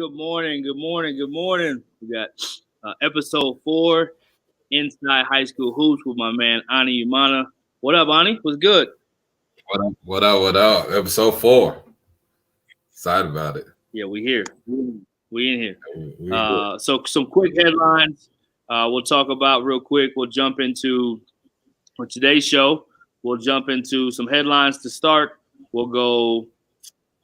Good morning. Good morning. Good morning. We got episode 4, Inside High School Hoops with my man Ani Umana. What up, Ani? What's good? What up? What up? What up? Episode 4. Excited about it. Yeah, we here. We in here. We So some quick headlines. We'll talk about real quick. We'll jump into on today's show. We'll jump into some headlines to start. We'll go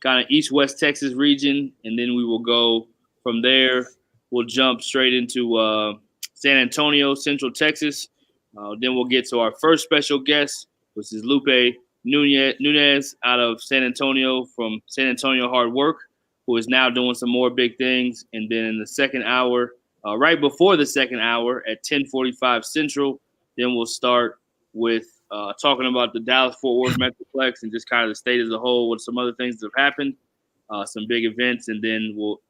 kind of East-West Texas region, and then we will go from there. We'll jump straight into San Antonio, Central Texas. Then we'll get to our first special guest, which is Lupe Nunez out of San Antonio from San Antonio Hard Work, who is now doing some more big things. And then in the second hour, right before the second hour at 10:45 Central, then we'll start with talking about the Dallas-Fort Worth Metroplex and just kind of the state as a whole, with some other things that have happened, some big events. And then we'll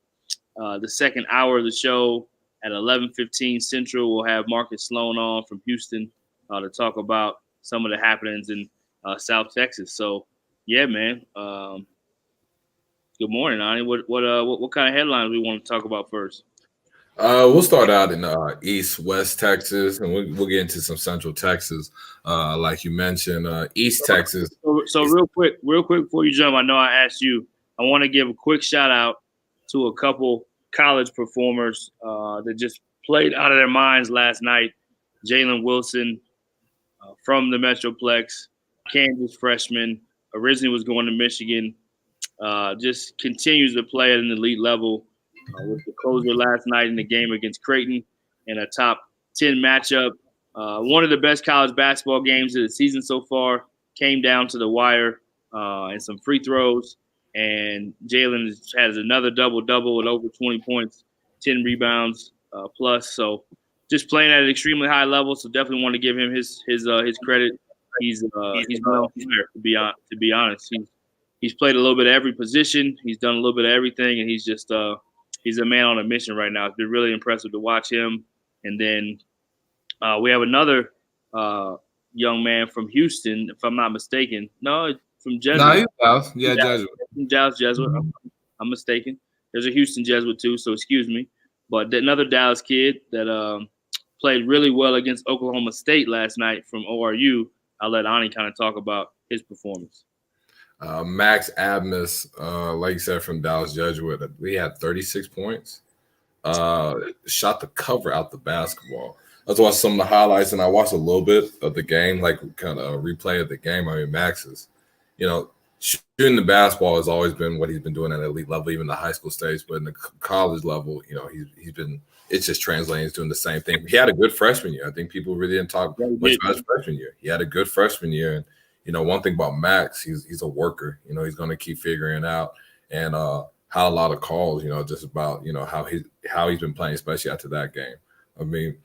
the second hour of the show at 11:15 Central, we'll have Marcus Sloan on from Houston to talk about some of the happenings in South Texas. So, yeah, man. Good morning, Ani. What kind of headlines we want to talk about first? We'll start out in East-West Texas, and we'll get into some Central Texas, like you mentioned. East Texas. So real quick before you jump, I know I asked you. I want to give a quick shout out to a couple college performers that just played out of their minds last night. Jalen Wilson from the Metroplex, Kansas freshman, originally was going to Michigan, just continues to play at an elite level. With the closer last night in the game against Creighton in a top 10 matchup. One of the best college basketball games of the season so far. Came down to the wire and some free throws. And Jalen has another double-double with over 20 points, 10 rebounds plus. So just playing at an extremely high level. So definitely want to give him his credit. He's well player, to be honest. He's played a little bit of every position. He's done a little bit of everything, and he's just he's a man on a mission right now. It's been really impressive to watch him. And then we have another young man from Houston, if I'm not mistaken. No, from Jesuit. No, he's Dallas. Yeah, Jesuit. From Dallas Jesuit. I'm mistaken. There's a Houston Jesuit too, so excuse me. But another Dallas kid that played really well against Oklahoma State last night from ORU. I'll let Ani kind of talk about his performance. Max Abmas, like you said, from Dallas Jesuit, we had 36 points. Shot the cover out the basketball. I was watching some of the highlights, and I watched a little bit of the game, like kind of a replay of the game. I mean, Max is, shooting the basketball has always been what he's been doing at an elite level, even the high school stage. But in the college level, he's been. It's just translating. He's doing the same thing. He had a good freshman year. I think people really didn't talk much about his freshman year. He had a good freshman year, and one thing about Max, he's a worker. He's going to keep figuring it out, and had a lot of calls. Just about how he's been playing, especially after that game. I mean,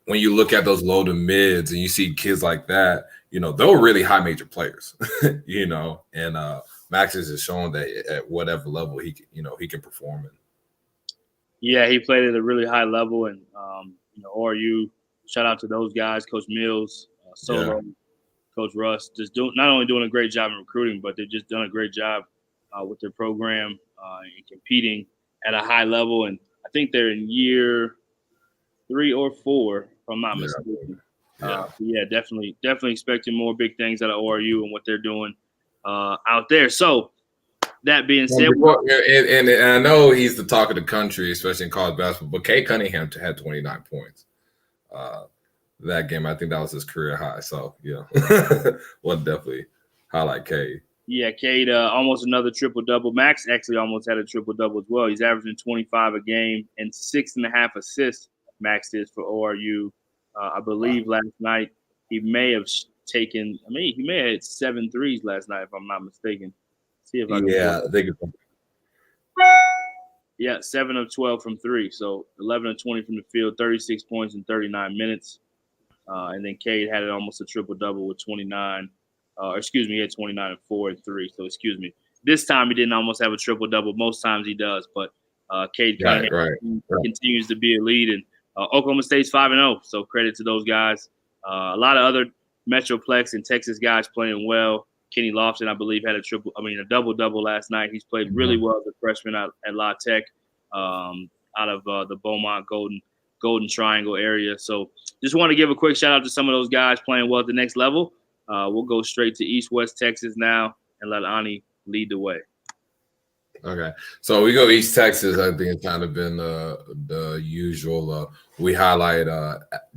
when you look at those low to mids and you see kids like that, they're really high major players. And Max is just showing that at whatever level he can perform in. Yeah, he played at a really high level, and ORU. Shout out to those guys, Coach Mills, Solo. Yeah. Coach Russ, just not only doing a great job in recruiting, but they've just done a great job with their program and competing at a high level. And I think they're in year 3 or 4, if I'm not mistaken. Yeah, definitely expecting more big things out of ORU and what they're doing out there. So that being said, and I know he's the talk of the country, especially in college basketball. But Cade Cunningham had 29 points. That game, I think that was his career high. So, yeah, we'll definitely highlight Cade. Yeah, Cade, almost another triple-double. Max actually almost had a triple-double as well. He's averaging 25 a game and 6.5 assists, Max did for ORU. I believe last night he may have taken – he may have had 7 threes last night, if I'm not mistaken. See if I can I think it's – Yeah, 7 of 12 from 3. So 11 of 20 from the field, 36 points in 39 minutes. And then Cade had almost a triple-double with 29. He had 29 and 4 and 3. So, this time he didn't almost have a triple-double. Most times he does. But Cade continues to be a lead. And Oklahoma State's 5-0. So, credit to those guys. A lot of other Metroplex and Texas guys playing well. Kenny Lofton, I believe, had a double-double last night. He's played really well as a freshman at La Tech. out of the Beaumont Golden Triangle area. So just want to give a quick shout out to some of those guys playing well at the next level. We'll go straight to East-West Texas now and let Ani lead the way. Okay, so we go East Texas. I think it's kind of been the usual. We highlight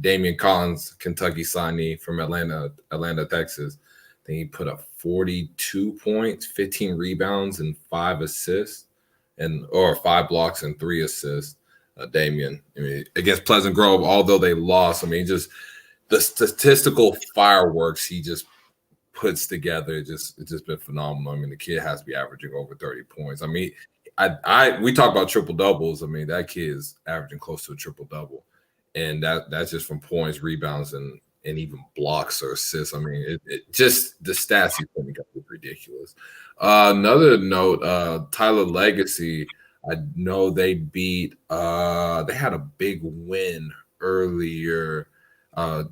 Damian Collins, Kentucky signee from Atlanta, Texas. I think he put up 42 points, 15 rebounds, and 5 assists, or 5 blocks and 3 assists. Damian, I mean, against Pleasant Grove, although they lost, I mean, just the statistical fireworks he just puts together, it's just been phenomenal. I mean, the kid has to be averaging over 30 points. I mean, we talk about triple doubles. I mean, that kid is averaging close to a triple double, and that's just from points, rebounds, and even blocks or assists. I mean, it just the stats he's putting up is ridiculous. Another note, Tyler Legacy. I know they beat. They had a big win earlier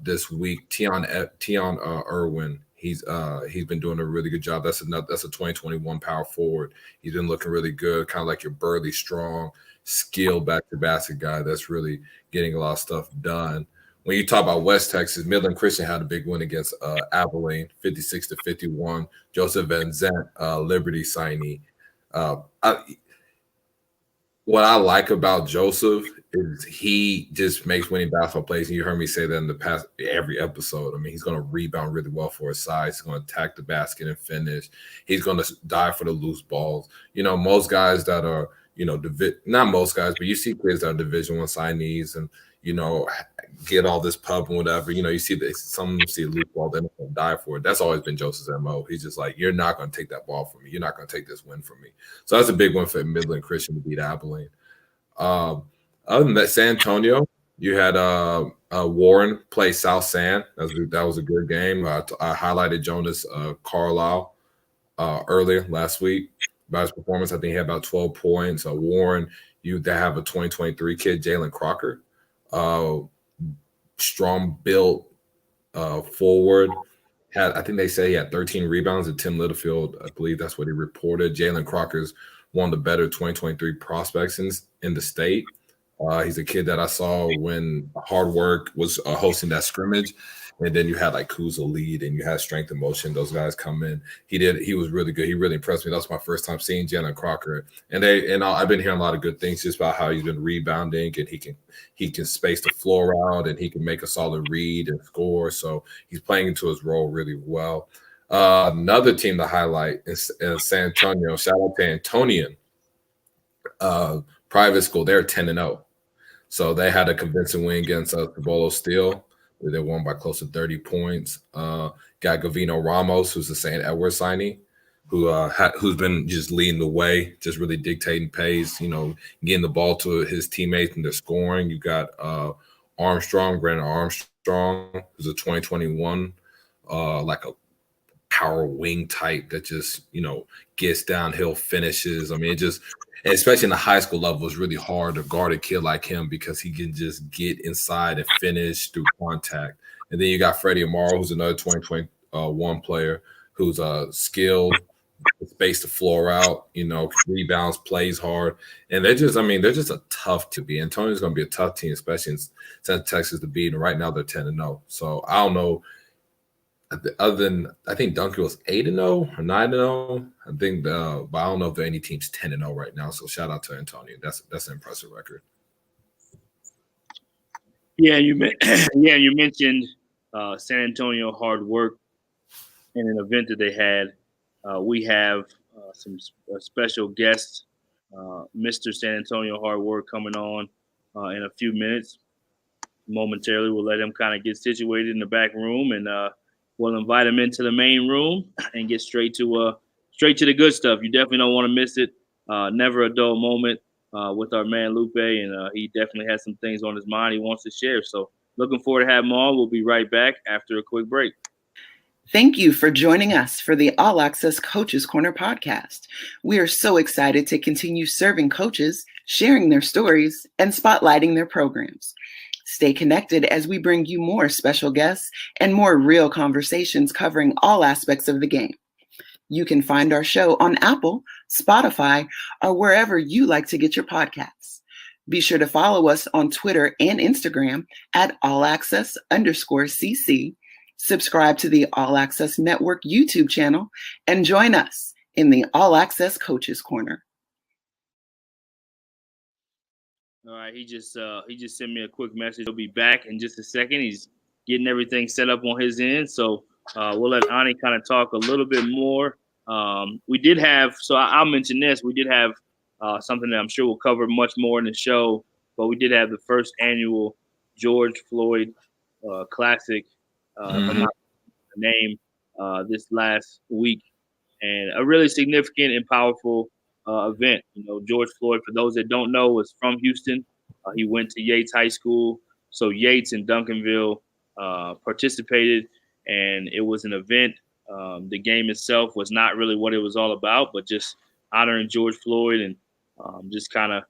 this week. Tion Irwin. He's been doing a really good job. That's a 2021 power forward. He's been looking really good, kind of like your burly, strong, skilled back-to-basket guy that's really getting a lot of stuff done. When you talk about West Texas, Midland Christian had a big win against Abilene, 56-51. Joseph Van Zant, Liberty signee. What I like about Joseph is he just makes winning basketball plays. And you heard me say that in the past every episode. I mean, he's going to rebound really well for his size. He's going to attack the basket and finish. He's going to dive for the loose balls. You know, most guys that are, you know, not most guys, but you see kids that are Division I signees and, you know, get all this pub and whatever. You know, you see some of them see a loose ball, then they'll die for it. That's always been Joseph's MO. He's just like, you're not going to take that ball from me. You're not going to take this win from me. So that's a big one for Midland Christian to beat Abilene. Other than that, San Antonio, you had Warren play South San. That was a good game. I highlighted Jonas Carlisle earlier last week about his performance. I think he had about 12 points. Warren, they have a 2023 kid, Jalen Crocker. Strong built forward. I think they say he had 13 rebounds at Tim Littlefield. I believe that's what he reported. Jalen Crocker's one of the better 2023 prospects in the state. He's a kid that I saw when Hard Work was hosting that scrimmage. And then you had like Kuzma lead and you had Strength and Motion. Those guys come in. He was really good. He really impressed me. That was my first time seeing Jalen Crocker. And I've been hearing a lot of good things just about how he's been rebounding and he can space the floor out and he can make a solid read and score. So he's playing into his role really well. Another team to highlight is San Antonio. Shout out to Antonian. Private school, they're 10-0. So they had a convincing win against Cibolo Steel. They won by close to 30 points. Got Gavino Ramos, who's the St. Edward signee, who's been just leading the way, just really dictating pace, you know, getting the ball to his teammates and they're scoring. You got Brandon Armstrong, who's a 2021, like a power wing type that just, you know, gets downhill finishes. I mean, especially in the high school level, it's really hard to guard a kid like him because he can just get inside and finish through contact. And then you got Freddie Amaro, who's another 2021 player who's skilled, space the floor out, you know, rebounds, plays hard. And they're just a tough to beat. Antonio's going to be a tough team, especially in Central Texas to beat. And right now they're 10-0. So I don't know. Other than I think Duncanville was 8-0 or 9-0. I think, but I don't know if there are any teams 10-0 right now. So shout out to Antonio. That's an impressive record. Yeah, you mentioned San Antonio Hard Work in an event that they had. We have some special guests, Mr. San Antonio Hard Work, coming on in a few minutes. Momentarily, we'll let him kind of get situated in the back room and. We'll invite him into the main room and get straight to the good stuff. You definitely don't want to miss it. Never a dull moment with our man Lupe, and he definitely has some things on his mind he wants to share. So looking forward to having him on. We'll be right back after a quick break. Thank you for joining us for the All Access Coaches Corner podcast. We are so excited to continue serving coaches, sharing their stories, and spotlighting their programs. Stay connected as we bring you more special guests and more real conversations covering all aspects of the game. You can find our show on Apple, Spotify, or wherever you like to get your podcasts. Be sure to follow us on Twitter and Instagram at allaccess_CC. Subscribe to the All Access Network YouTube channel and join us in the All Access Coaches Corner. All right, he just sent me a quick message. He'll be back in just a second. He's getting everything set up on his end, so we'll let Ani kind of talk a little bit more. We did have, so I'll mention this. We did have something that I'm sure we'll cover much more in the show, but we did have the first annual George Floyd Classic, name this last week, and a really significant and powerful event. You know, George Floyd, for those that don't know, was from Houston. He went to Yates High School, so Yates and Duncanville participated, and it was an event. The game itself was not really what it was all about, but just honoring George Floyd and just kind of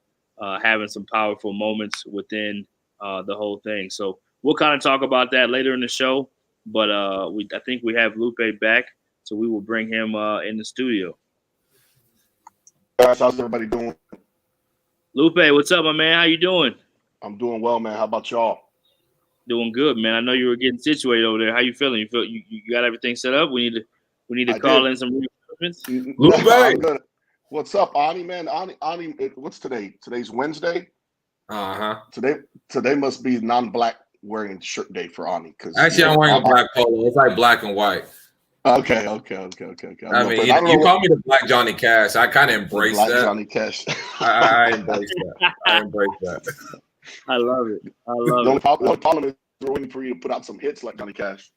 having some powerful moments within the whole thing. So we'll kind of talk about that later in the show, but I think we have Lupe back, so we will bring him in the studio. Guys, how's everybody doing? Lupe, what's up, my man? How you doing? I'm doing well, man. How about y'all? Doing good, man. I know you were getting situated over there. How you feeling? You feel you got everything set up? We need to call in some reinforcements. Lupe, what's up, Ani? Man, Ani, what's today? Today's Wednesday. Today must be non-black wearing shirt day for Ani. Actually, I'm wearing a black polo. It's like black and white. Okay. I mean, you call me the Black Johnny Cash. I kind of embrace Black that. Johnny Cash. I embrace that. I love it. The only problem is we're waiting for you to put out some hits like Johnny Cash.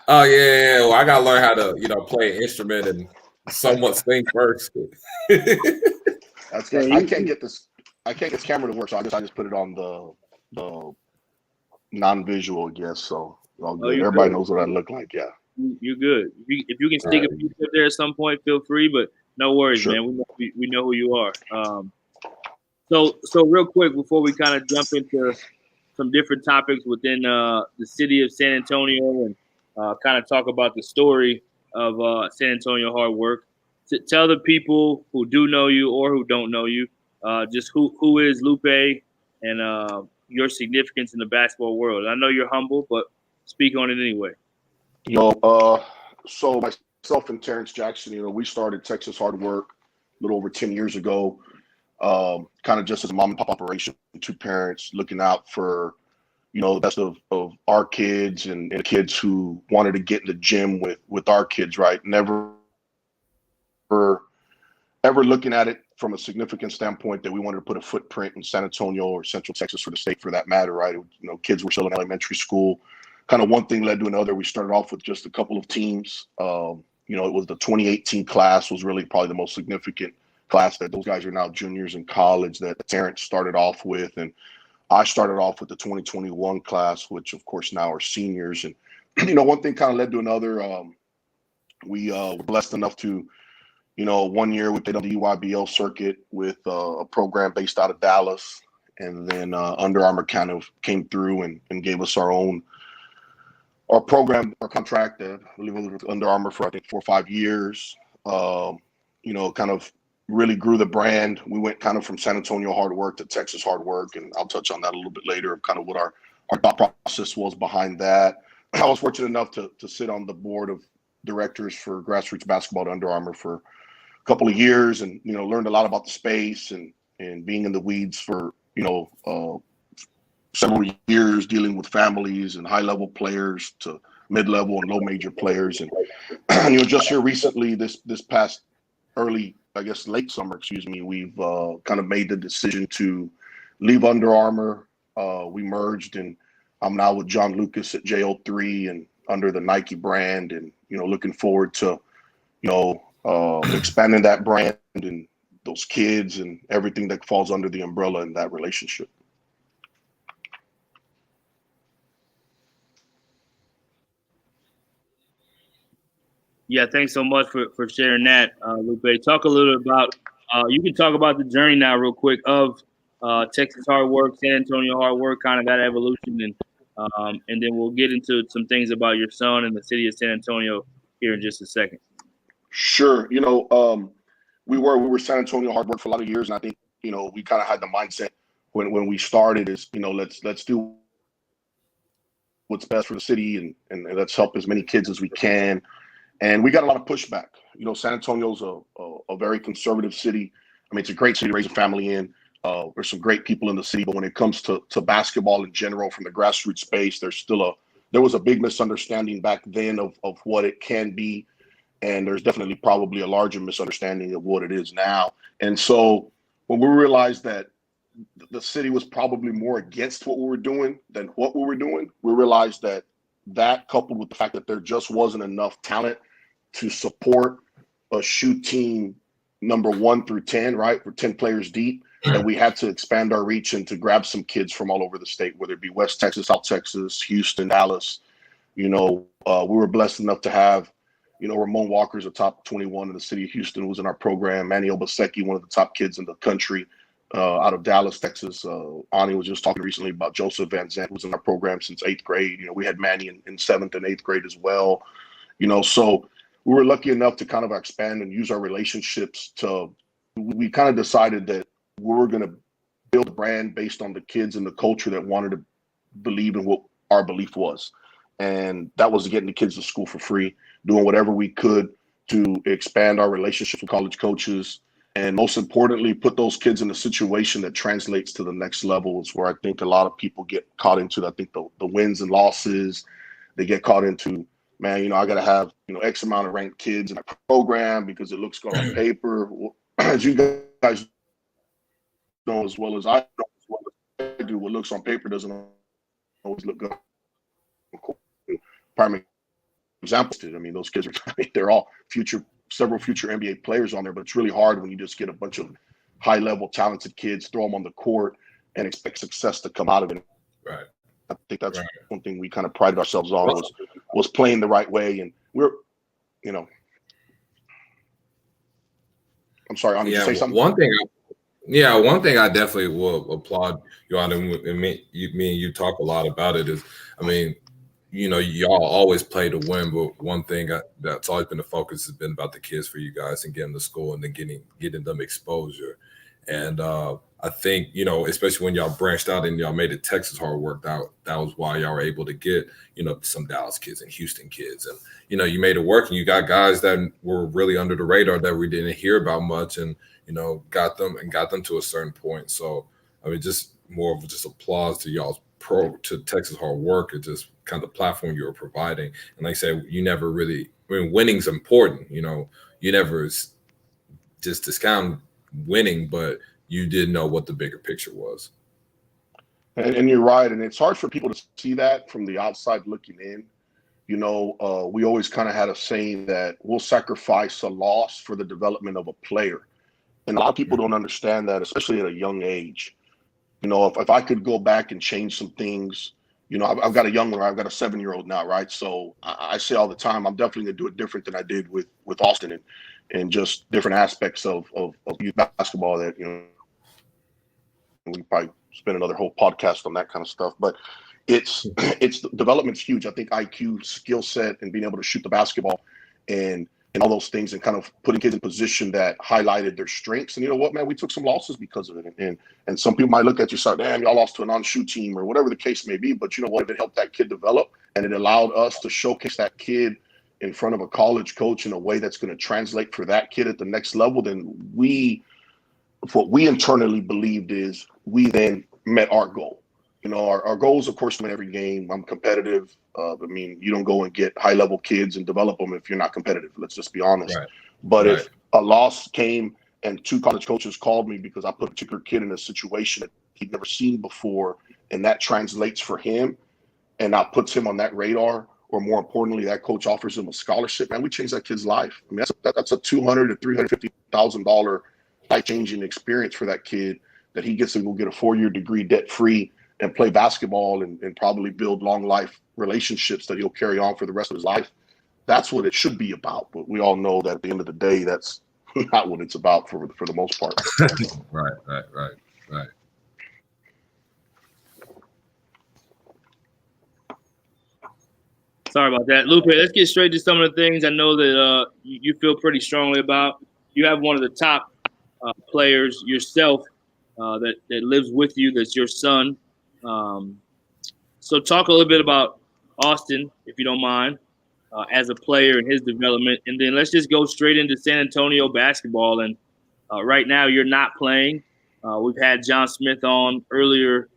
Oh yeah. Well, I gotta learn how to, play an instrument and somewhat sing first. That's good. I can't get this camera to work, so I just put it on the non-visual, I guess. So everybody knows what I look like. Yeah. You're good. If you can stick a piece up there at some point, feel free. But no worries, sure, man. We know who you are. So real quick before we kind of jump into some different topics within the city of San Antonio and kind of talk about the story of San Antonio hard work. Tell the people who do know you or who don't know you, just who is Lupe and your significance in the basketball world. I know you're humble, but speak on it anyway. So myself and Terrence Jackson, we started Texas Hard Work a little over 10 years ago, kind of just as a mom and pop operation, two parents looking out for, the best of our kids and kids who wanted to get in the gym with our kids, right? Never ever looking at it from a significant standpoint that we wanted to put a footprint in San Antonio or Central Texas or the state for that matter, right? Kids were still in elementary school. Kind of one thing led to another. We started off with just a couple of teams. It was the 2018 class was really probably the most significant class that those guys are now juniors in college that Terrence started off with. And I started off with the 2021 class, which of course now are seniors. And, one thing kind of led to another. We were blessed enough to, 1 year we played on the UIBL circuit with a program based out of Dallas. And then Under Armour kind of came through and gave us our program, our contract, I believe it was with Under Armour for, I think, 4 or 5 years, kind of really grew the brand. We went kind of from San Antonio Hard Work to Texas Hard Work, and I'll touch on that a little bit later of kind of what our thought process was behind that. I was fortunate enough to sit on the board of directors for grassroots basketball at Under Armour for a couple of years and, learned a lot about the space and being in the weeds for, several years dealing with families and high-level players to mid-level and low-major players. And, just here recently, this past late summer, we've kind of made the decision to leave Under Armour. We merged, and I'm now with John Lucas at JO3 and under the Nike brand and, looking forward to, expanding that brand and those kids and everything that falls under the umbrella in that relationship. Yeah, thanks so much for sharing that, Lupe. Talk a little about, you can talk about the journey now real quick of Texas Hard Work, San Antonio Hard Work, kind of that evolution, and then we'll get into some things about your son and the city of San Antonio here in just a second. Sure. we were San Antonio hard work for a lot of years, and I think we kind of had the mindset when we started is let's do what's best for the city and let's help as many kids as we can. And we got a lot of pushback. San Antonio's a very conservative city. I mean, it's a great city to raise a family in. There's some great people in the city, but when it comes to basketball in general, from the grassroots space, there was a big misunderstanding back then of what it can be. And there's definitely probably a larger misunderstanding of what it is now. And so when we realized that the city was probably more against what we were doing than what we were doing, we realized that coupled with the fact that there just wasn't enough talent to support a shoot team number 1 through 10, right? We're 10 players deep, that we had to expand our reach and to grab some kids from all over the state, whether it be West Texas, South Texas, Houston, Dallas. We were blessed enough to have Ramon Walker is a top 21 in the city of Houston, was in our program. Manny Obaseki, one of the top kids in the country, out of Dallas, Texas. Ani was just talking recently about Joseph Van Zandt, who was in our program since 8th grade. We had Manny in 7th and 8th grade as well. So we were lucky enough to kind of expand and use our relationships we kind of decided that we were going to build a brand based on the kids and the culture that wanted to believe in what our belief was. And that was getting the kids to school for free, doing whatever we could to expand our relationships with college coaches, and most importantly, put those kids in a situation that translates to the next level. Is where I think a lot of people get caught into. I think the wins and losses, they get caught into, man, I got to have, X amount of ranked kids in my program because it looks good on paper. Well, as you guys know as well as I know, as well as I do, what looks on paper doesn't always look good. Prime examples. I mean, those kids they're all several future NBA players on there, but it's really hard when you just get a bunch of high-level talented kids, throw them on the court, and expect success to come out of it. Right. I think that's one thing we kind of prided ourselves on was playing the right way. And we're, I'm sorry, did you say something? One thing I definitely will applaud you on, and me and you talk a lot about it, is, I mean, y'all always play to win, but one thing that's always been the focus has been about the kids for you guys and getting to school and then getting them exposure. And I think, especially when y'all branched out and y'all made it Texas hard work, that was why y'all were able to get, some Dallas kids and Houston kids. And, you made it work, and you got guys that were really under the radar that we didn't hear about much, and, got them to a certain point. So, I mean, just more of just applause to y'all's to Texas hard work and just kind of the platform you were providing. And like I said, you never really, winning's important, you never just discount winning, but you did know what the bigger picture was. And you're right. And it's hard for people to see that from the outside looking in. We always kind of had a saying that we'll sacrifice a loss for the development of a player. And a lot of people don't understand that, especially at a young age. If I could go back and change some things, I've got a young one, I've got a 7-year-old now, right? So I say all the time, I'm definitely going to do it different than I did with Austin and just different aspects of youth basketball that, we probably spend another whole podcast on that kind of stuff. But it's development's huge. I think IQ, skill set, and being able to shoot the basketball and all those things, and kind of putting kids in position that highlighted their strengths. And you know what, man, we took some losses because of it. And some people might look at you and say, damn, y'all lost to a non-shoot team or whatever the case may be. But you know what, if it helped that kid develop and it allowed us to showcase that kid in front of a college coach in a way that's going to translate for that kid at the next level, then what we internally believed is we then met our goal. Our goal is, of course, to win every game. I'm competitive. You don't go and get high-level kids and develop them if you're not competitive. Let's just be honest. Right. But if a loss came and 2 college coaches called me because I put a particular kid in a situation that he'd never seen before, and that translates for him, and that puts him on that radar, or more importantly, that coach offers him a scholarship, man, we changed that kid's life. I mean, that's a $200,000 to $350,000 life-changing experience for that kid, that he gets to go get a 4-year degree debt-free and play basketball and probably build long life relationships that he'll carry on for the rest of his life. That's what it should be about. But we all know that at the end of the day, that's not what it's about for the most part. Right. Sorry about that. Lupe, let's get straight to some of the things I know that you feel pretty strongly about. you have one of the top players yourself that lives with you. That's your son. So talk a little bit about Austin, if you don't mind, as a player and his development, and then let's just go straight into San Antonio basketball. And right now, you're not playing. We've had John Smith on earlier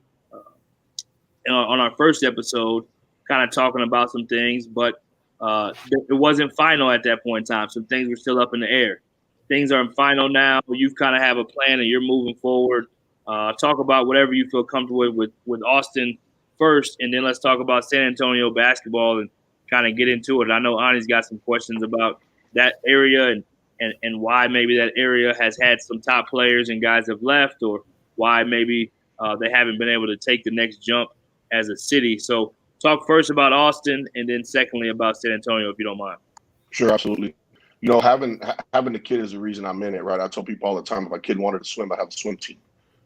on our first episode, kind of talking about some things, but it wasn't final at that point in time. Some things were still up in the air. Things are final now. You've kind of have a plan and you're moving forward. Talk about whatever you feel comfortable with Austin first, and then let's talk about San Antonio basketball and kind of get into it. I know Ani's got some questions about that area and why maybe that area has had some top players and guys have left, or why maybe they haven't been able to take the next jump as a city. So talk first about Austin and then secondly about San Antonio, if you don't mind. Sure, absolutely. You know, having the kid is the reason I'm in it, right? I tell people all the time, if my kid wanted to swim, I have a swim team.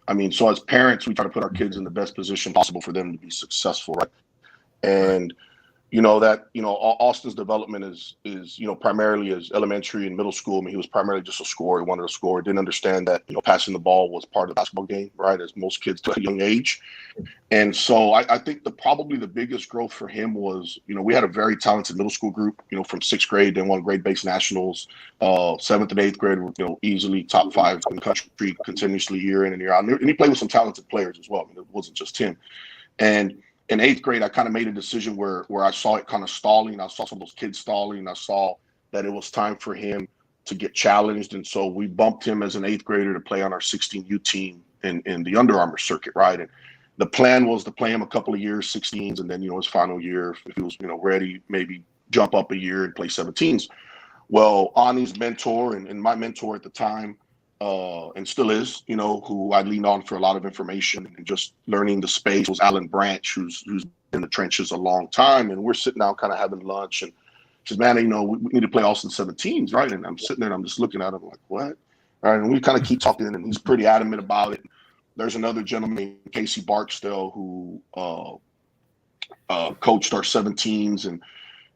I mean, so as parents, we try to put our kids in the best position possible for them to be successful, right? And Austin's development is primarily as elementary and middle school. I mean, he was primarily just a scorer. He wanted to score. Didn't understand that passing the ball was part of the basketball game, right? As most kids do at a young age. And so I think probably the biggest growth for him was, we had a very talented middle school group. From sixth grade, they won grade-based nationals. Seventh and eighth grade were easily top 5 in the country continuously year in and year out. And he played with some talented players as well. I mean, it wasn't just him. And in eighth grade, I kind of made a decision where I saw it kind of stalling. I saw some of those kids stalling. I saw that it was time for him to get challenged. And so we bumped him as an eighth grader to play on our 16U team in the Under Armour circuit, right? And the plan was to play him a couple of years, 16s, and then, his final year, if he was, ready, maybe jump up a year and play 17s. Well, Ani's mentor and my mentor at the time, and still is, who I leaned on for a lot of information and just learning the space, was Alan Branch, who's been in the trenches a long time. And we're sitting down kind of having lunch, and he says, man, we need to play Austin 17s, right? And I'm sitting there and I'm just looking at him like, what? All right, and we kind of keep talking, and he's pretty adamant about it. There's another gentleman named Casey Barksdale who coached our 17s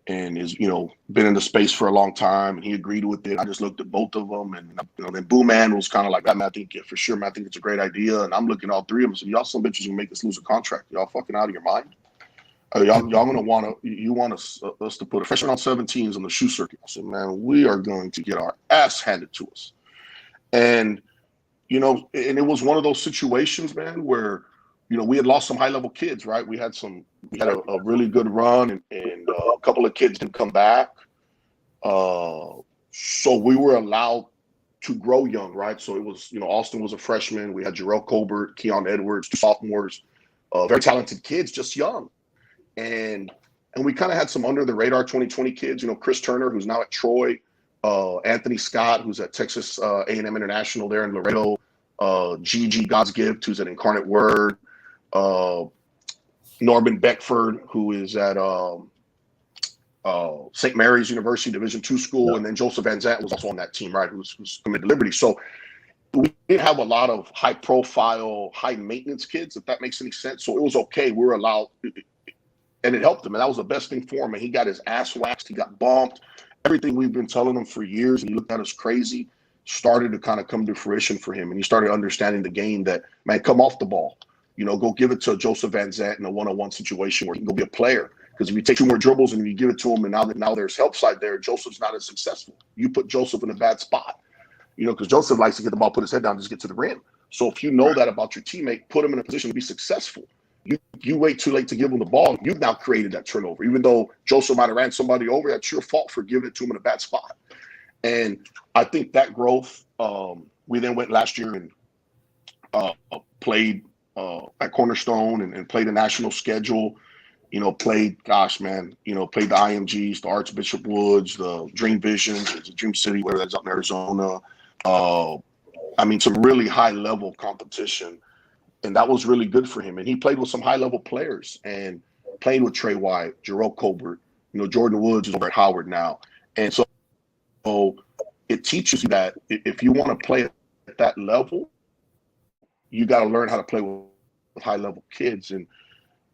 and is, been in the space for a long time, and he agreed with it. I just looked at both of them, and then Boo Man was kind of like, man, I think for sure, man, I think it's a great idea. And I'm looking at all three of them and said, y'all some bitches gonna make us lose a contract. Y'all fucking out of your mind. Y'all gonna want us to put a freshman on 17s on the shoe circuit. I said, man, we are going to get our ass handed to us. And and it was one of those situations, man, where we had lost some high-level kids, right? We had a really good run, and a couple of kids didn't come back. So we were allowed to grow young, right? So it was, Austin was a freshman. We had Jarrell Colbert, Keon Edwards, 2 sophomores, very talented kids, just young. And we kind of had some under-the-radar 2020 kids, Chris Turner, who's now at Troy, Anthony Scott, who's at Texas A&M International there in Laredo, Gigi God's Gift, who's at Incarnate Word, Norman Beckford, who is at St. Mary's University Division II school, and then Joseph Van Zant was also on that team, right, who's committed to Liberty. So we didn't have a lot of high-profile, high-maintenance kids, if that makes any sense. So it was okay. We were allowed, and it helped him, and that was the best thing for him. And he got his ass waxed. He got bumped. Everything we've been telling him for years, and he looked at us crazy, started to kind of come to fruition for him. And he started understanding the game that, man, come off the ball. Go give it to Joseph Van Zant in a one-on-one situation where he can go be a player. Because if you take 2 more dribbles and you give it to him, and now there's help side there, Joseph's not as successful. You put Joseph in a bad spot, because Joseph likes to get the ball, put his head down, just get to the rim. So if you know that about your teammate, put him in a position to be successful. You wait too late to give him the ball. You've now created that turnover. Even though Joseph might have ran somebody over, that's your fault for giving it to him in a bad spot. And I think that growth, we then went last year and played at Cornerstone and played a national schedule. Played the IMGs, the Archbishop Woods, the Dream Visions, the Dream City, whether that's up in Arizona. Some really high-level competition. And that was really good for him. And he played with some high-level players and played with Trey White, Jarrell Colbert. Jordan Woods is over at Howard now. And so it teaches you that if you want to play at that level, you got to learn how to play with high-level kids. And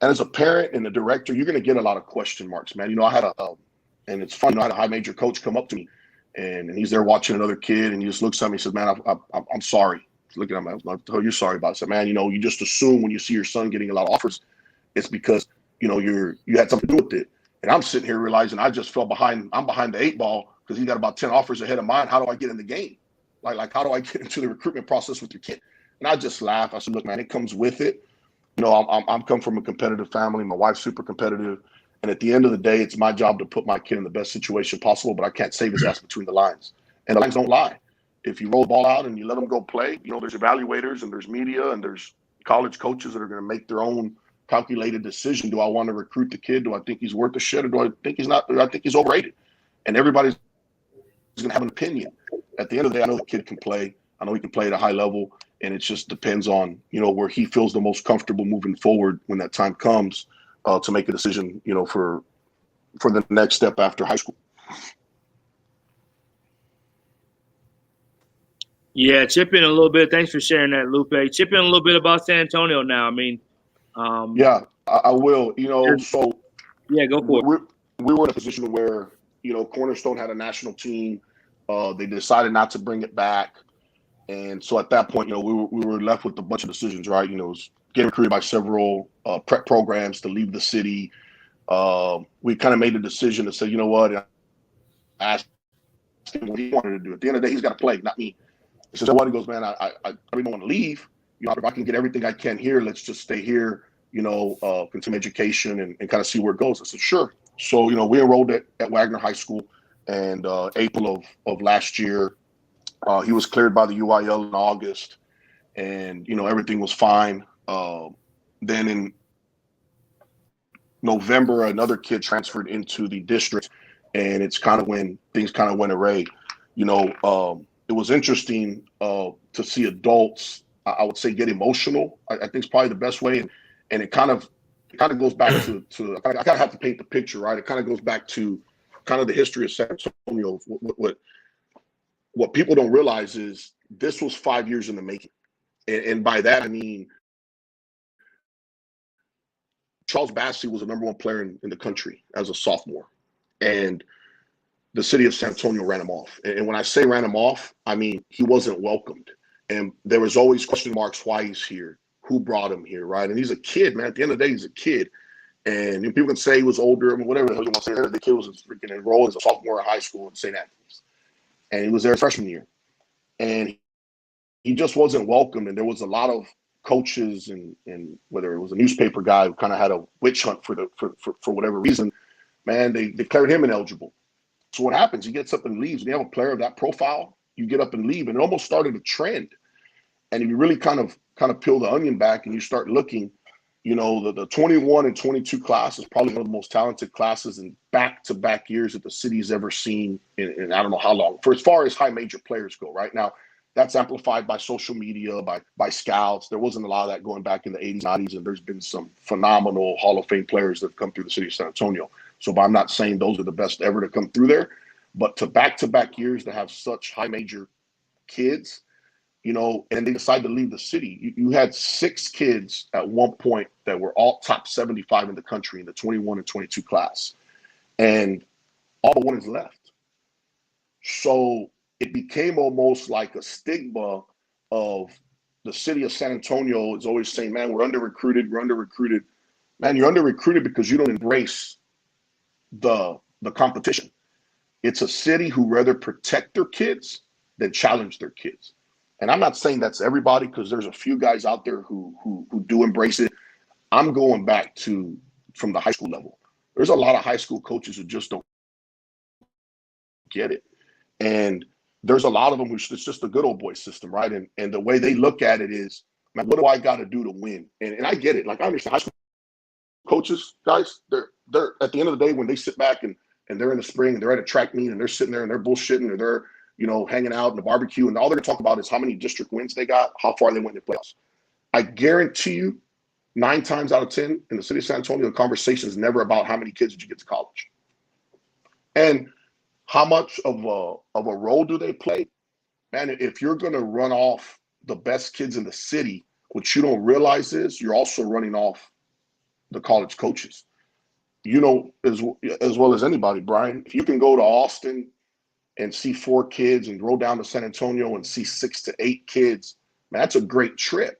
as a parent and a director, you're going to get a lot of question marks, man. I had and it's funny, I had a high major coach come up to me And he's there watching another kid, and he just looks at me and says, "Man, I'm sorry." He's looking at me, I'm oh, you're sorry about it. I said, "Man, you just assume when you see your son getting a lot of offers, it's because you had something to do with it." And I'm sitting here realizing I just fell behind. I'm behind the 8 ball because he's got about 10 offers ahead of mine. How do I get in the game? Like how do I get into the recruitment process with your kid? And I just laugh. I said, "Look, man, it comes with it. I'm come from a competitive family. My wife's super competitive. And at the end of the day, it's my job to put my kid in the best situation possible, but I can't save his ass between the lines. And the lines don't lie. If you roll the ball out and you let them go play, there's evaluators and there's media and there's college coaches that are going to make their own calculated decision. Do I want to recruit the kid? Do I think he's worth the shit, or do I think he's not? I think he's overrated. And everybody's going to have an opinion. At the end of the day, I know the kid can play. I know he can play at a high level, and it just depends on, where he feels the most comfortable moving forward when that time comes. To make a decision, for the next step after high school. Yeah, chip in a little bit. Thanks for sharing that, Lupe. Chip in a little bit about San Antonio now. I mean, yeah, I will. So yeah, go for it. We were in a position where Cornerstone had a national team. They decided not to bring it back, and so at that point, we were left with a bunch of decisions, right? It was getting recruited by several prep programs to leave the city. We kind of made the decision to say, you know what, I asked him what he wanted to do. At the end of the day, he's got to play, not me. He says, what? He goes, man, I really don't want to leave. If I can get everything I can here, let's just stay here, continue education and kind of see where it goes. I said, sure. So, we enrolled at Wagner High School, and April of last year, he was cleared by the UIL in August, and, everything was fine. Then in November, another kid transferred into the district, and it's kind of when things kind of went awry. It was interesting to see adults, I would say, get emotional. I think it's probably the best way, and it kind of goes back to I kind of have to paint the picture, right? It kind of goes back to kind of the history of San Antonio. What people don't realize is this was 5 years in the making, and by that I mean, Charles Bassey was the number one player in the country as a sophomore, and the city of San Antonio ran him off. And when I say ran him off, I mean he wasn't welcomed, and there was always question marks why he's here, who brought him here, right? And he's a kid, man. At the end of the day, he's a kid, and people can say he was older, whatever the hell you want to say. The kid was freaking enrolled as a sophomore in high school in St. Anthony's, and he was there freshman year, and he just wasn't welcomed, and there was a lot of coaches and whether it was a newspaper guy who kind of had a witch hunt for whatever reason, man, they declared him ineligible. So what happens? He gets up and leaves. When you have a player of that profile, you get up and leave, and it almost started a trend. And if you really kind of peel the onion back and you start looking, the 21 and 22 class is probably one of the most talented classes in back-to-back years that the city's ever seen in I don't know how long, for as far as high major players go. Right now, that's amplified by social media, by scouts. There wasn't a lot of that going back in the 80s, 90s, and there's been some phenomenal Hall of Fame players that have come through the city of San Antonio. So I'm not saying those are the best ever to come through there, but to back-to-back years to have such high major kids, and they decide to leave the city. You had 6 kids at one point that were all top 75 in the country in the 21 and 22 class, and all but one is left. So it became almost like a stigma of the city of San Antonio is always saying, man, we're under-recruited. Man, you're under-recruited because you don't embrace the competition. It's a city who rather protect their kids than challenge their kids. And I'm not saying that's everybody, because there's a few guys out there who do embrace it. I'm going back from the high school level. There's a lot of high school coaches who just don't get it. And there's a lot of them who it's just a good old boy system, right? And the way they look at it is, man, what do I got to do to win? And I get it. Like, I understand high school coaches, guys, they're at the end of the day, when they sit back and they're in the spring and they're at a track meet and they're sitting there and they're bullshitting or they're, hanging out in the barbecue, and all they're going to talk about is how many district wins they got, how far they went in the playoffs. I guarantee you 9 times out of 10 in the city of San Antonio, the conversation is never about how many kids did you get to college. And how much of a role do they play? Man, if you're going to run off the best kids in the city, what you don't realize is you're also running off the college coaches. As well as anybody, Brian, if you can go to Austin and see 4 kids and go down to San Antonio and see 6 to 8 kids, man, that's a great trip.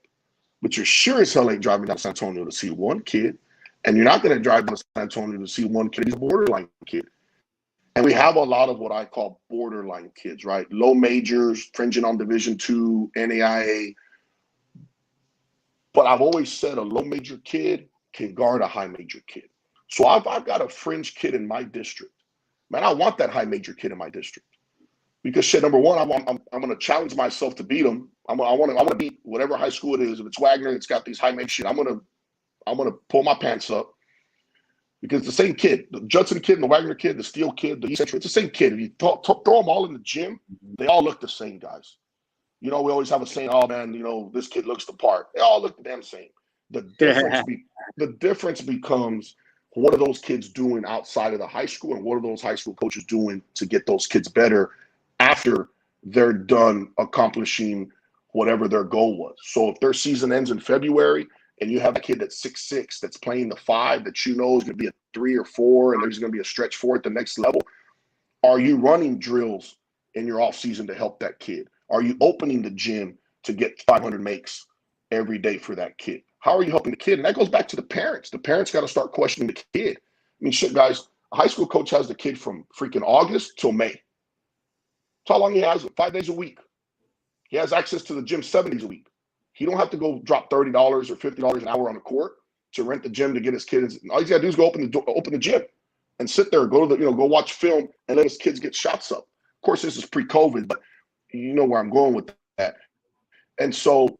But you're sure as hell ain't driving down to San Antonio to see 1 kid. And you're not going to drive down to San Antonio to see 1 kid. He's a borderline kid. And we have a lot of what I call borderline kids, right? Low majors, fringing on Division II, NAIA. But I've always said a low major kid can guard a high major kid. So I've got a fringe kid in my district. Man, I want that high major kid in my district. Because shit, number one, I'm going to challenge myself to beat them. I want to beat whatever high school it is. If it's Wagner, it's got these high major shit. I'm gonna pull my pants up. Because the same kid, the Judson kid and the Wagner kid, the Steele kid, the East Central, it's the same kid. If you throw them all in the gym, they all look the same, guys. You know, we always have a saying, oh, man, you know, this kid looks the part. They all look the damn same. The difference becomes, what are those kids doing outside of the high school, and what are those high school coaches doing to get those kids better after they're done accomplishing whatever their goal was. So if their season ends in February and you have a kid that's 6'6", that's playing the 5 that you know is going to be a 3 or 4 and there's going to be a stretch 4 at the next level, are you running drills in your off season to help that kid? Are you opening the gym to get 500 makes every day for that kid? How are you helping the kid? And that goes back to the parents. The parents got to start questioning the kid. I mean, shit, guys, a high school coach has the kid from freaking August till May. That's how long he has it, 5 days a week. He has access to the gym 7 days a week. He don't have to go drop $30 or $50 an hour on the court to rent the gym to get his kids. All he's got to do is go open the gym and sit there, go watch film and let his kids get shots up. Of course, this is pre-COVID, but you know where I'm going with that. And so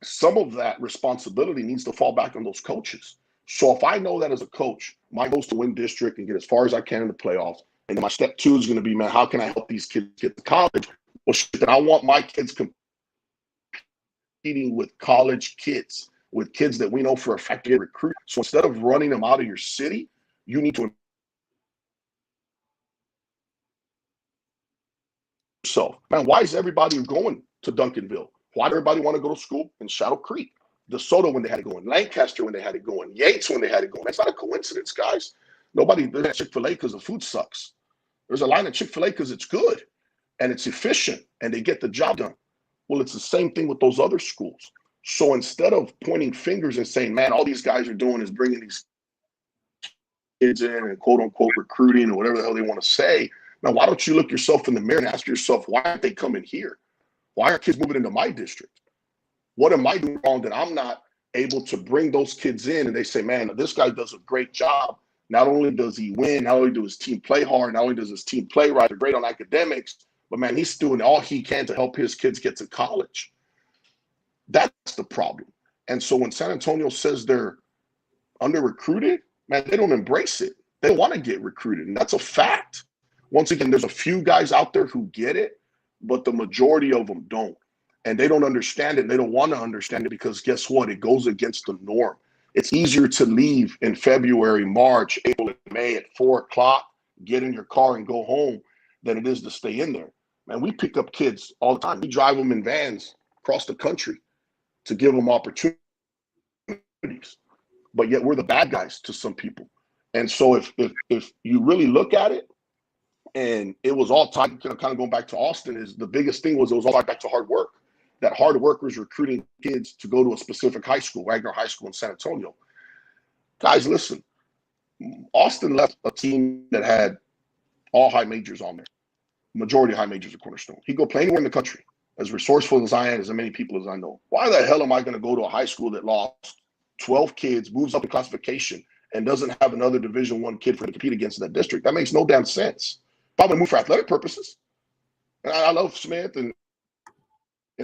some of that responsibility needs to fall back on those coaches. So if I know that as a coach, my goal is to win district and get as far as I can in the playoffs. And then my step 2 is going to be, man, how can I help these kids get to college? Well, shit, then I want my kids competing with college kids, with kids that we know for a fact get recruited. So instead of running them out of your city, you need to yourself. Man, why is everybody going to Duncanville? Why does everybody want to go to school in Shadow Creek? DeSoto when they had it going, Lancaster when they had it going, Yates when they had it going. That's not a coincidence, guys. Nobody does at Chick-fil-A because the food sucks. There's a line at Chick-fil-A because it's good and it's efficient and they get the job done. Well, it's the same thing with those other schools. So instead of pointing fingers and saying, man, all these guys are doing is bringing these kids in and quote unquote recruiting or whatever the hell they want to say. Now, why don't you look yourself in the mirror and ask yourself, why aren't they coming here? Why are kids moving into my district? What am I doing wrong that I'm not able to bring those kids in and they say, man, this guy does a great job. Not only does he win, not only does his team play hard, not only does his team play right, they're great on academics, but man, he's doing all he can to help his kids get to college. That's the problem. And so when San Antonio says they're under-recruited, man, they don't embrace it. They want to get recruited, and that's a fact. Once again, there's a few guys out there who get it, but the majority of them don't. And they don't understand it. They don't want to understand it because guess what? It goes against the norm. It's easier to leave in February, March, April, and May at 4 o'clock, get in your car and go home than it is to stay in there. Man, we pick up kids all the time. We drive them in vans across the country to give them opportunities. But yet we're the bad guys to some people. And so if you really look at it, and it was all tied, kind of going back to Austin, is the biggest thing was it was all tied back to hard work. That hard workers recruiting kids to go to a specific high school, Wagner High School in San Antonio. Guys, listen, Austin left a team that had all high majors on there. Majority of high majors at Cornerstone. He'd go play anywhere in the country, as resourceful as I am, as many people as I know. Why the hell am I going to go to a high school that lost 12 kids, moves up in classification, and doesn't have another Division I kid for to compete against in that district? That makes no damn sense. Probably move for athletic purposes. And I love Smith and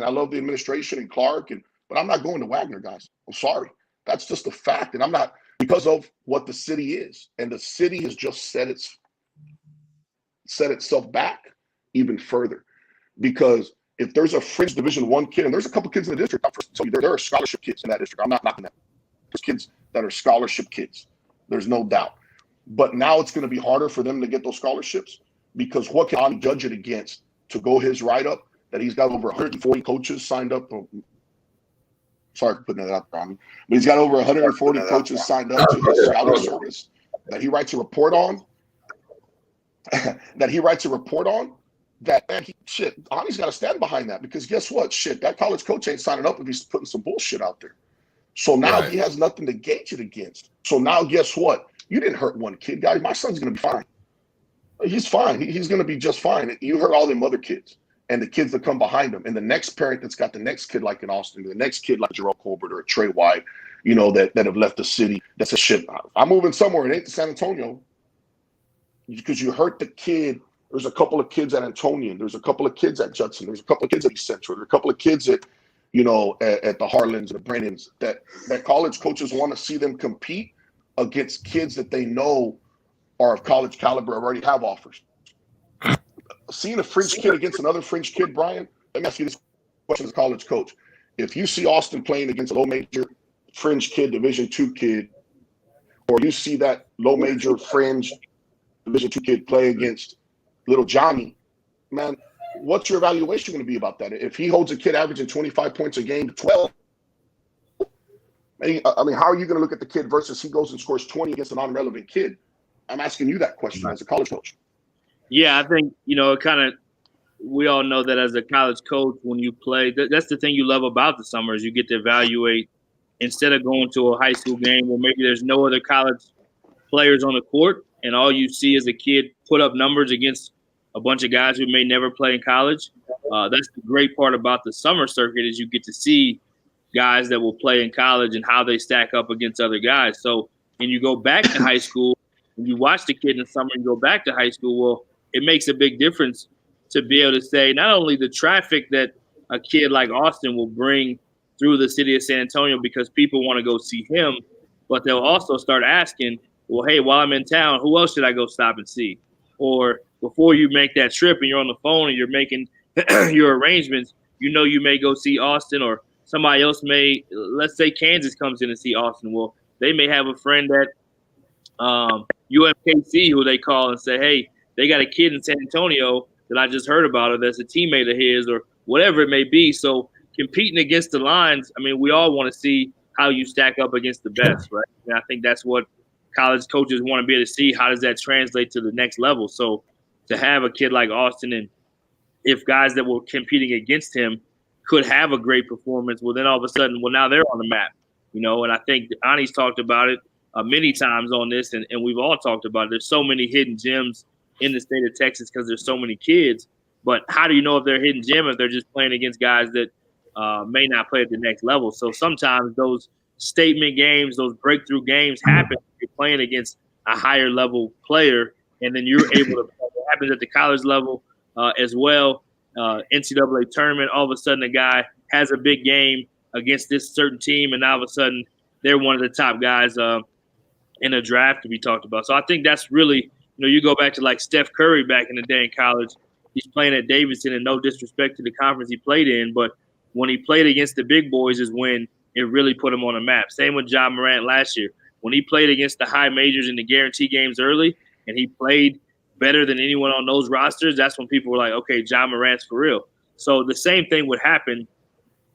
I love the administration and Clark, but I'm not going to Wagner, guys. I'm sorry. That's just a fact. And I'm not, because of what the city is. And the city has just set itself back even further. Because if there's a fringe Division I kid, and there's a couple kids in the district, there are scholarship kids in that district. I'm not knocking that. There's kids that are scholarship kids. There's no doubt. But now it's going to be harder for them to get those scholarships because what can I judge it against to go his write-up that he's got over 140 coaches signed up. Sorry for putting that out there on me. But he's got over 140 coaches signed up to his scouting service that he writes a report on. that, man, Ani's got to stand behind that, because guess what? That college coach ain't signing up if he's putting some bullshit out there. So now he has nothing to gauge it against. So now guess what? You didn't hurt one kid, guys. My son's going to be fine. He's fine. He's going to be just fine. You hurt all them other kids and the kids that come behind him. And the next parent that's got the next kid like in Austin, the next kid like Jerome Colbert or Trey White, that have left the city, that's a shit. I'm moving somewhere. It ain't to San Antonio. Because you hurt the kid. There's a couple of kids at Antonian. There's a couple of kids at Judson. There's a couple of kids at East Central. There's a couple of kids at, at the Harlans, the Brennans, that college coaches want to see them compete against kids that they know are of college caliber, already have offers. Seeing a fringe kid against another fringe kid, Brian, let me ask you this question as a college coach. If you see Austin playing against a low major fringe kid, Division II kid, or you see that low major fringe Division II kid play against little Johnny, man, what's your evaluation going to be about that? If he holds a kid averaging 25 points a game to 12, I mean, how are you going to look at the kid versus he goes and scores 20 against a non-relevant kid? I'm asking you that question as a college coach. Yeah, I think, we all know that as a college coach, when you play, that's the thing you love about the summer is you get to evaluate instead of going to a high school game where maybe there's no other college players on the court and all you see is a kid put up numbers against a bunch of guys who may never play in college. That's the great part about the summer circuit is you get to see guys that will play in college and how they stack up against other guys. So, and you go back to high school, and you watch the kid in the summer and go back to high school, well, it makes a big difference to be able to say not only the traffic that a kid like Austin will bring through the city of San Antonio because people want to go see him, but they'll also start asking, well, hey, while I'm in town, who else should I go stop and see? Or before you make that trip and you're on the phone and you're making your arrangements, you may go see Austin or somebody else may, let's say Kansas comes in and see Austin. Well, they may have a friend at UMKC who they call and say, hey, they got a kid in San Antonio that I just heard about or that's a teammate of his or whatever it may be. So competing against the lines, I mean, we all want to see how you stack up against the best, right? And I think that's what college coaches want to be able to see. How does that translate to the next level? So to have a kid like Austin and if guys that were competing against him could have a great performance, well, then all of a sudden, well, now they're on the map, and I think Ani's talked about it many times on this, and we've all talked about it. There's so many hidden gems in the state of Texas because there's so many kids, but how do you know if they're a hidden gem if they're just playing against guys that may not play at the next level? So sometimes those statement games, those breakthrough games happen if you're playing against a higher level player, and then you're able to – it happens at the college level as well. NCAA tournament, all of a sudden a guy has a big game against this certain team, and now all of a sudden they're one of the top guys in a draft to be talked about. So I think that's really, you go back to like Steph Curry back in the day in college. He's playing at Davidson, and no disrespect to the conference he played in, but when he played against the big boys is when it really put him on a map. Same with John Morant last year. When he played against the high majors in the guarantee games early, and he played better than anyone on those rosters, that's when people were like, okay, John Morant's for real. So the same thing would happen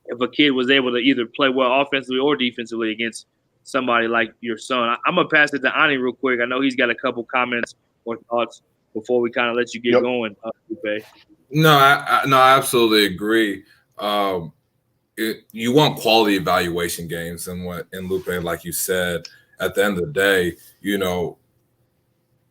if a kid was able to either play well offensively or defensively against somebody like your son. I'm going to pass it to Ani real quick. I know he's got a couple comments or thoughts before we kind of let you get going, Lupe. No, I absolutely agree. You want quality evaluation games, and Lupe, like you said, at the end of the day,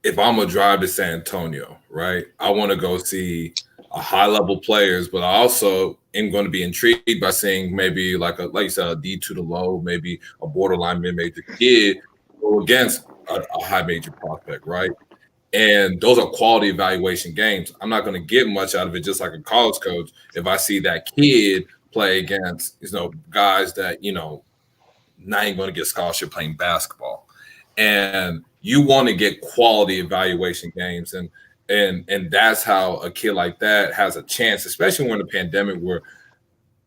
if I'm gonna drive to San Antonio, right, I want to go see a high-level players, but I also am going to be intrigued by seeing maybe like you said, a D2 to low, maybe a borderline mid-major kid go against a high major prospect, right? And those are quality evaluation games. I'm not going to get much out of it, just like a college coach, if I see that kid play against guys that not even going to get scholarship playing basketball. And you want to get quality evaluation games, and that's how a kid like that has a chance, especially when the pandemic, where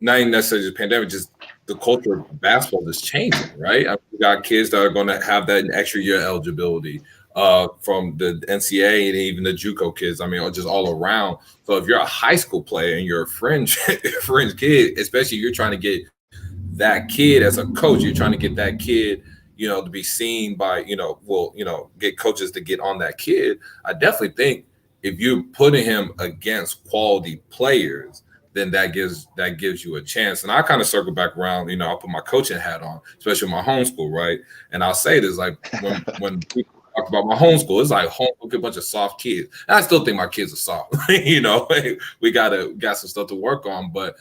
not even necessarily the pandemic, just the culture of basketball is changing, right? I mean, we got kids that are going to have that extra year eligibility from the NCAA and even the JUCO kids. I mean, just all around. So if you're a high school player and you're a fringe kid, especially if you're trying to get that kid as a coach, you're trying to get that kid, to be seen by, get coaches to get on that kid. I definitely think if you're putting him against quality players, then that gives you a chance. And I kind of circle back around, I'll put my coaching hat on, especially my homeschool, right? And I'll say this, like when people talk about my homeschool, it's like homeschool, a bunch of soft kids. And I still think my kids are soft. We got some stuff to work on, but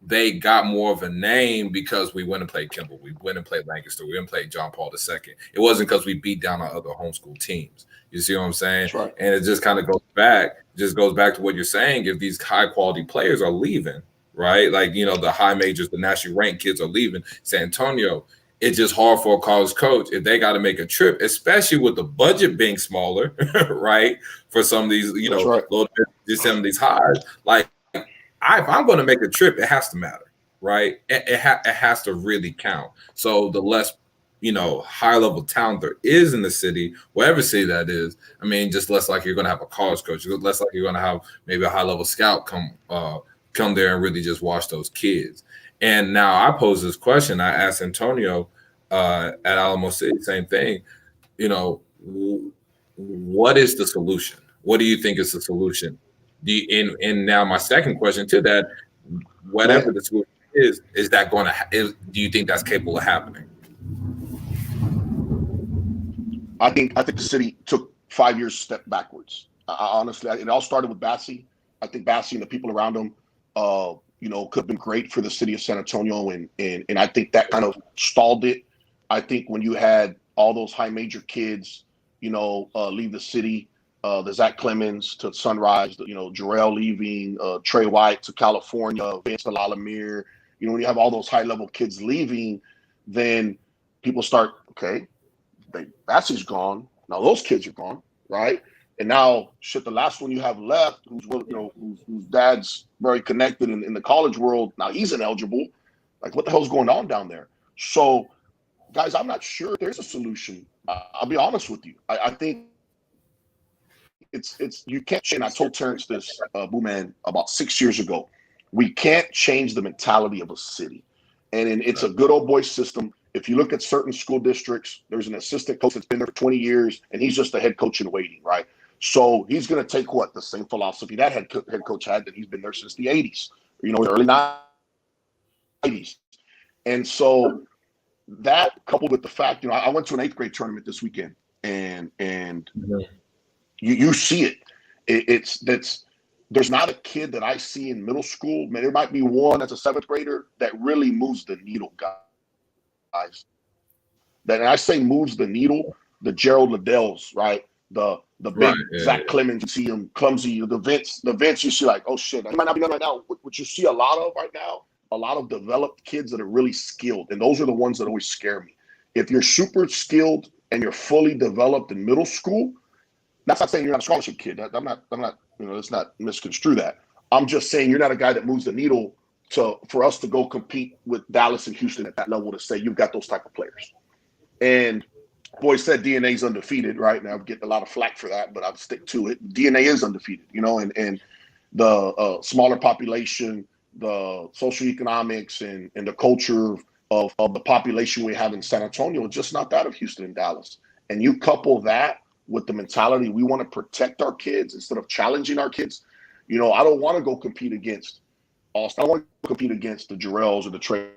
they got more of a name because we went and played Kimball, we went and played Lancaster, we went and played John Paul II. It wasn't because we beat down our other homeschool teams. You see what I'm saying? That's right. And it just kind of goes back to what you're saying. If these high quality players are leaving, right? Like, the high majors, the nationally ranked kids are leaving San Antonio. It's just hard for a college coach if they got to make a trip, especially with the budget being smaller, right? For some of these, right. some of these highs. Like, if I'm going to make a trip, it has to matter, right? It has to really count. So the less high level talent there is in the city, whatever city that is, I mean, just less like you're going to have a college coach, less like you're going to have maybe a high level scout come there and really just watch those kids. And now I pose this question. I asked Antonio at Alamo City, same thing. What is the solution? What do you think is the solution? And now my second question to that, whatever the solution is that going to? Do you think that's capable of happening? I think the city took 5 years step backwards. Honestly, it all started with Bassie. I think Bassie and the people around him, could have been great for the city of San Antonio, and I think that kind of stalled it. I think when you had all those high major kids, leave the city, the Zach Clemens to Sunrise, Jarrell leaving, Trey White to California, Vince to Lalamere, when you have all those high level kids leaving, then people start, okay, Bassie's gone. Now those kids are gone, right? And now, the last one you have left, whose dad's very connected in the college world, now he's ineligible. Like, what the hell's going on down there? So, guys, I'm not sure there's a solution. I'll be honest with you. I think it's you can't change. I told Terrence this, Booman, about 6 years ago. We can't change the mentality of a city, and it's a good old boy system. If you look at certain school districts, there's an assistant coach that's been there for 20 years, and he's just the head coach in waiting, right? So he's going to take the same philosophy that head coach had, that he's been there since the 80s, the early 90s. And so that, coupled with the fact, I went to an 8th grade tournament this weekend, and you see it. There's not a kid that I see in middle school. There might be one that's a 7th grader that really moves the needle, guys. That, and I say moves the needle, the Gerald Liddells, right? The big Zach Clemens, you see him clumsy. The Vince, you see like, oh shit, that might not be done right now. What you see a lot of right now, a lot of developed kids that are really skilled, and those are the ones that always scare me. If you're super skilled and you're fully developed in middle school, that's not saying you're not a scholarship kid. I'm not. Let's not misconstrue that. I'm just saying you're not a guy that moves the needle for us to go compete with Dallas and Houston at that level, to say you've got those type of players. And boy said DNA's undefeated, right? Now I'm getting a lot of flack for that, but I'll stick to it. DNA is undefeated, and the smaller population, the social economics and the culture of the population we have in San Antonio is just not that of Houston and Dallas. And you couple that with the mentality we want to protect our kids instead of challenging our kids. I don't want to go compete against Austin. I don't want to compete against the Jarrells or the Trey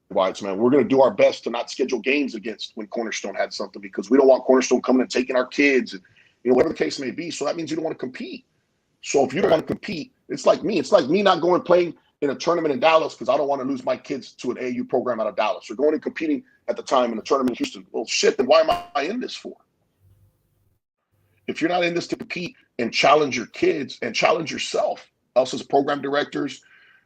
Whites, man. We're going to do our best to not schedule games against when Cornerstone had something, because we don't want Cornerstone coming and taking our kids, and whatever the case may be. So that means you don't want to compete. So if you don't want to compete, it's like me not going playing in a tournament in Dallas because I don't want to lose my kids to an AAU program out of Dallas, or going and competing at the time in a tournament in Houston. Well, shit, then why am I in this for? If you're not in this to compete and challenge your kids and challenge yourself, us as program directors,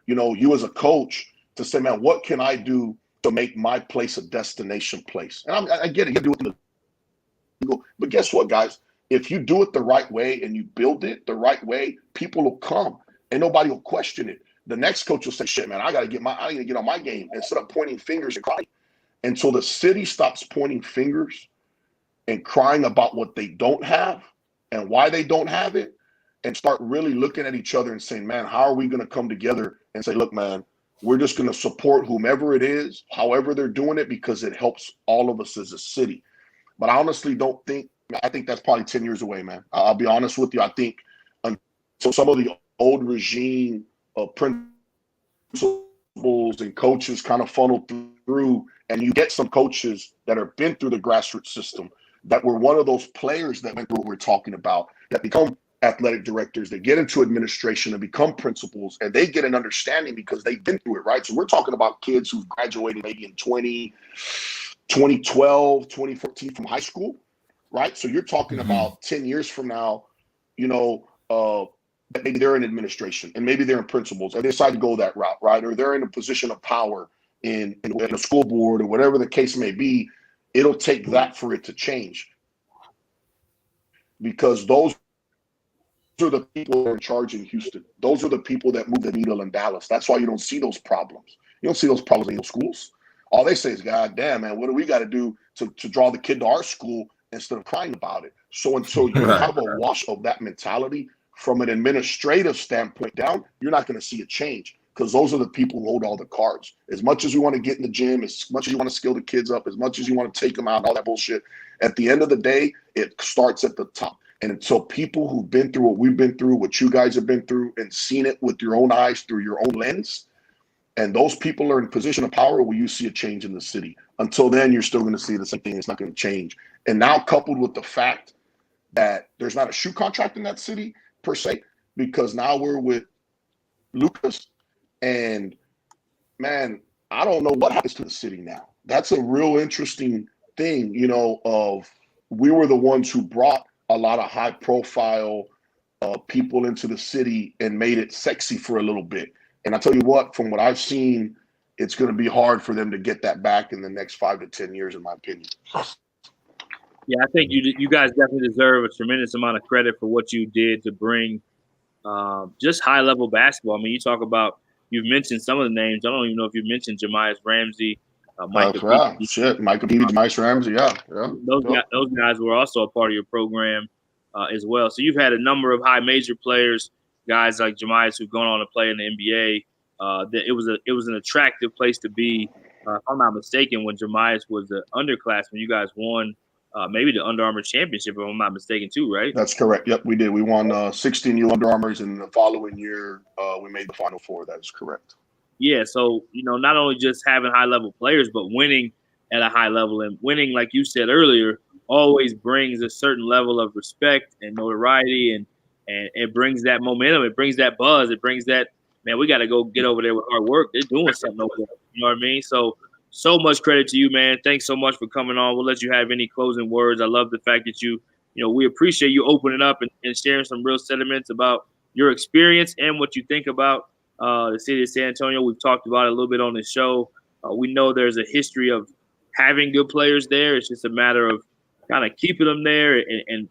you as a coach, to say, man, what can I do to make my place a destination place? And I get it, you do it. But guess what, guys? If you do it the right way and you build it the right way, people will come and nobody will question it. The next coach will say, shit, man, I got to get on my game, instead of pointing fingers and crying. Until the city stops pointing fingers and crying about what they don't have and why they don't have it, and start really looking at each other and saying, man, how are we going to come together and say, look, man, we're just going to support whomever it is, however they're doing it, because it helps all of us as a city. But I honestly don't think I think that's probably 10 years away, man. I'll be honest with you. I think until some of the old regime of principals and coaches kind of funnel through, and you get some coaches that have been through the grassroots system, that were one of those players that went through what we're talking about, that become athletic directors, they get into administration and become principals, and they get an understanding because they've been through it, right? So we're talking about kids who've graduated maybe in 2012, 2014 from high school, right? So you're talking about 10 years from now, maybe they're in administration and maybe they're in principals and they decide to go that route, right? Or they're in a position of power in a school board or whatever the case may be. It'll take that for it to change, because those are the people that are in charge in Houston. Those are the people that move the needle in Dallas. That's why you don't see those problems. You don't see those problems in your schools. All they say is, God damn, man, what do we got to do to draw the kid to our school instead of crying about it? So until you have a wash of that mentality from an administrative standpoint down, you're not going to see a change, because those are the people who hold all the cards. As much as we want to get in the gym, as much as you want to skill the kids up, as much as you want to take them out, all that bullshit, at the end of the day, it starts at the top. And until people who've been through what we've been through, what you guys have been through, and seen it with your own eyes through your own lens, and those people are in a position of power, will you see a change in the city? Until then, you're still going to see the same thing. It's not going to change. And now coupled with the fact that there's not a shoe contract in that city per se, because now we're with Lucas, and man, I don't know what happens to the city now. That's a real interesting thing, of we were the ones who brought a lot of high profile people into the city and made it sexy for a little bit. And I tell you what, from what I've seen, it's going to be hard for them to get that back in the next 5 to 10 years, in my opinion. Yeah, I think you guys definitely deserve a tremendous amount of credit for what you did to bring just high-level basketball. I mean, you've mentioned some of the names. I don't even know if you mentioned Jamias Ramsey, Michael Beebe, Jamias Ramsey, yeah. Those guys were also a part of your program as well. So you've had a number of high major players, guys like Jamias who've gone on to play in the NBA. That it was an attractive place to be. If I'm not mistaken, when Jamias was an underclassman, you guys won maybe the Under Armour championship, if I'm not mistaken, too, right? That's correct. Yep, we did. We won 16 new Under Armours, and the following year we made the Final Four. That is correct. Yeah, so, not only just having high-level players, but winning at a high level. And winning, like you said earlier, always brings a certain level of respect and notoriety, and it brings that momentum. It brings that buzz. It brings that, man, we got to go get over there with hard work. They're doing something over there. You know what I mean? So much credit to you, man. Thanks so much for coming on. We'll let you have any closing words. I love the fact that we appreciate you opening up and sharing some real sentiments about your experience and what you think about the city of San Antonio. We've talked about it a little bit on the show. We know there's a history of having good players there. It's just a matter of kind of keeping them there. And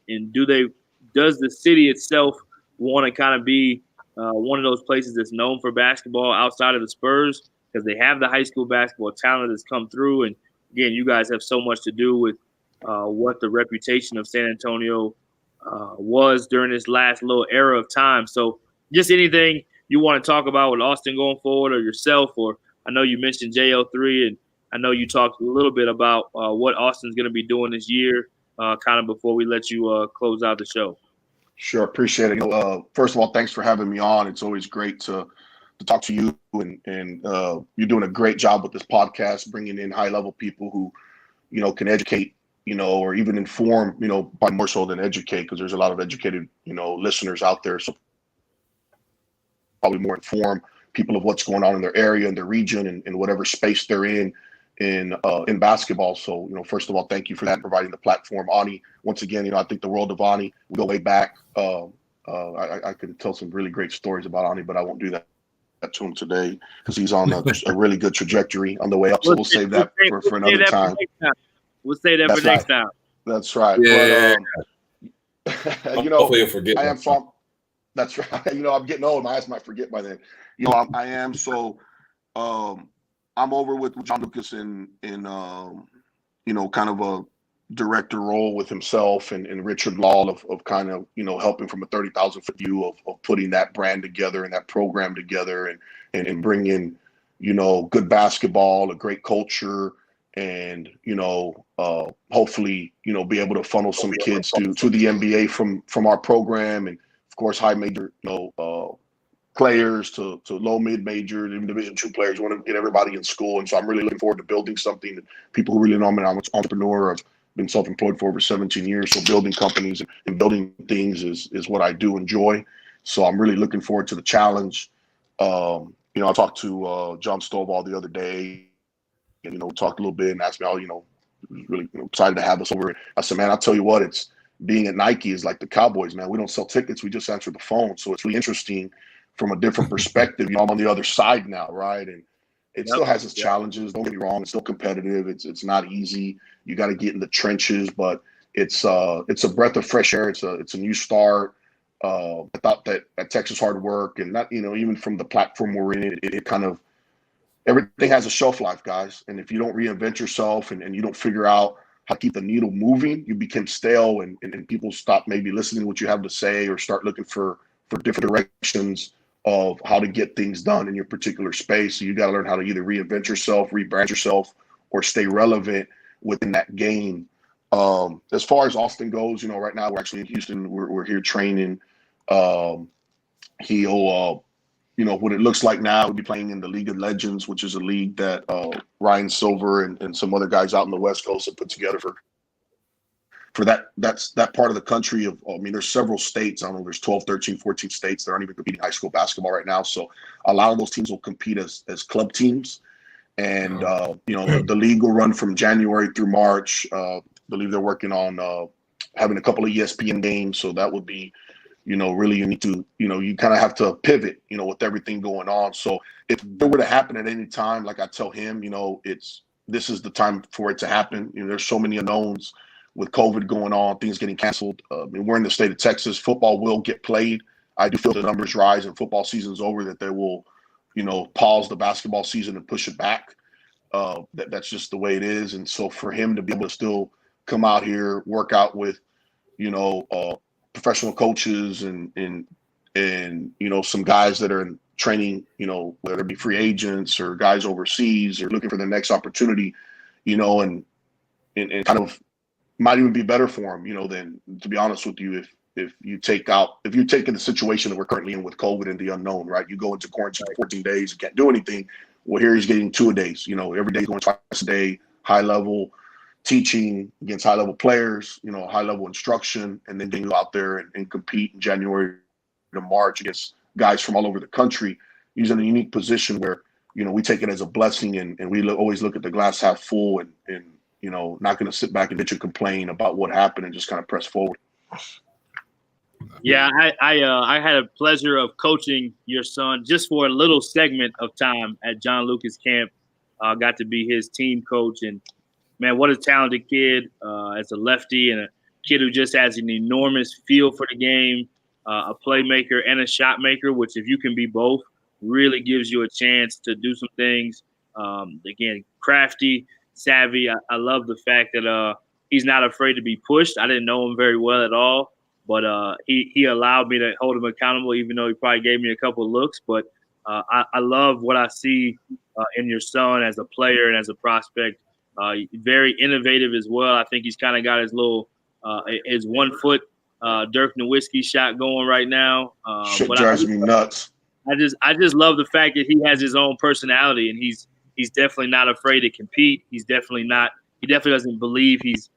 does the city itself want to kind of be one of those places that's known for basketball outside of the Spurs? Because they have the high school basketball talent that's come through. And again, you guys have so much to do with what the reputation of San Antonio was during this last little era of time. So just anything you want to talk about with Austin going forward, or yourself, or I know you mentioned JO3, and I know you talked a little bit about what Austin's going to be doing this year, kind of before we let you close out the show. Sure, appreciate it. First of all, thanks for having me on. It's always great to talk to you, and you're doing a great job with this podcast, bringing in high-level people who, can educate, or even inform, by more so than educate, because there's a lot of educated, listeners out there. So probably more inform people of what's going on in their area and their region and whatever space they're in basketball. So, first of all, thank you for that, providing the platform. Ani, once again, I think the world of Ani. We go way back. I could tell some really great stories about Ani, but I won't do that to him today because he's on a really good trajectory on the way up. So we'll save that for another time. We'll say that for next time. That's right. Yeah. But, hopefully you'll forget. I am from. That's right. I'm getting old. My eyes might forget by then. I am. So, I'm over with John Lucas in kind of a director role with himself and Richard Law of kind of, helping from a 30,000 foot view of putting that brand together and that program together and bringing, good basketball, a great culture, and hopefully be able to funnel some kids to the NBA from our program, and of course high major players to low mid major, even Division II players. We want to get everybody in school, and so I'm really looking forward to building something. That people who really know me, I'm an entrepreneur. I've been self-employed for over 17 years, so building companies and building things is what I do enjoy. So I'm really looking forward to the challenge. I talked to John Stovall the other day, and we talked a little bit and asked me, really excited to have us over. I said, man, I'll tell you what, it's being at Nike is like the Cowboys, man. We don't sell tickets, we just answer the phone. So it's really interesting from a different perspective. I'm on the other side now, right? And it still has its challenges. Don't get me wrong; it's still competitive. It's not easy. You got to get in the trenches, but it's a breath of fresh air. It's a new start. I thought that at Texas hard work, and not even from the platform we're in, it kind of everything has a shelf life, guys. And if you don't reinvent yourself and you don't figure out how to keep the needle moving, you become stale, and people stop maybe listening to what you have to say or start looking for different directions of how to get things done in your particular space. So you got to learn how to either reinvent yourself, rebrand yourself, or stay relevant within that game. As far as Austin goes, right now we're actually in Houston. We're here training. What it looks like now, we'll be playing in the League of Legends, which is a league that Ryan Silver and some other guys out in the West Coast have put together for that part of the country. There's several states. I don't know, there's 12, 13, 14 states that aren't even competing high school basketball right now. So a lot of those teams will compete as club teams. And, the league will run from January through March. I believe they're working on having a couple of ESPN games. So that would be, really unique to, you kind of have to pivot, with everything going on. So if it were to happen at any time, like I tell him, this is the time for it to happen. There's so many unknowns with COVID going on, things getting canceled. We're in the state of Texas. Football will get played. I do feel the numbers rise and football season's over, that they will, pause the basketball season and push it back. That's just the way it is. And so for him to be able to still come out here, work out with, professional coaches and some guys that are in training, whether it be free agents or guys overseas or looking for their next opportunity, and kind of might even be better for him, than, to be honest with you, if you take in the situation that we're currently in with COVID and the unknown, right? You go into quarantine for 14 days, you can't do anything. Well, here he's getting 2 a days, every day going twice a day, high level teaching against high level players, high level instruction, and then being out there and compete in January to March against guys from all over the country. He's in a unique position where, we take it as a blessing, and we always look at the glass half full and not going to sit back and bitch and complain about what happened and just kind of press forward. Yeah, I had a pleasure of coaching your son just for a little segment of time at John Lucas Camp. Got to be his team coach, and man, what a talented kid as a lefty, and a kid who just has an enormous feel for the game, a playmaker and a shot maker, which if you can be both, really gives you a chance to do some things. Again, crafty, savvy. I love the fact that he's not afraid to be pushed. I didn't know him very well at all, but he allowed me to hold him accountable, even though he probably gave me a couple of looks. But I love what I see in your son as a player and as a prospect. Very innovative as well. I think he's kind of got his little his 1 foot Dirk Nowitzki shot going right now. Shit drives me nuts. I just love the fact that he has his own personality, and he's definitely not afraid to compete. He definitely doesn't believe he's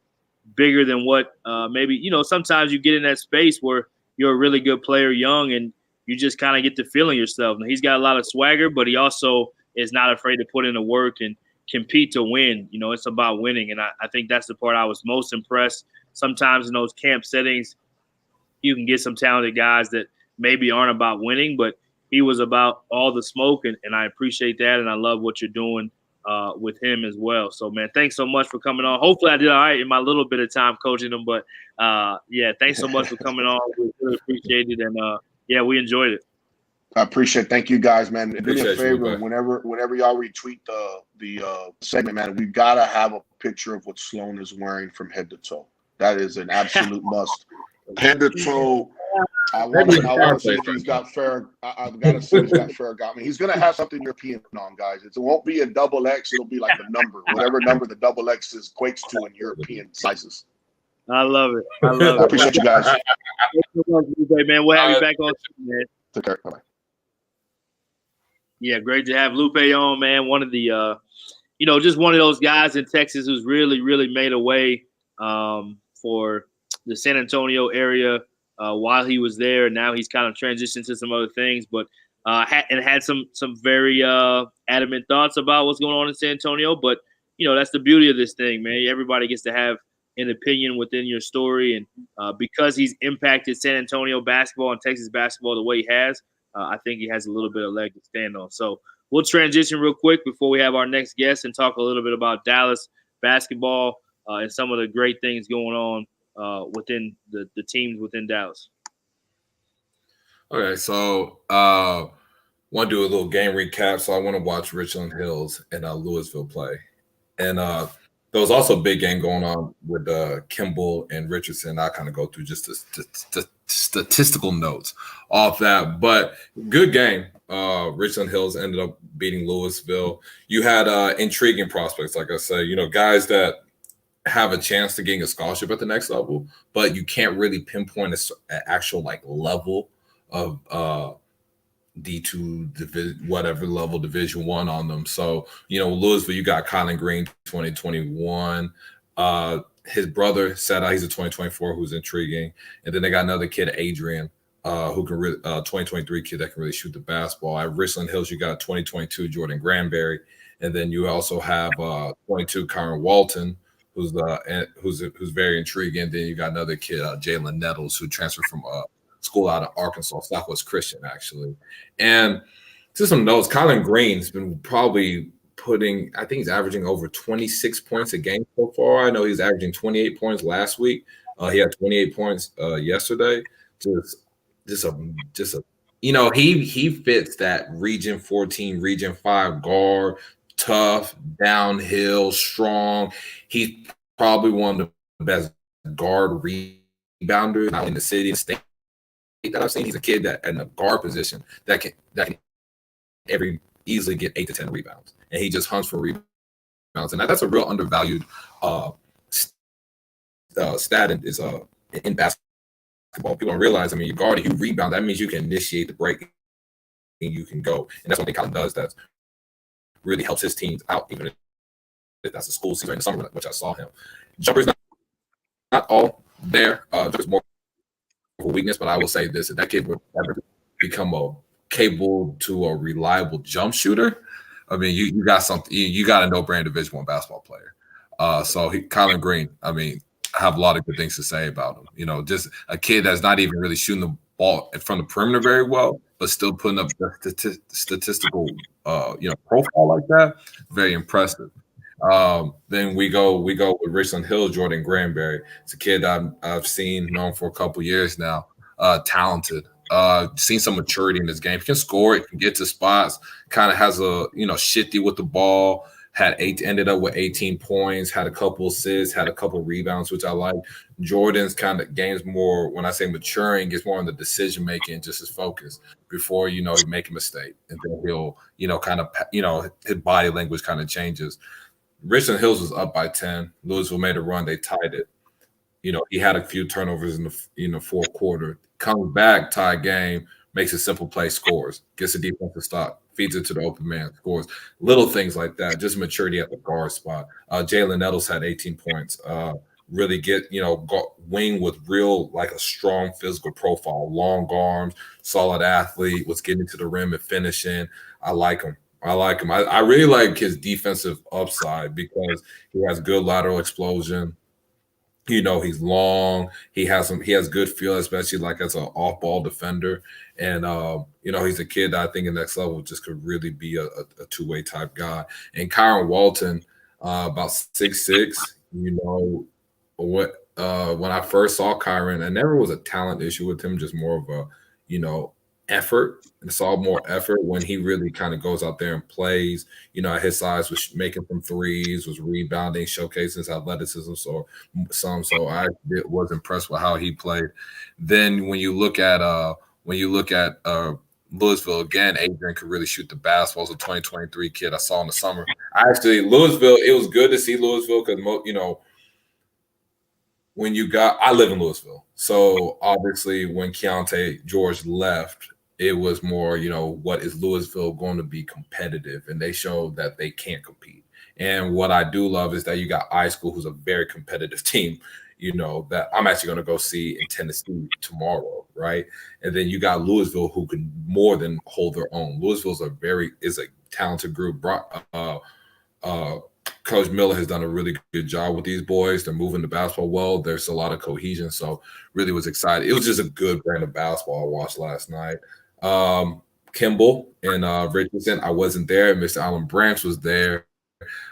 bigger than what maybe, sometimes you get in that space where you're a really good player young and you just kind of get the feeling yourself. And he's got a lot of swagger, but he also is not afraid to put in the work and compete to win. It's about winning. And I think that's the part I was most impressed. Sometimes in those camp settings, you can get some talented guys that maybe aren't about winning, but he was about all the smoke, and I appreciate that, and I love what you're doing with him as well. So, man, thanks so much for coming on. Hopefully I did all right in my little bit of time coaching him, but, thanks so much for coming on. We really appreciate it, and, we enjoyed it. I appreciate it. Thank you, guys, man. Do me a favor, you, whenever y'all retweet the segment, man, we got to have a picture of what Sloan is wearing from head to toe. That is an absolute must. Head to toe, I want to see if he's got fair. I've got to see if he's got fair. I mean, he's going to have something European on, guys. It won't be a double X. It'll be like the number, whatever number the double X equates to in European sizes. I love it. I appreciate you guys. Man, we'll have you back on, man. Take care. Bye-bye. Yeah, great to have Lupe on, man. One of the, just one of those guys in Texas who's really, really made a way for the San Antonio area while he was there. Now he's kind of transitioned to some other things, but had some very adamant thoughts about what's going on in San Antonio. But, that's the beauty of this thing, man. Everybody gets to have an opinion within your story. And because he's impacted San Antonio basketball and Texas basketball the way he has, I think he has a little bit of leg to stand on. So we'll transition real quick before we have our next guest and talk a little bit about Dallas basketball and some of the great things going on within the teams within Dallas. Okay, so want to do a little game recap. So I want to watch Richland Hills and Louisville play. And there was also a big game going on with Kimball and Richardson. I kind of go through just the statistical notes off that. But good game. Richland Hills ended up beating Louisville. You had intriguing prospects, like I said, guys that have a chance to getting a scholarship at the next level, but you can't really pinpoint an actual level of D2 whatever level Division I on them. So, Louisville, you got Colin Green 2021. His brother said he's a 2024 who's intriguing. And then they got another kid, Adrian, who can 2023 kid that can really shoot the basketball. At Richland Hills, you got 2022 Jordan Granberry. And then you also have 22 Kyron Walton, who's very intriguing. Then you got another kid, Jaylen Nettles, who transferred from school out of Arkansas, Southwest Christian, actually. And just some notes, Colin Green's been probably I think he's averaging over 26 points a game so far. I know he's averaging 28 points last week. He had 28 points yesterday. He fits that Region 14, Region 5 guard, tough, downhill, strong. He's probably one of the best guard rebounders out in the city and state that I've seen. He's a kid that in the guard position that can easily get 8 to 10 rebounds, and he just hunts for rebounds, and that's a real undervalued stat in basketball. People don't realize. You guard, you rebound. That means you can initiate the break and you can go, and that's one thing Colin does that really helps his teams out, even if that's a school season in the summer, which I saw him. Jumper's not all there. Jumper's more of a weakness, but I will say this: if that kid would ever become capable to a reliable jump shooter, you got something. You got a no-brainer Division I basketball player. Colin Green, I have a lot of good things to say about him. Just a kid that's not even really shooting the ball from the perimeter very well, but still putting up the statistical, profile like that. Very impressive. Then we go with Richland Hills, Jordan Granberry. It's a kid I've known for a couple years now. Talented. Seen some maturity in this game. He can score. He can get to spots. Kind of has a shifty with the ball. Ended up with 18 points. Had a couple assists. Had a couple rebounds, which I like. Jordan's kind of games more. When I say maturing, gets more on the decision making, just his focus before he make a mistake, and then he'll his body language kind of changes. Richland Hills was up by 10. Louisville made a run. They tied it. He had a few turnovers in the fourth quarter. Comes back, tie game, makes a simple play, scores, gets a defensive stop, feeds it to the open man, scores. Little things like that, just maturity at the guard spot. Jaylen Nettles had 18 points. Really get, wing with real, a strong physical profile, long arms, solid athlete, was getting to the rim and finishing. I like him. I really like his defensive upside because he has good lateral explosion. He's long. He has good feel, especially as an off-ball defender. And he's a kid that I think in next level just could really be a two-way type guy. And Kyron Walton, about 6'6". When I first saw Kyron, and never was a talent issue with him, just more of a effort. It's all more effort when he really kind of goes out there and plays. You know, at his size, was making some threes, was rebounding, showcasing his athleticism. So I was impressed with how he played. Then when you look at Louisville again, Adrian could really shoot the basketball. As a 2023 kid I saw in the summer. Louisville, it was good to see Louisville because I live in Louisville. So obviously when Keontae George left, it was more, what is Louisville going to be competitive? And they showed that they can't compete. And what I do love is that you got iSchool, who's a very competitive team, that I'm actually going to go see in Tennessee tomorrow, right? And then you got Louisville, who can more than hold their own. Louisville's is a talented group. Coach Miller has done a really good job with these boys. They're moving the basketball well. There's a lot of cohesion. So really was excited. It was just a good brand of basketball I watched last night. Kimball and Richardson, I wasn't there. Mr. Alan Branch was there.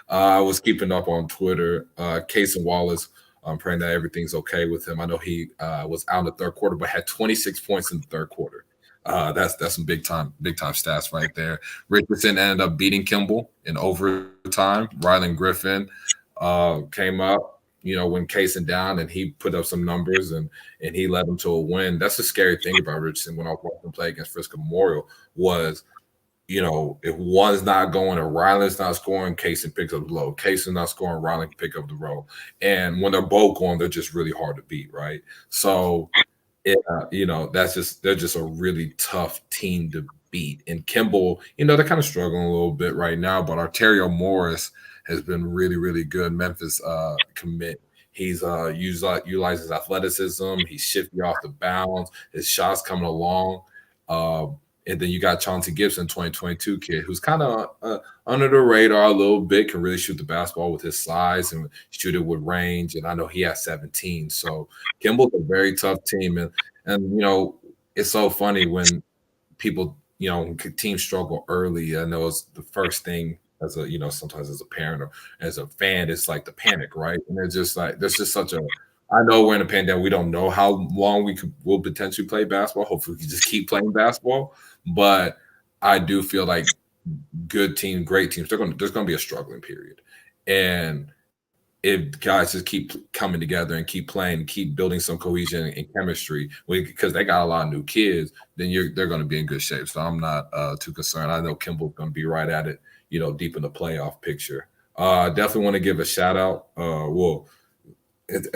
I was keeping up on Twitter. Case and Wallace, I'm praying that everything's okay with him. I know he was out in the third quarter, but had 26 points in the third quarter. That's some big time stats right there. Richardson ended up beating Kimball in overtime. Rylan Griffin came up, when casing down, and he put up some numbers and he led them to a win. That's the scary thing about Richardson when I was watching him play against Frisco Memorial was, if one's not going or Rylan's not scoring, Casey picks up the load. Casey's not scoring, Rylan can pick up the roll. And when they're both going, they're just really hard to beat, right? So they're just a really tough team to beat. And Kimball, they're kind of struggling a little bit right now, but Arterio Morris has been really, really good. Memphis commit. He's utilizes athleticism. He's shifty off the bounds. His shots coming along. And then you got Chauncey Gibson, 2022 kid, who's kind of under the radar a little bit, can really shoot the basketball with his size and shoot it with range. And I know he has 17. So Kimball's a very tough team. And it's so funny when people, teams struggle early. I know it's the first thing as a, sometimes as a parent or as a fan, it's like the panic, right? And it's just like, there's just such a, I know we're in a pandemic. We don't know how long we'll potentially play basketball. Hopefully we can just keep playing basketball. But I do feel like good teams, great teams, there's going to be a struggling period. And if guys just keep coming together and keep playing, keep building some cohesion and chemistry, because they got a lot of new kids, then they're going to be in good shape. So I'm not too concerned. I know Kimball's going to be right at it, deep in the playoff picture. Definitely want to give a shout out.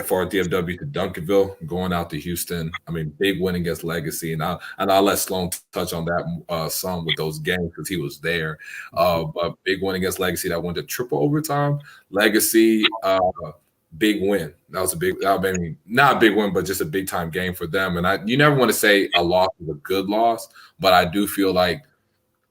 For our DFW to Duncanville, going out to Houston. I mean, big win against Legacy, and I'll let Sloan touch on that some with those games because he was there. But big win against Legacy that went to triple overtime. Legacy, big win. That was a big. I mean, not a big win, but just a big time game for them. And you never want to say a loss is a good loss, but I do feel like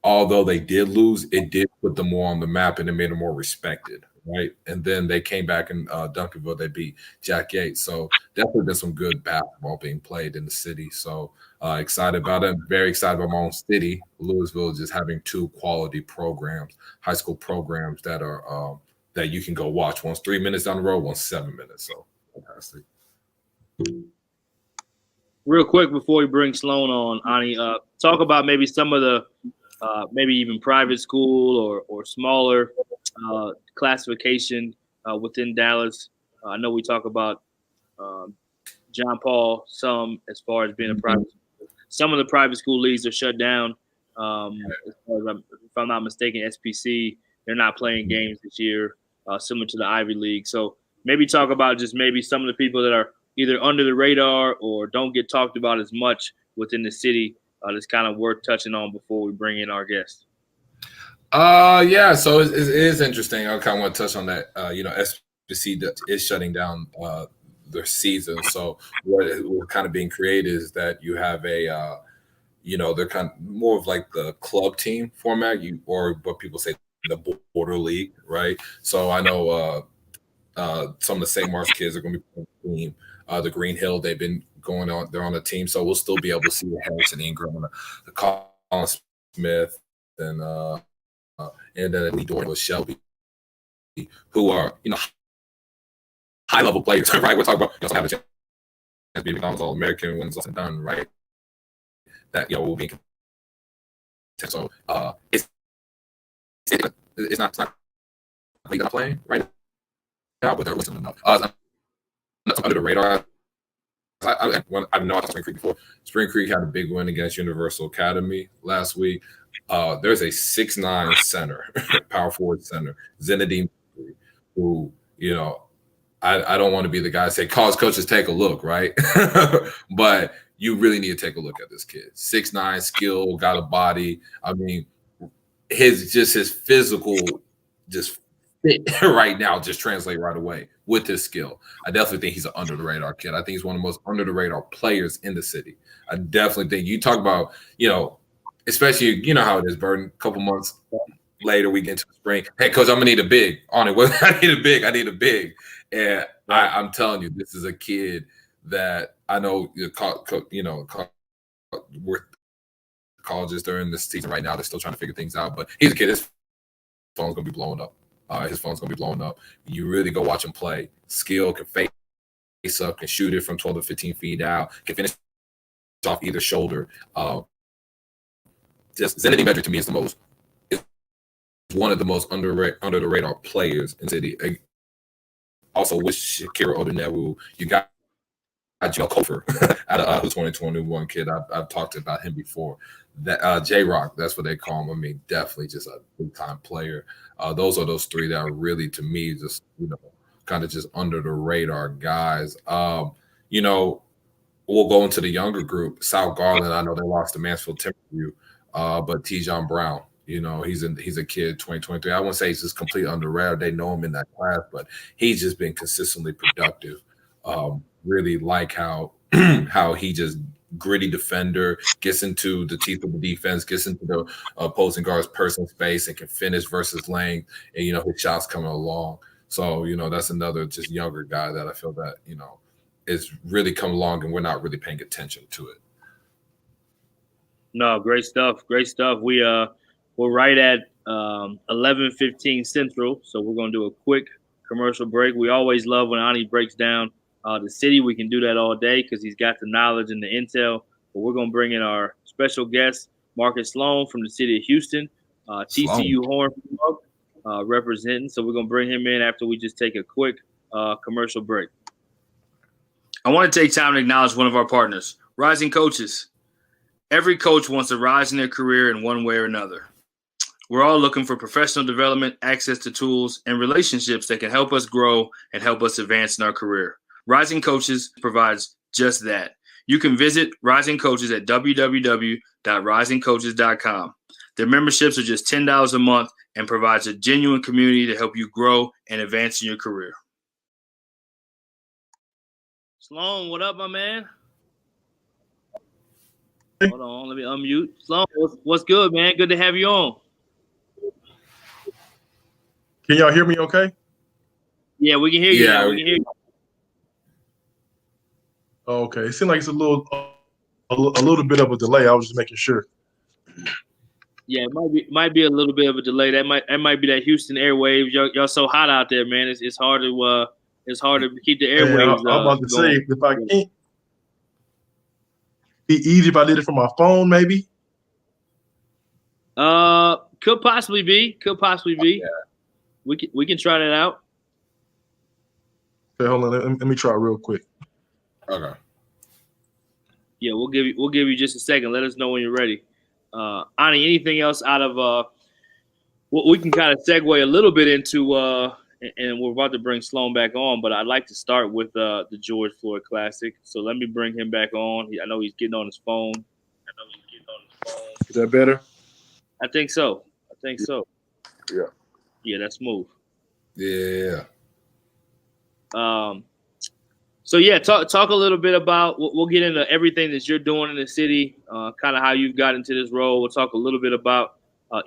although they did lose, it did put them more on the map and it made them more respected. Right. And then they came back in Duncanville. They beat Jack Yates. So definitely been some good basketball being played in the city. So excited about it. Very excited about my own city. Louisville just having two quality programs, high school programs that are that you can go watch. One's 3 minutes down the road, one's 7 minutes. So fantastic. Real quick before we bring Sloan on, Ani, talk about maybe some of the maybe even private school or smaller classification within Dallas. I know we talk about John Paul some as far as being a private school. Some of the private school leagues are shut down. As far as if I'm not mistaken, SPC, they're not playing games this year, similar to the Ivy League. So maybe talk about just maybe some of the people that are either under the radar or don't get talked about as much within the city. That's kind of worth touching on before we bring in our guest. Yeah, so it is interesting. I kind of want to touch on that. SPC is shutting down their season. So what kind of being created is that you have a, they're kind of more of like the club team format, or what people say the border league, right? So I know some of the St. Mark's kids are going to be playing the team. The Green Hill, they've been going on. They're on the team, so we'll still be able to see the Harrison Ingram, the Colin Smith, and then the Dorian with Shelby, who are high level players, right? We're talking about have a chance to be McDonald's All American when it's all done, right? That will be in So it's not like they're not playing right now, but they're listening enough. Under the radar. I know I talked Spring Creek before. Spring Creek had a big win against Universal Academy last week. There's a 6'9" center, power forward center, Zinedine, who, you know, I don't want to be the guy to say, college coaches, take a look, right? But you really need to take a look at this kid. 6'9", skill, got a body. I mean, his physical just fit right now just translate right away with his skill. I definitely think he's an under the radar kid. I think he's one of the most under the radar players in the city. I definitely think you talk about, you know, especially, you know how it is, Burton, a couple months later we get into the spring. Hey, coach, I'm gonna need a big on it. I need a big. And I'm telling you, this is a kid that I know, we're colleges during this season right now. They're still trying to figure things out, but he's a kid. His phone's gonna be blowing up. You really go watch him play. Skill, can face up, can shoot it from 12 to 15 feet out, can finish off either shoulder. Just Zinedine Medrick to me is one of the most under the radar players in the city. Also with Shakira Odunewu, you got Joe Kofer out of the 2021 kid. I've talked about him before. That J-Rock, that's what they call him. I mean, definitely just a big-time player. Those are those three that are really, to me, just, you know, kind of just under the radar guys. You know, we'll go into the younger group. South Garland, I know they lost to Mansfield Timberview, but Tejon Brown, you know, he's a kid, 2023. I wouldn't say he's just completely under the radar. They know him in that class, but he's just been consistently productive. Really like how he just gritty defender, gets into the teeth of the defense, gets into the opposing guard's personal space and can finish versus length, and, you know, his shots coming along. So, you know, that's another just younger guy that I feel that, you know, is really come along and we're not really paying attention to it. No, great stuff. We're right at 11:15 Central, so we're going to do a quick commercial break. We always love when Ani breaks down the city. We can do that all day because he's got the knowledge and the intel. But we're going to bring in our special guest, Marcus Sloan from the city of Houston, TCU Horn representing. So we're going to bring him in after we just take a quick commercial break. I want to take time to acknowledge one of our partners, Rising Coaches. Every coach wants to rise in their career in one way or another. We're all looking for professional development, access to tools, and relationships that can help us grow and help us advance in our career. Rising Coaches provides just that. You can visit Rising Coaches at www.risingcoaches.com. Their memberships are just $10 a month and provides a genuine community to help you grow and advance in your career. Sloan, what up, my man? Hold on, let me unmute. Sloan, what's good, man? Good to have you on. Can y'all hear me okay? Yeah, we can hear you. Yeah, we can hear you. Oh, okay. It seemed like it's a little bit of a delay. I was just making sure. Yeah, it might be a little bit of a delay. That might be that Houston airwaves. Y'all so hot out there, man. It's hard to keep the airwaves. I'm about to say, if I can't, be easy if I did it from my phone, maybe. Could possibly be. Yeah. We can try that out. Okay, hold on. Let me try real quick. Okay. Yeah, we'll give you just a second. Let us know when you're ready. Ani, anything else out of we can kind of segue a little bit into and we're about to bring Sloan back on, but I'd like to start with the George Floyd Classic. So let me bring him back on. I know he's getting on his phone. Is that better? I think so. Yeah. Yeah, that's smooth. Yeah. So yeah, talk a little bit about. We'll get into everything that you're doing in the city, kind of how you've got into this role. We'll talk a little bit about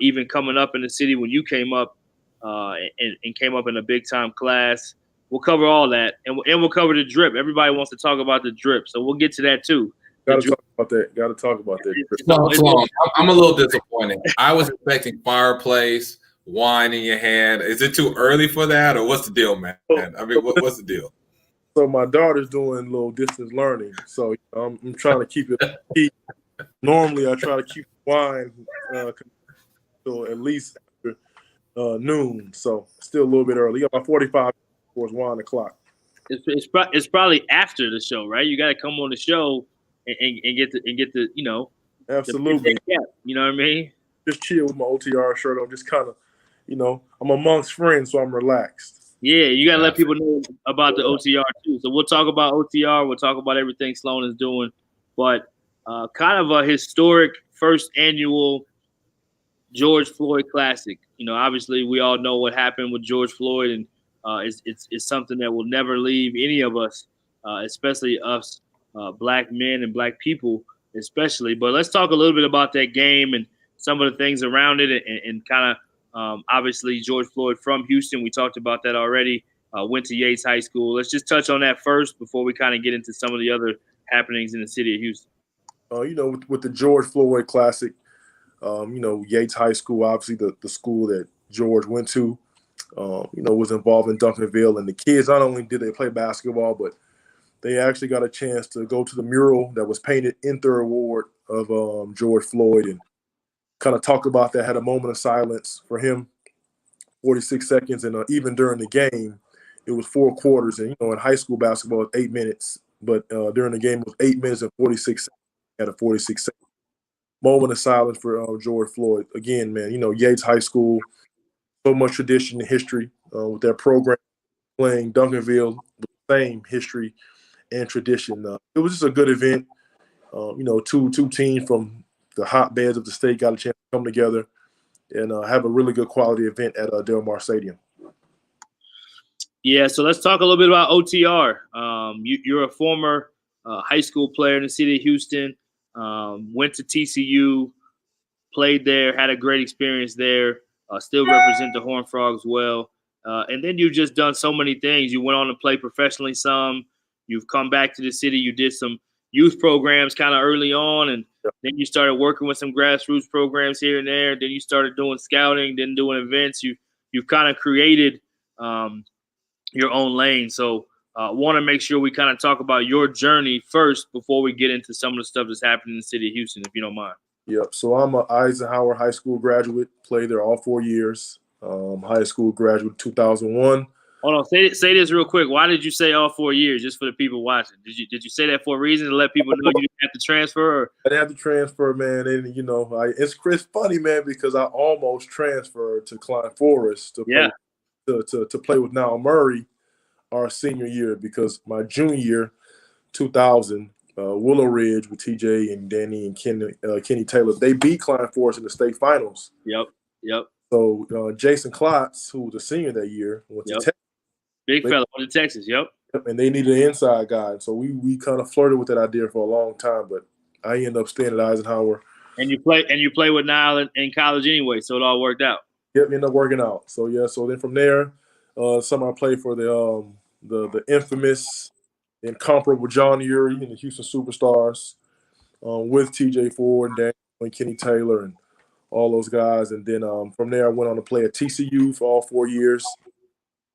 even coming up in the city when you came up and came up in a big time class. We'll cover all that, and we'll cover the drip. Everybody wants to talk about the drip, so we'll get to that too. Got to talk about that. No, I'm a little disappointed. I was expecting fireplace, wine in your hand. Is it too early for that, or what's the deal, man? I mean, what's the deal? So my daughter's doing a little distance learning, so I'm trying to keep it. Normally, I try to keep wine till at least after noon. So still a little bit early. You got about 45 towards 1 o'clock. It's probably after the show, right? You got to come on the show and get the Absolutely. the cap, you know what I mean? Just chill with my OTR shirt on. Just kind of, I'm amongst friends, so I'm relaxed. Yeah, you got to let people know about the OTR too. So we'll talk about OTR. We'll talk about everything Sloan is doing. But kind of a historic first annual George Floyd Classic. Obviously we all know what happened with George Floyd, and it's something that will never leave any of us, especially us black men and black people especially. But let's talk a little bit about that game and some of the things around it, and kind of obviously George Floyd from Houston. We talked about that already. Went to Yates High School. Let's just touch on that first before we kind of get into some of the other happenings in the city of Houston. With the George Floyd Classic, Yates High School, obviously the school that George went to, was involved in Duncanville. And the kids, not only did they play basketball, but they actually got a chance to go to the mural that was painted in Third Ward of George Floyd and kind of talk about that, had a moment of silence for him, 46 seconds. And even during the game, it was 4 quarters. And, in high school basketball, it's 8 minutes. But during the game, it was 8 minutes and 46 seconds. Had a 46-second moment of silence for George Floyd. Again, man, Yates High School, so much tradition and history with their program, playing Duncanville, the same history and tradition. It was just a good event. Two teams from the hotbeds of the state got a chance to come together and have a really good quality event at Del Mar Stadium. Yeah, so let's talk a little bit about OTR. You're a former high school player in the city of Houston. Went to TCU, played there, had a great experience there, still represent the Horned Frogs well. And then you've just done so many things. You went on to play professionally some. You've come back to the city. You did some youth programs kind of early on, and then you started working with some grassroots programs here and there. Then you started doing scouting, then doing events. You've kind of created your own lane. So want to make sure we kind of talk about your journey first before we get into some of the stuff that's happening in the city of Houston, if you don't mind. Yep. So I'm an Eisenhower High School graduate, played there all 4 years. High school graduate 2001. Hold on. Say this real quick. Why did you say all 4 years, just for the people watching? Did you say that for a reason, to let people know you didn't have to transfer? Or? I didn't have to transfer, man. And, it's funny, man, because I almost transferred to Klein Forest to play with Niall Murray our senior year, because my junior year, 2000, Willow Ridge with TJ and Danny and Kenny Taylor, they beat Klein Forest in the state finals. Yep. So Jason Klotz, who was a senior that year, went to Texas. Big fella went to Texas. Yep. And they needed an inside guy, so we kind of flirted with that idea for a long time. But I ended up staying at Eisenhower. And you play with Niall in college anyway, so it all worked out. Yep, ended up working out. So so then from there, I played for the infamous, incomparable John Urie and the Houston Superstars with TJ Ford and Daniel and Kenny Taylor and all those guys. And then from there, I went on to play at TCU for all 4 years.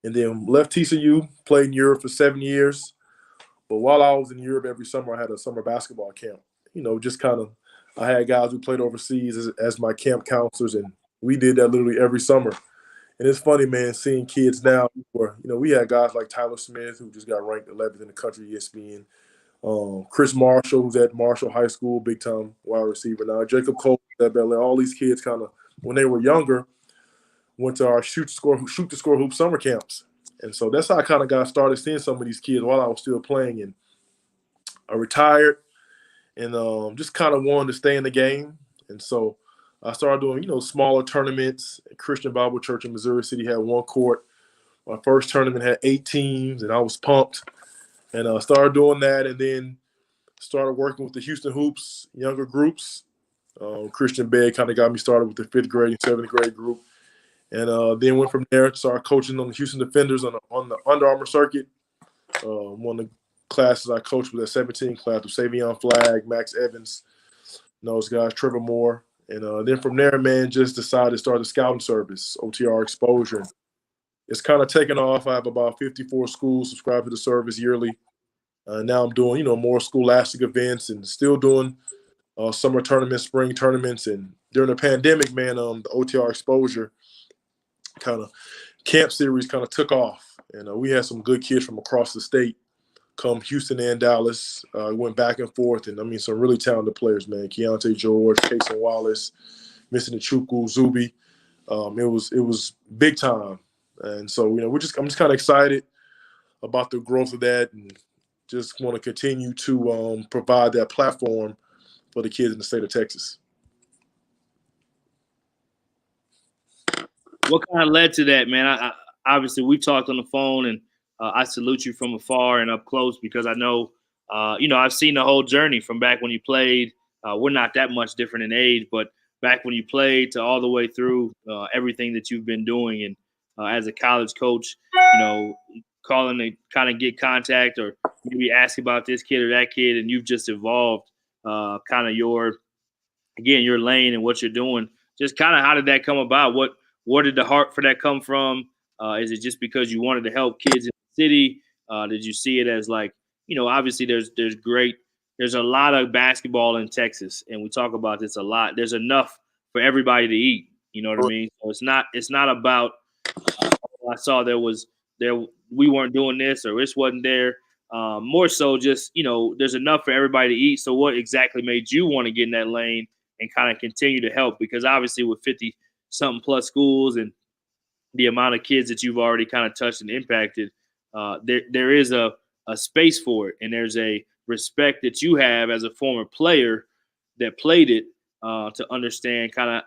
And then left TCU, played in Europe for 7 years. But while I was in Europe every summer, I had a summer basketball camp. Just kind of, I had guys who played overseas as my camp counselors, and we did that literally every summer. And it's funny, man, seeing kids now where, we had guys like Tyler Smith, who just got ranked 11th in the country, ESPN. Chris Marshall, who's at Marshall High School, big-time wide receiver now. Jacob Cole at Bel Air. All these kids kind of, when they were younger, went to our shoot to score hoop summer camps. And so that's how I kind of got started seeing some of these kids while I was still playing. And I retired and just kind of wanted to stay in the game. And so I started doing, smaller tournaments. Christian Bible Church in Missouri City had 1 court. My first tournament had 8 teams, and I was pumped. And I started doing that, and then started working with the Houston Hoops younger groups. Christian Begg kind of got me started with the 5th grade and 7th grade group. And then went from there, started coaching on the Houston Defenders on the Under Armour circuit. One of the classes I coached was that 17 class with Savion Flagg, Max Evans, and those guys, Trevor Moore. And then from there, man, just decided to start the scouting service, OTR Exposure. It's kind of taken off. I have about 54 schools subscribed to the service yearly. Now I'm doing, more scholastic events and still doing summer tournaments, spring tournaments, and during the pandemic, man, the OTR exposure kind of camp series kind of took off, and we had some good kids from across the state come Houston and Dallas. Went back and forth, and I mean some really talented players, man. Keontae George, Kason Wallace, Missing Chukwu, Zuby. It was big time, and so I'm just kind of excited about the growth of that, and just want to continue to provide that platform for the kids in the state of Texas. What kind of led to that, man? I obviously we talked on the phone, and I salute you from afar and up close because I know, I've seen the whole journey from back when you played. We're not that much different in age, but back when you played to all the way through everything that you've been doing, and as a college coach, calling to kind of get contact or maybe ask about this kid or that kid, and you've just evolved kind of your lane and what you're doing. Just kind of how did that come about? Where did the heart for that come from? Is it just because you wanted to help kids in the city? Did you see it as like, obviously there's a lot of basketball in Texas, and we talk about this a lot. There's enough for everybody to eat. You know what I mean? So it's not about I saw we weren't doing this or this wasn't there. More so just, there's enough for everybody to eat. So what exactly made you want to get in that lane and kind of continue to help? Because obviously with 50-something plus schools and the amount of kids that you've already kind of touched and impacted, there is a space for it. And there's a respect that you have as a former player that played it to understand kind of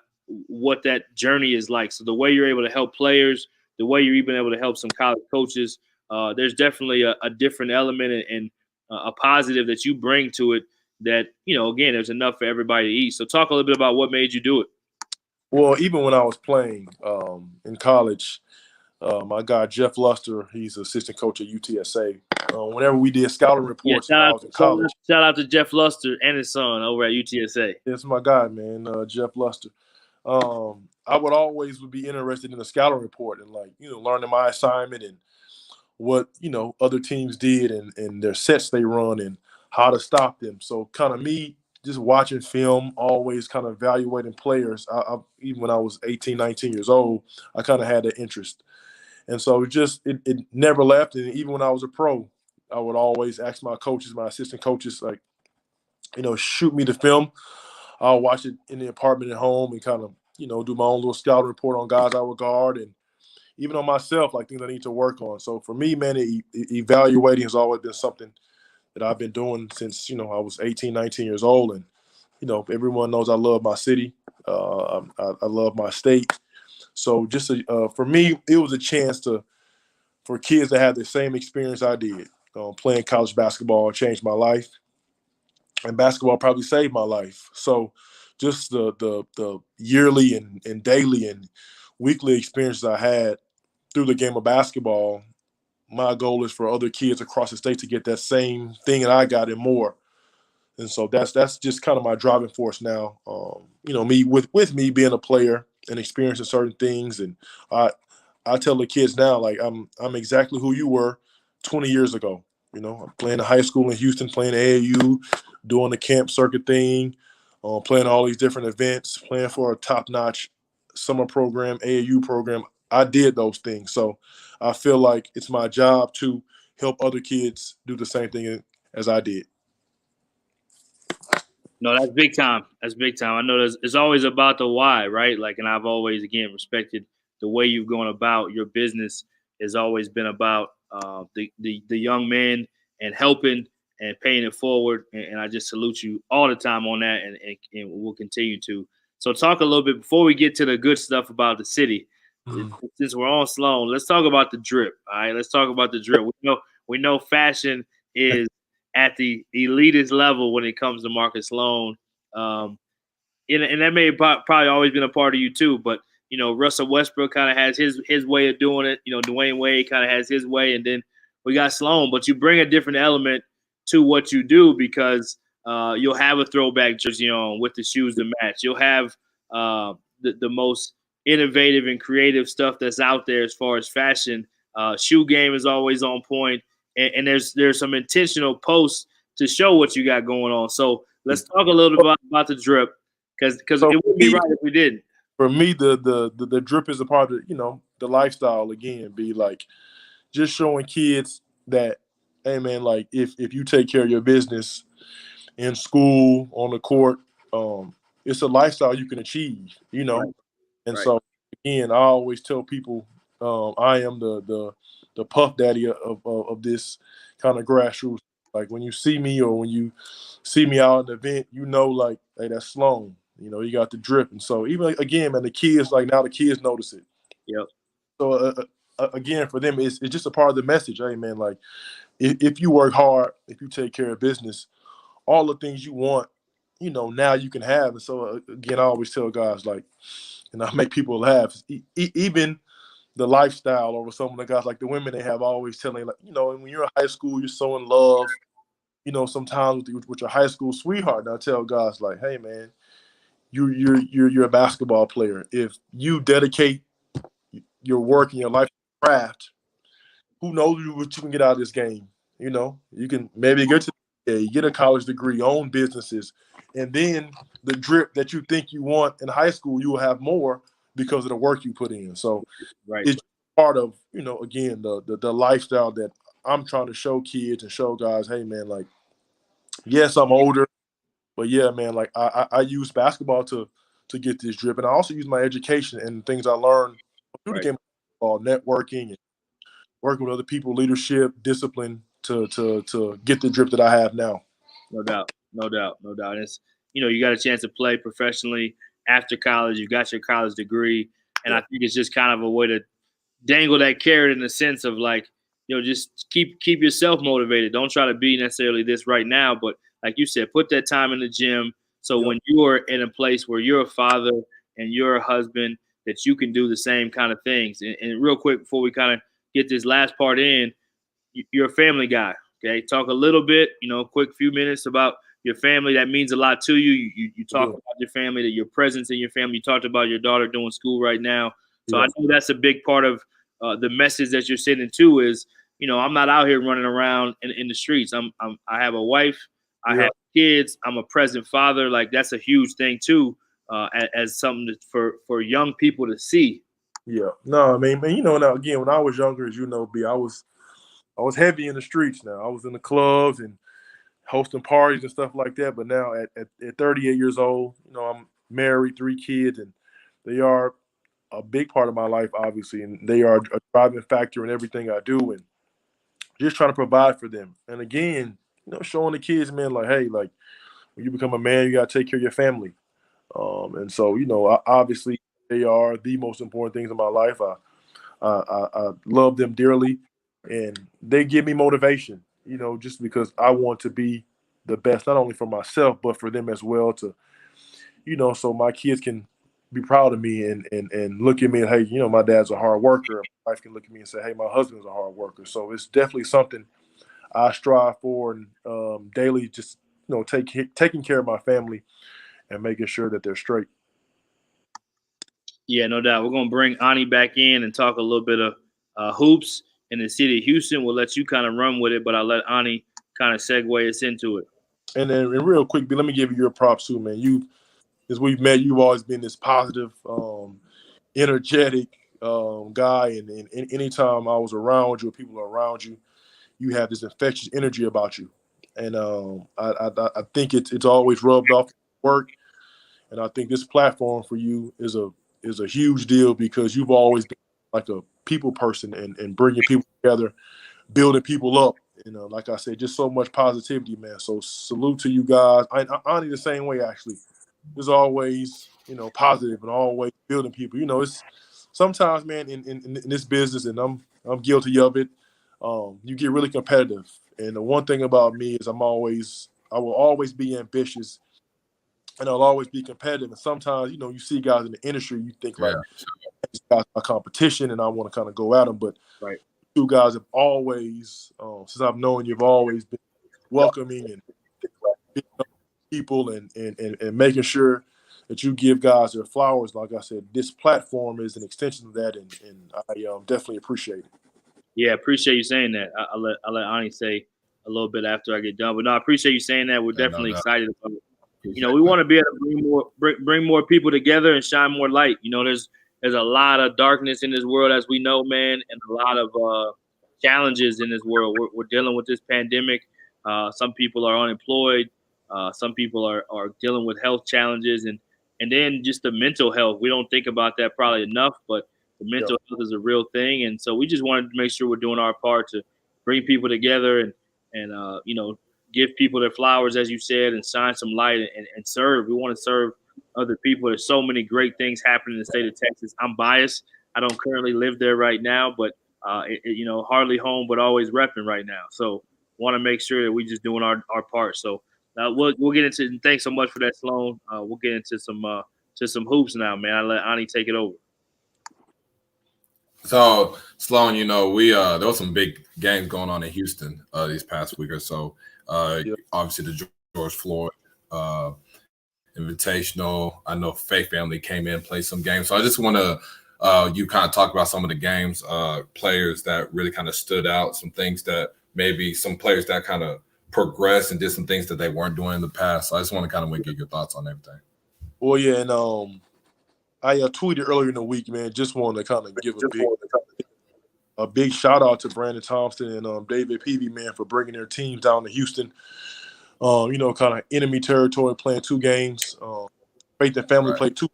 what that journey is like. So the way you're able to help players, the way you're even able to help some college coaches, there's definitely a different element and a positive that you bring to it that, again, there's enough for everybody to eat. So talk a little bit about what made you do it. Well, even when I was playing in college, my guy Jeff Luster, he's assistant coach at UTSA. Whenever we did scouting reports when I was in college. Shout out to Jeff Luster and his son over at UTSA. That's my guy, man, Jeff Luster. I would always be interested in the scouting report and learning my assignment and what, other teams did and their sets they run and how to stop them. So kind of me just watching film, always kind of evaluating players. Even when I was 18, 19 years old, I kind of had that interest. And so it never left. And even when I was a pro, I would always ask my coaches, my assistant coaches, shoot me the film. I'll watch it in the apartment at home and kind of, do my own little scouting report on guys I would guard and even on myself, things I need to work on. So for me, man, evaluating has always been something that I've been doing since, I was 18, 19 years old. And, everyone knows I love my city. I love my state. So just for me, it was a chance for kids to have the same experience I did. Playing college basketball changed my life, and basketball probably saved my life. So just the yearly and daily and weekly experiences I had through the game of basketball, my goal is for other kids across the state to get that same thing that I got and more. And so that's just kind of my driving force now. Me with me being a player and experiencing certain things, and I tell the kids now, I'm exactly who you were 20 years ago. I'm playing in high school in Houston, playing AAU, doing the camp circuit thing, playing all these different events, playing for a top-notch summer program, AAU program. I did those things. So I feel like it's my job to help other kids do the same thing as I did. No, that's big time. That's big time. I know it's always about the why, right? And I've always, again, respected the way you've gone about your business. Has always been about the young men and helping and paying it forward. And I just salute you all the time on that, and we'll continue to. So talk a little bit before we get to the good stuff about the city. Since we're on Sloan, let's talk about the drip. All right, let's talk about the drip. We know fashion is at the elitist level when it comes to Marcus Sloan. And that may have probably always been a part of you too, but Russell Westbrook kind of has his way of doing it. Dwayne Wade kind of has his way, and then we got Sloan. But you bring a different element to what you do because you'll have a throwback jersey on with the shoes to match. You'll have the most innovative and creative stuff that's out there as far as fashion. Shoe game is always on point, and there's some intentional posts to show what you got going on. So let's talk a little bit about the drip because it would be right if we didn't. For me, the drip is a part of, the lifestyle again, be like just showing kids that, hey man, like if you take care of your business in school, on the court, it's a lifestyle you can achieve, Right. And Right. so again, I always tell people I am the puff daddy of this kind of grassroots. Like when you see me or when you see me out at an event, like, hey, that's Sloan. You got the drip. And so even again, man, the kids, like now the kids notice it. Yep. So again, for them, it's just a part of the message. Hey, man, like if you work hard, if you take care of business, all the things you want, now you can have. And so again, I always tell guys, like, and I make people laugh. Even the lifestyle over some of the guys, like the women they have, always telling, like, when you're in high school, you're so in love, sometimes with your high school sweetheart. And I tell guys, like, hey, man, you're a basketball player. If you dedicate your work and your life to craft, who knows what you can get out of this game? You can maybe get a college degree, own businesses, and then the drip that you think you want in high school, you will have more because of the work you put in. So right. It's part of, again, the lifestyle that I'm trying to show kids and show guys, hey, man, like, yes, I'm older, but yeah, man, like I use basketball to get this drip. And I also use my education and things I learned through the game of basketball, networking and working with other people, leadership, discipline to get the drip that I have now. No doubt. It's, you got a chance to play professionally after college. You got your college degree. And I think it's just kind of a way to dangle that carrot in the sense of like, just keep yourself motivated. Don't try to be necessarily this right now, but like you said, put that time in the gym. So when you are in a place where you're a father and you're a husband, that you can do the same kind of things. And real quick, before we kind of get this last part in, you're a family guy. Okay. Talk a little bit, quick few minutes about your family. That means a lot to you. You talk about your family, that your presence in your family. You talked about your daughter doing school right now. So I know that's a big part of the message that you're sending too is, I'm not out here running around in the streets. I have a wife. I have kids. I'm a present father. Like that's a huge thing too, as something for young people to see. Yeah. No, I mean, now again, when I was younger, as B, I was heavy in the streets now. I was in the clubs and hosting parties and stuff like that. But now at 38 years old, I'm married, 3 kids, and they are a big part of my life, obviously. And they are a driving factor in everything I do and just trying to provide for them. And again, showing the kids, man, like, hey, like when you become a man, you got to take care of your family. And so, obviously they are the most important things in my life. I love them dearly. And they give me motivation, just because I want to be the best, not only for myself, but for them as well to, so my kids can be proud of me and look at me and, hey, my dad's a hard worker. My wife can look at me and say, hey, my husband's a hard worker. So it's definitely something I strive for and daily just, taking care of my family and making sure that they're straight. Yeah, no doubt. We're going to bring Ani back in and talk a little bit of hoops in the city of Houston. We'll let you kind of run with it, but I'll let Ani kind of segue us into it. And then real quick, let me give you your props too, man. As we've met, you've always been this positive, energetic guy. And anytime I was around you or people are around you, you have this infectious energy about you. And I think it's always rubbed off work. And I think this platform for you is a huge deal because you've always been like a people person and bringing people together, building people up. Like I said, just so much positivity, man. So salute to you guys. Ani the same way, actually. There's always, positive and always building people. It's sometimes, man, in this business, and I'm guilty of it, you get really competitive. And the one thing about me is I will always be ambitious and I'll always be competitive. And sometimes, you see guys in the industry, you think like, these guys are competition and I want to kind of go at them. But you guys have always, since I've known you've always been welcoming and people and making sure that you give guys their flowers. Like I said, this platform is an extension of that, and I definitely appreciate it. Yeah, appreciate you saying that. I'll let Ani say a little bit after I get done. But no, I appreciate you saying that. We're definitely excited about it. we want to be able to bring more people together and shine more light. There's a lot of darkness in this world, as we know, man, and a lot of challenges in this world. We're dealing with this pandemic. Some people are unemployed. Some people are dealing with health challenges, and then just the mental health. We don't think about that probably enough, but the mental health is a real thing. And so we just wanted to make sure we're doing our part to bring people together and give people their flowers, as you said, and shine some light and serve. We want to serve other people. There's so many great things happening in the state of Texas. I'm biased. I don't currently live there right now, but hardly home, but always repping right now. So want to make sure that we just doing our part. So we'll get into, and thanks so much for that, Sloan. We'll get into some hoops now, man. I'll let Ani take it over. So Sloan, we there was some big games going on in Houston these past week or so. Obviously the George Floyd Invitational. I know Faith Family came in, played some games. So I just want to you kind of talk about some of the games, players that really kind of stood out, some things that maybe some players that kind of progressed and did some things that they weren't doing in the past. So I just want to kind of get your thoughts on everything. Well, yeah, and I tweeted earlier in the week, man, just wanted to kind of give a big shout out to Brandon Thompson and David Peavy, man, for bringing their teams down to Houston. Kind of enemy territory, playing 2 games. Faith and Family played 2,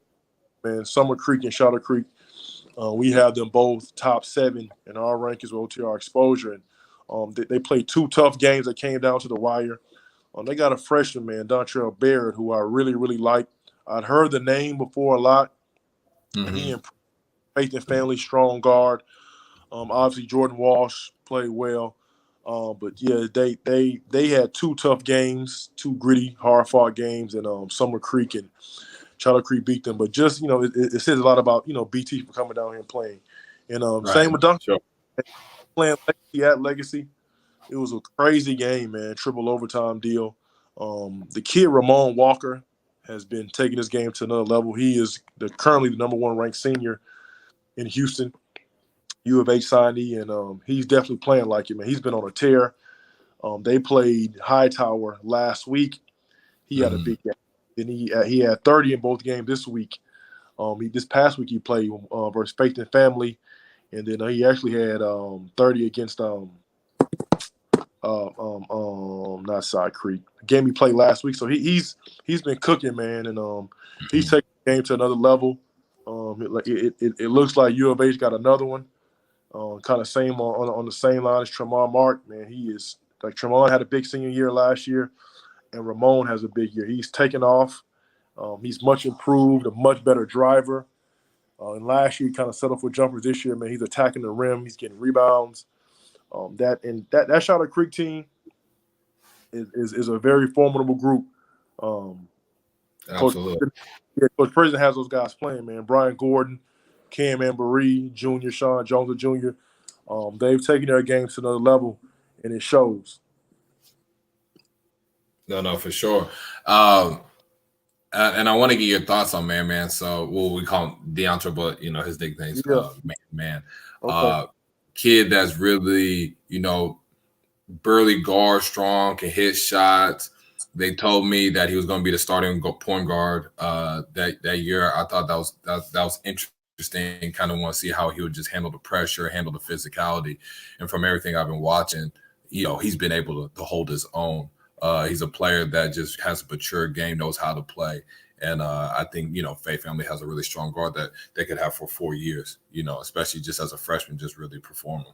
man, Summer Creek and Shadow Creek. We have them both top 7 in our rankings with OTR exposure. And they played 2 tough games that came down to the wire. They got a freshman, man, Dontrell Barrett, who I really, really like. I'd heard the name before a lot. Mm-hmm. He improved. Faith and Family, strong guard. Obviously, Jordan Walsh played well. But, yeah, they had 2 tough games, 2 gritty, hard-fought games, and Summer Creek and Shadow Creek beat them. But just, it says a lot about, BT for coming down here and playing. And same with Duncan. Sure. Playing Legacy at Legacy. It was a crazy game, man, triple overtime deal. The kid, Ramon Walker, has been taking this game to another level. He is currently the number 1 ranked senior in Houston, U of H signee, and he's definitely playing like it, man. He's been on a tear. They played Hightower last week. He had a big game. Then he had 30 in both games this week. This past week he played versus Faith and Family, and then he actually had 30 against not Side Creek. The game he played last week. So he's been cooking, man, and he's taking the game to another level. It looks like U of H got another one. Kind of same on the same line as Tremont Mark, man. He is like Tremont had a big senior year last year, and Ramon has a big year. He's taken off. He's much improved, a much better driver. And last year he kind of settled for jumpers. This year, man, he's attacking the rim. He's getting rebounds. That Shadow Creek team is a very formidable group. Absolutely. Coach President has those guys playing, man. Brian Gordon, Cam Amberee, Jr., Sean Jones Jr. They've taken their games to another level, and it shows. No, for sure. And I want to get your thoughts on Man. So, we call him DeAndre, but his nickname's Man. Okay. Kid that's really, burly guard, strong, can hit shots. They told me that he was going to be the starting point guard that year. I thought that was interesting. Kind of want to see how he would just handle the pressure, handle the physicality. And from everything I've been watching, he's been able to hold his own. He's a player that just has a mature game, knows how to play. And I think, Faith Family has a really strong guard that they could have for 4 years, especially just as a freshman, just really performing.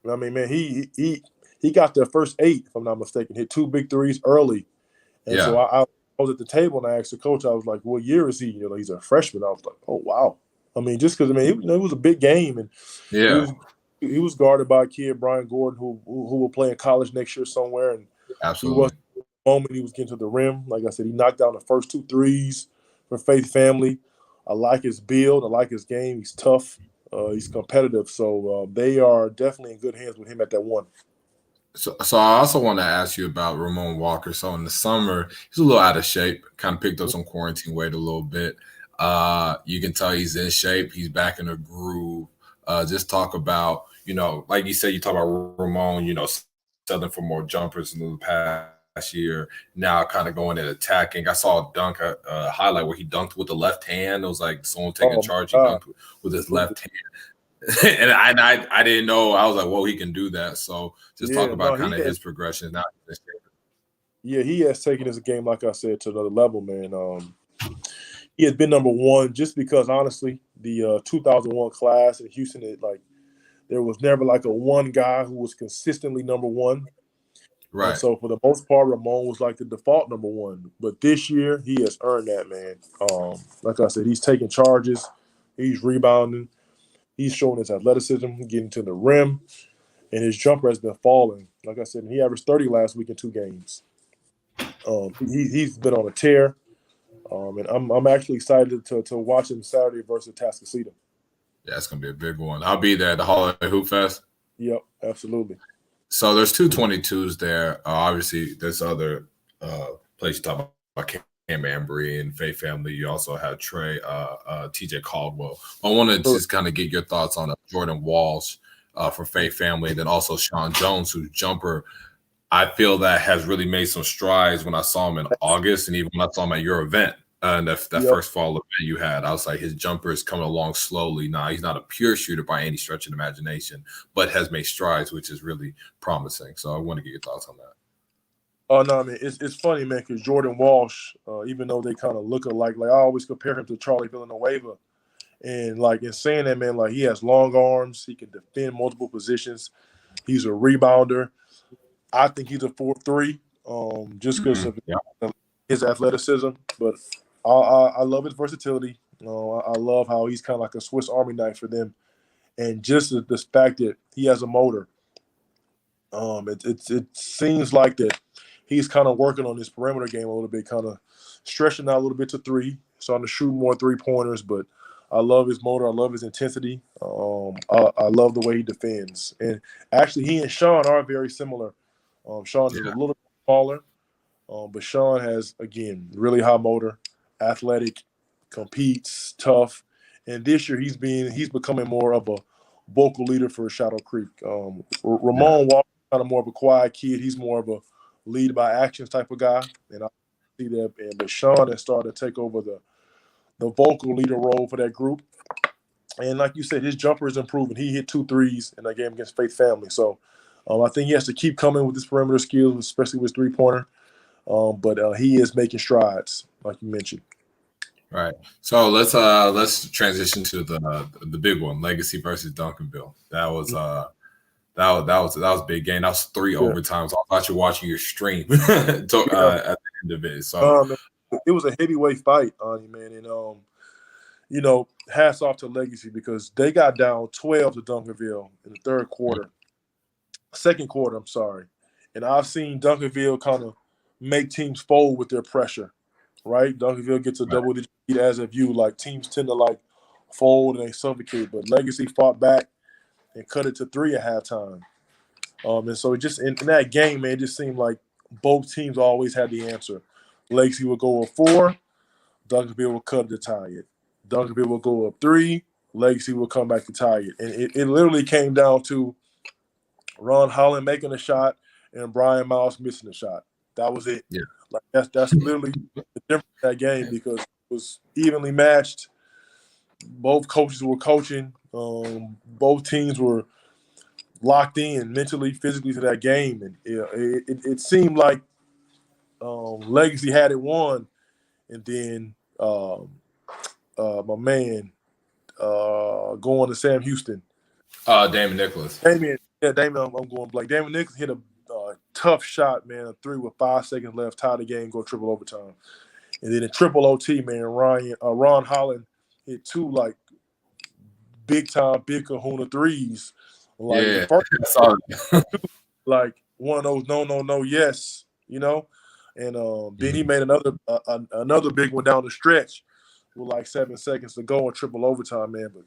I mean, man, he got their first 8, if I'm not mistaken, hit 2 big threes early. And so I was at the table and I asked the coach, I was like, what year is he? He's a freshman. I was like, oh, wow. I mean, just because, it was a big game. And he was guarded by a kid, Brian Gordon, who will play in college next year somewhere. And absolutely. The moment he was getting to the rim, like I said, he knocked down the first 2 threes for Faith Family. I like his build. I like his game. He's tough. He's competitive. So they are definitely in good hands with him at that 1. So I also want to ask you about Ramon Walker. So in the summer, he's a little out of shape, kind of picked up some quarantine weight a little bit. You can tell he's in shape. He's back in a groove. Just talk about, like you said, you talk about Ramon, settling for more jumpers in the past year, now kind of going and attacking. I saw a dunk highlight where he dunked with the left hand. It was like someone taking charge. He dunked with his left hand. And I didn't know. I was like, whoa, he can do that. So just talk about kind of his progression. Now, he has taken his game, like I said, to another level, man. He has been number one just because, honestly, the 2001 class in Houston, there was never like a one guy who was consistently number one. Right. And so for the most part, Ramon was like the default number one. But this year, he has earned that, man. Like I said, he's taking charges. He's rebounding. He's showing his athleticism, getting to the rim. And his jumper has been falling. Like I said, he averaged 30 last week in 2 games. He's been on a tear. And I'm actually excited to watch him Saturday versus Tascasita. Yeah, it's going to be a big one. I'll be there at the Holiday Hoop Fest. Yep, absolutely. So there's 2 22s there. Obviously, there's other places you talk about Cam Embry and Faye Family. You also have Trey, TJ Caldwell. I want to just kind of get your thoughts on Jordan Walsh for Faye Family, and then also Sean Jones, whose jumper I feel that has really made some strides when I saw him in August, and even when I saw him at your event. And that first fall event you had, I was like, his jumper is coming along slowly. Now, he's not a pure shooter by any stretch of the imagination, but has made strides, which is really promising. So I want to get your thoughts on that. Oh, no, I mean, it's funny, man, because Jordan Walsh, even though they kind of look alike, I always compare him to Charlie Villanueva. And, in saying that, man, he has long arms. He can defend multiple positions. He's a rebounder. I think he's a 4-3 just because of his athleticism. But I love his versatility. I love how he's kind of like a Swiss Army knife for them. And just the fact that he has a motor, it seems like that he's kind of working on his perimeter game a little bit, kind of stretching out a little bit to 3, starting to shoot more 3-pointers. But I love his motor. I love his intensity. I love the way he defends. And actually, he and Sean are very similar. Sean is a little bit smaller, but Sean has, again, really high motor, athletic, competes, tough. And this year he's becoming more of a vocal leader for Shadow Creek. Ramon Walker is kind of more of a quiet kid. He's more of a lead by actions type of guy. And I see that. But Sean has started to take over the vocal leader role for that group. And like you said, his jumper is improving. He hit 2 threes in that game against Faith Family. So I think he has to keep coming with his perimeter skills, especially with his 3-pointer. But he is making strides, like you mentioned. Right. So let's transition to the big one, Legacy versus Duncanville. That was a big game. That was 3 overtimes. I thought you were watching your stream at the end of it. So it was a heavyweight fight, man. And hats off to Legacy because they got down 12 to Duncanville in the second quarter, I'm sorry. And I've seen Duncanville kind of make teams fold with their pressure, right? Duncanville gets a double-digit lead as a view. Teams tend to, fold and they suffocate. But Legacy fought back and cut it to 3 at halftime. And so it just in that game, man, it just seemed like both teams always had the answer. Legacy would go up 4, Duncanville would cut to tie it. Duncanville will go up 3, Legacy will come back to tie it. And it literally came down to Ron Holland making a shot and Brian Miles missing a shot. That was it. Yeah. That's literally the difference in that game because it was evenly matched. Both coaches were coaching. Both teams were locked in mentally, physically to that game. And it seemed like Legacy had it won. And then my man going to Sam Houston. Damon Nicholas. Damon, I'm going blank. Damon Nicholas hit a tough shot, man, a 3 with 5 seconds left, tie the game, go triple overtime. And then in triple OT, man, Ron Holland hit 2 big kahuna threes. Yeah, One of those no, yes, And then he made another big one down the stretch with 7 seconds to go in triple overtime, man. But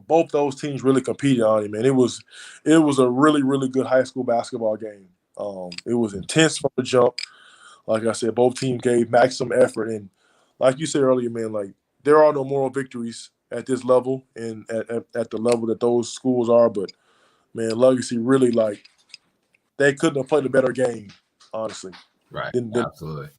both those teams really competed on him, man. It was a really, really good high school basketball game. It was intense from the jump. Like I said, both teams gave maximum effort. And like you said earlier, man, there are no moral victories at this level and at the level that those schools are. But, man, Legacy really, they couldn't have played a better game. honestly. Right. Then Absolutely.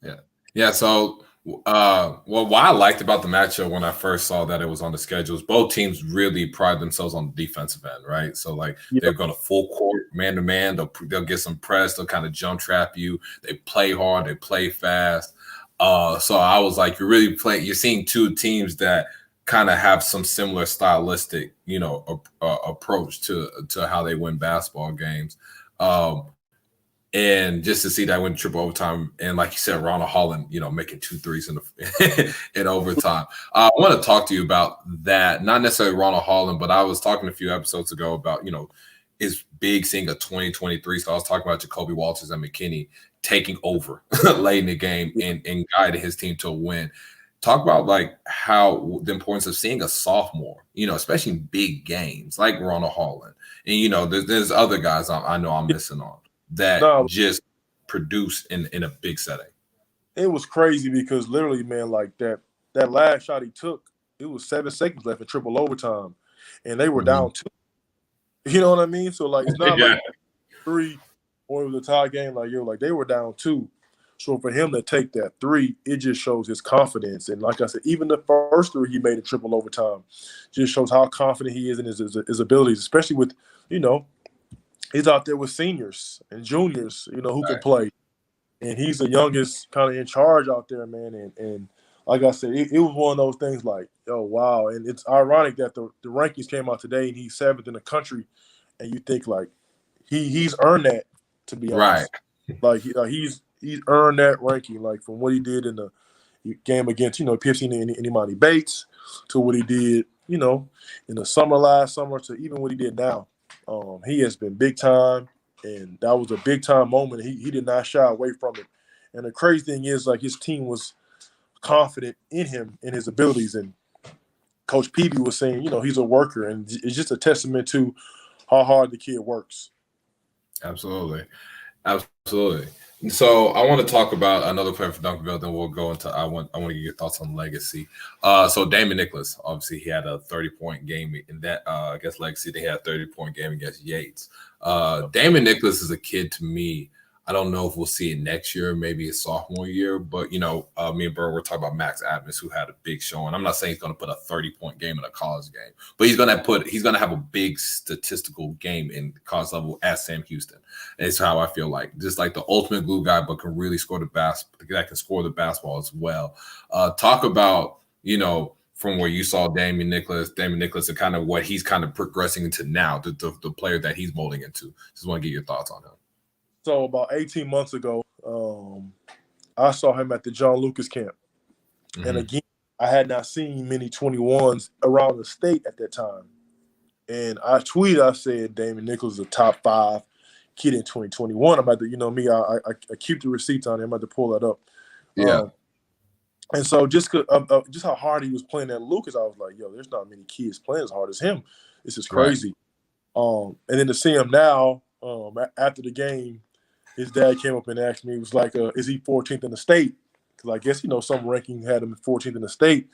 Yeah. Yeah. So, what I liked about the matchup when I first saw that it was on the schedules, both teams really pride themselves on the defensive end, right? So, like, they're going to full court, man to man. They'll get some press. They'll kind of jump trap you. They play hard. They play fast. So I was like, you're seeing two teams that kind of have some similar stylistic, approach to how they win basketball games. And just to see that win triple overtime, and like you said, Ronald Holland, making 2 threes in overtime. I want to talk to you about that. Not necessarily Ronald Holland, but I was talking a few episodes ago about, it's big seeing a 2023. So I was talking about Jacoby Walters and McKinney taking over late in the game and guiding his team to a win. Talk about like how the importance of seeing a sophomore, especially in big games like Ronald Holland. And, there's other guys I know I'm missing on that just produce in a big setting. It was crazy because literally, man, like that last shot he took, it was 7 seconds left in triple overtime, and they were down 2. You know what I mean? So like, it's not like 3 or it was a tie game. Like they were down 2. So for him to take that 3, it just shows his confidence. And like I said, even the first 3 he made in triple overtime just shows how confident he is in his abilities, especially with, he's out there with seniors and juniors, who can play. And he's the youngest kind of in charge out there, man. And like I said, it was one of those things like, oh, wow. And it's ironic that the rankings came out today and he's 7th in the country. And you think like he's earned that, to be honest. Right. Like he's earned that ranking, like from what he did in the game against, Pipsy and Imani Bates to what he did, in the last summer to even what he did now. He has been big time, and that was a big time moment. He did not shy away from it. And the crazy thing is, like, his team was confident in him and his abilities. And Coach Peavy was saying, he's a worker, and it's just a testament to how hard the kid works. Absolutely. So I want to talk about another player for Duncanville. Then we'll go into I want to get your thoughts on Legacy. So Damon Nicholas, obviously he had a 30-point game in that against Legacy. They had a 30-point game against Yates. Damon Nicholas is a kid to me. I don't know if we'll see it next year, maybe his sophomore year. But me and Burr were talking about Max Adams, who had a big showing. I'm not saying he's going to put a 30-point game in a college game, but he's going to have a big statistical game in college level at Sam Houston. And it's how I feel like, just like the ultimate glue guy, but can really score the basketball as well. Talk about from where you saw Damon Nicholas, and kind of what he's kind of progressing into now, the player that he's molding into. Just want to get your thoughts on him. So about 18 months ago, I saw him at the John Lucas camp. Mm-hmm. And again, I had not seen many 21s around the state at that time. And I said, Damon Nicholas is a top 5 kid in 2021. I'm about to, I keep the receipts on him. I'm about to pull that up. Yeah. And so just how hard he was playing at Lucas, I was like, yo, there's not many kids playing as hard as him. This is crazy. Right. And then to see him now, after the game, his dad came up and asked me, he was like, is he 14th in the state? Because I guess, some ranking had him 14th in the state.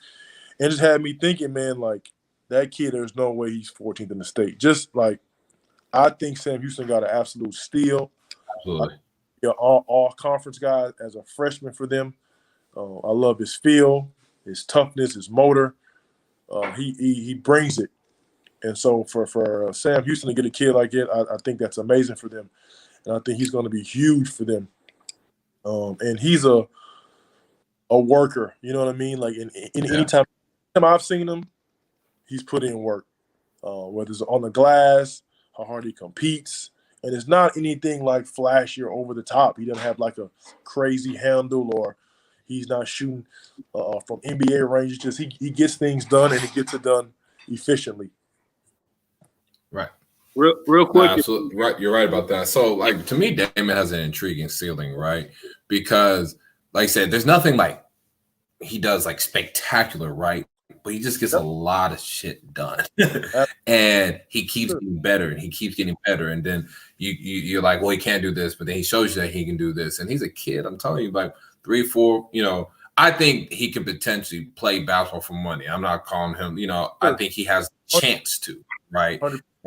And just had me thinking, man, like, that kid, there's no way he's 14th in the state. Just like, I think Sam Houston got an absolute steal. Absolutely. All conference guy as a freshman for them. I love his feel, his toughness, his motor. He brings it. And so for Sam Houston to get a kid like it, I think that's amazing for them. And I think he's going to be huge for them. And he's a worker, you know what I mean? Like any time I've seen him, he's put in work. Whether it's on the glass, how hard he competes. And it's not anything like flashy or over the top. He doesn't have like a crazy handle, or he's not shooting from NBA range. It's just he gets things done, and he gets it done efficiently. Right. Real quick. Absolutely. Right. You're right about that. So, like, to me, Damon has an intriguing ceiling, right? Because, like I said, there's nothing like he does like spectacular, right? But he just gets a lot of shit done. And he keeps getting better, and he keeps getting better. And then you're like, well, he can't do this, but then he shows you that he can do this. And he's a kid. I'm telling you, like 3, 4, I think he can potentially play basketball for money. I'm not calling him, I think he has a chance to, right?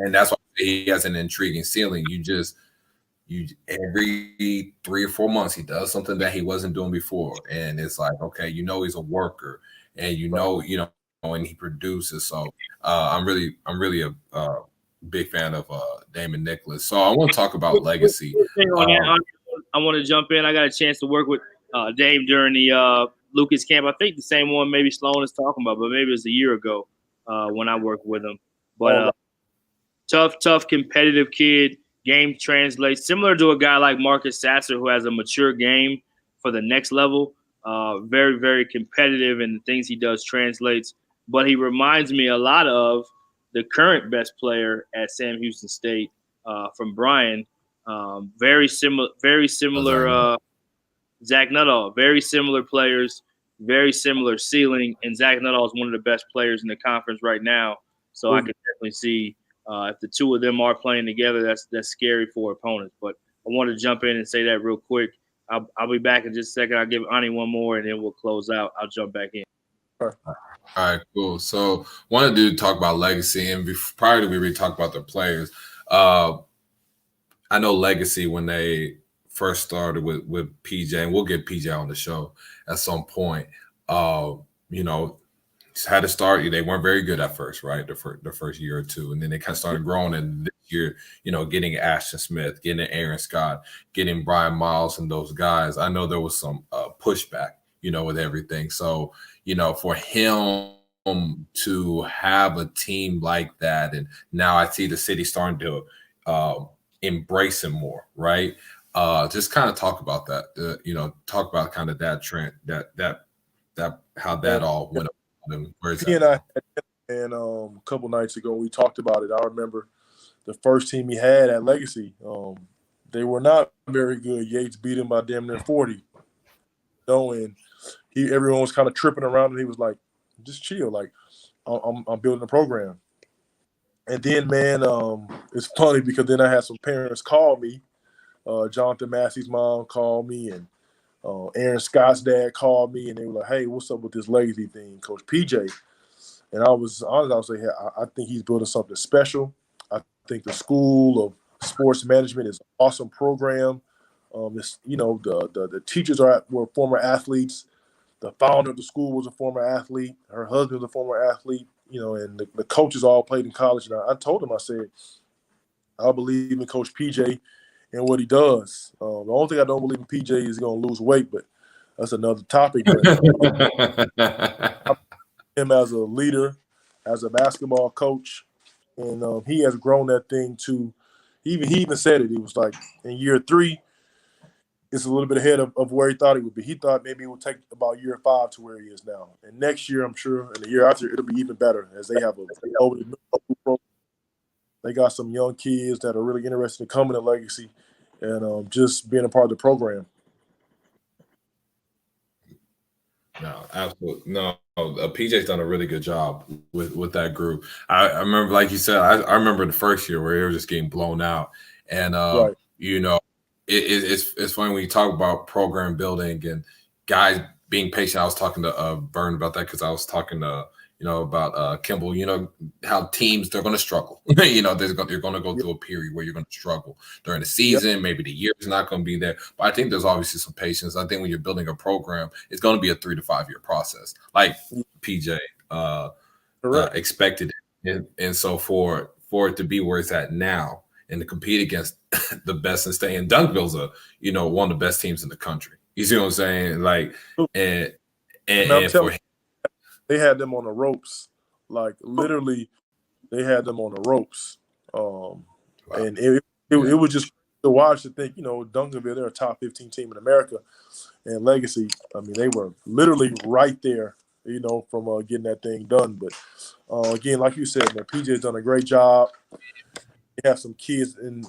And that's why he has an intriguing ceiling. You every 3 or 4 months he does something that he wasn't doing before, and it's like, okay, he's a worker, and and he produces. So I'm really a big fan of Damon Nicholas. So I want to talk about legacy. I want to jump in. I got a chance to work with Dame during the Lucas camp. I think the same one maybe Sloan is talking about, but maybe it was a year ago when I worked with him. But tough, competitive kid. Game translates similar to a guy like Marcus Sasser, who has a mature game for the next level. Very, very competitive, and the things he does translates. But he reminds me a lot of the current best player at Sam Houston State from Bryan. Very similar. Zach Nuttall. Very similar players. Very similar ceiling, and Zach Nuttall is one of the best players in the conference right now. So I can definitely see. If the two of them are playing together, that's scary for opponents. But I want to jump in and say that real quick. I'll be back in just a second. I'll give Ani one more, and then we'll close out. I'll jump back in. All right, cool. So wanted to talk about legacy, and prior to we really talk about the players, I know legacy when they first started with PJ, and we'll get PJ on the show at some point. Had to start. They weren't very good at first, right? The first year or two, and then they kind of started growing. And this year, getting Ashton Smith, getting Aaron Scott, getting Brian Miles, and those guys. I know there was some pushback, with everything. So, for him to have a team like that, and now I see the city starting to embrace him more, right? Just kind of talk about that. Talk about kind of that trend, that how that all went up. He and I and a couple nights ago we talked about it. I remember the first team he had at Legacy. They were not very good. Yates beat him by damn near 40. And everyone was kind of tripping around, and he was like, "Just chill, like I'm building a program." And then, man, it's funny because then I had some parents call me. Jonathan Massey's mom called me, and Aaron Scott's dad called me, and they were like, "Hey, what's up with this legacy thing, Coach PJ?" And I was honest. I was like, "I think he's building something special. I think the School of Sports Management is an awesome program. The teachers were former athletes. The founder of the school was a former athlete. Her husband was a former athlete. And the coaches all played in college. And I told him, I said, I believe in Coach PJ and what he does. The only thing I don't believe in PJ is he's going to lose weight, but that's another topic. But him as a leader, as a basketball coach, and he has grown that thing to. He even said it. He was like, in year 3, it's a little bit ahead of where he thought he would be. He thought maybe it would take about year 5 to where he is now. And next year, I'm sure, and the year after, it'll be even better as they have they got some young kids that are really interested in coming to Legacy and just being a part of the program. No, absolutely. No, PJ's done a really good job with that group. I remember, like you said, I remember the first year where they were just getting blown out. And, right. It's funny when you talk about program building and guys being patient. I was talking to Burton about that because I was talking to, about Kimball, how teams, they're going to struggle. You're going to go through a period where you're going to struggle during the season. Yep. Maybe the year is not going to be there. But I think there's obviously some patience. I think when you're building a program, it's going to be a 3 to 5 year process, like PJ expected it. And so for it to be where it's at now and to compete against the best and stay in Duncanville's one of the best teams in the country. You see what I'm saying? Like, and for him, they had them on the ropes, like literally, they had them on the ropes, wow. And it was just to watch to think, Duncanville, they're a top 15 team in America, and Legacy, I mean, they were literally right there, from getting that thing done. But again, like you said, man, PJ's done a great job. They have some kids, and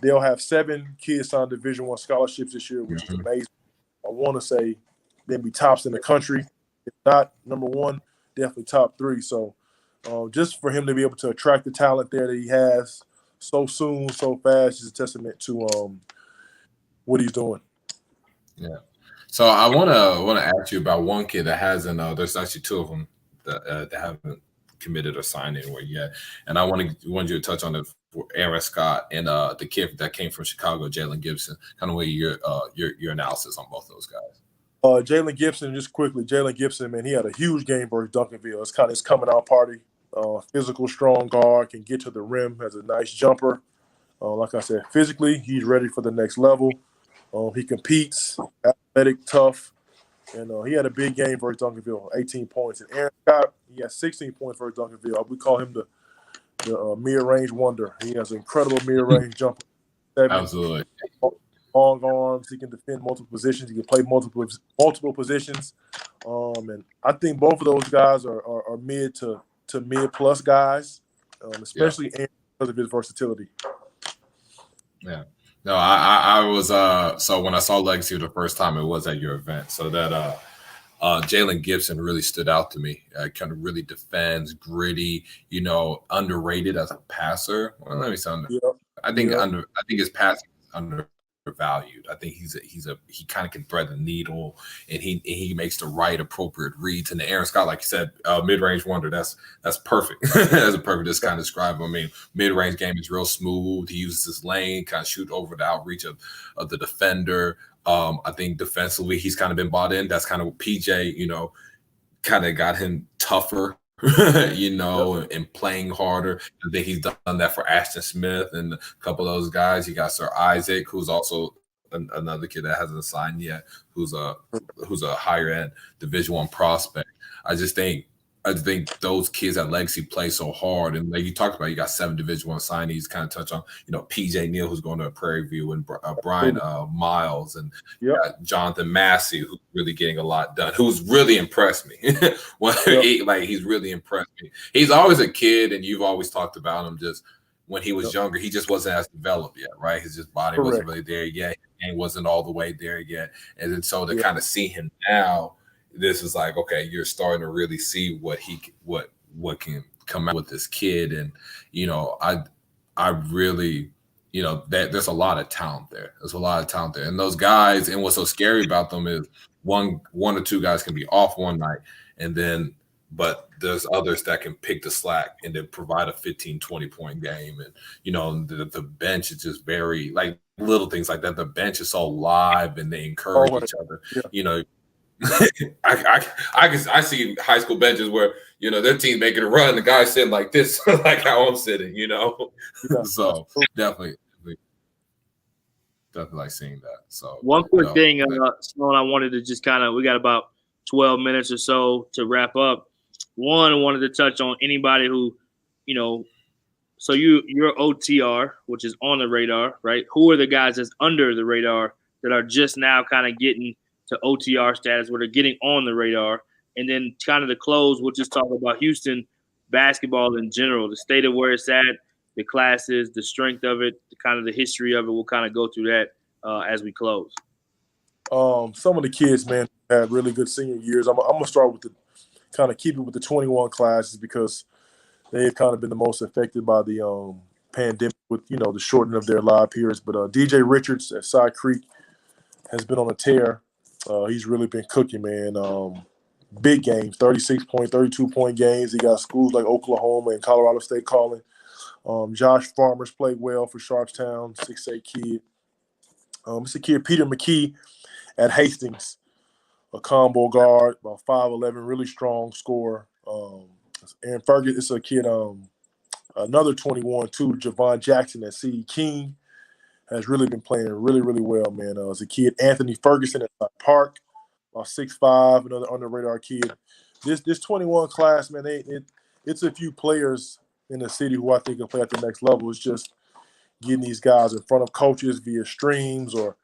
they'll have 7 kids on Division I scholarships this year, which is amazing. I want to say they'll be tops in the country. If not number 1, definitely top 3. So just for him to be able to attract the talent there that he has so soon, so fast is a testament to what he's doing. Yeah. So I want to ask you about one kid that hasn't. There's actually 2 of them that haven't committed or signed anywhere yet. And I wanted you to touch on it for Aaron Scott and the kid that came from Chicago, Jalen Gibson. Kind of way your analysis on both those guys. Jalen Gibson, just quickly, Jalen Gibson, man, he had a huge game versus Duncanville. It's kind of his coming out party. Physical, strong guard, can get to the rim, has a nice jumper. Like I said, physically, he's ready for the next level. He competes, athletic, tough, and he had a big game versus Duncanville, 18 points. And Aaron Scott, he had 16 points versus Duncanville. We call him the mid-range wonder. He has an incredible mid-range jumper. Absolutely. Long arms. He can defend multiple positions. He can play multiple positions. And I think both of those guys are mid to mid-plus guys, especially Aaron because of his versatility. Yeah. No, I was so when I saw Legacy the first time, it was at your event. So that Jalen Gibson really stood out to me. Kind of really defends, gritty, underrated as a passer. Well, let me say I think his passing is undervalued. I think he kind of can thread the needle, and he makes the right appropriate reads. And the Aaron Scott, like you said, mid-range wonder. That's perfect. That's a perfect just kind of describe him. I mean, mid-range game is real smooth. He uses his lane, kind of shoot over the outreach of the defender. I think defensively he's kind of been bought in. That's kind of what PJ, kind of got him tougher. And playing harder. I think he's done that for Ashton Smith and a couple of those guys. You got Sir Isaac, who's also another kid that hasn't signed yet, who's a higher end Division I prospect. I just think those kids at Legacy play so hard, and like you talked about, you got 7 Division I signees. Kind of touch on, PJ Neal, who's going to Prairie View, and Brian Miles, and Jonathan Massey, who's really getting a lot done. Who's really impressed me. He's really impressed me. He's always a kid, and you've always talked about him. Just when he was younger, he just wasn't as developed yet, right? His body wasn't really there yet, and wasn't all the way there yet. And then so to kind of see him now. This is like, okay, you're starting to really see what can come out with this kid. And, I really, that there's a lot of talent there. There's a lot of talent there. And those guys, and what's so scary about them is one or two guys can be off one night, but there's others that can pick the slack and then provide a 15, 20-point game. And, the bench is just very, like, little things like that. The bench is so live and they encourage each other, I see high school benches where their team's making a run, the guy's sitting like this, like how I'm sitting, So definitely like seeing that. So one quick thing, Sloan, I wanted to just we got about 12 minutes or so to wrap up. One, I wanted to touch on anybody who, so you're OTR, which is on the radar, right? Who are the guys that's under the radar that are just now kind of getting to OTR status, where they're getting on the radar? And then kind of to close, we'll just talk about Houston basketball in general, the state of where it's at, the classes, the strength of it, kind of the history of it. We'll kind of go through that as we close. Some of the kids, man, had really good senior years. I'm going to start with keep it with the 21 classes, because they've kind of been the most affected by the pandemic with, the shortening of their live periods. But DJ Richards at Side Creek has been on a tear. He's really been cooking, man. Big games, 36-point, 32-point games. He got schools like Oklahoma and Colorado State calling. Josh Farmer's played well for Sharpstown, 6'8" kid. It's a kid, Peter McKee, at Hastings, a combo guard, about 5'11", really strong scorer. And Fergus is a kid, another 21 too, Javon Jackson at C.E. King, has really been playing really, really well, man. As a kid, Anthony Ferguson at Park, about 6'5", another under-radar kid. This 21 class, man, it's a few players in the city who I think can play at the next level. It's just getting these guys in front of coaches via streams, or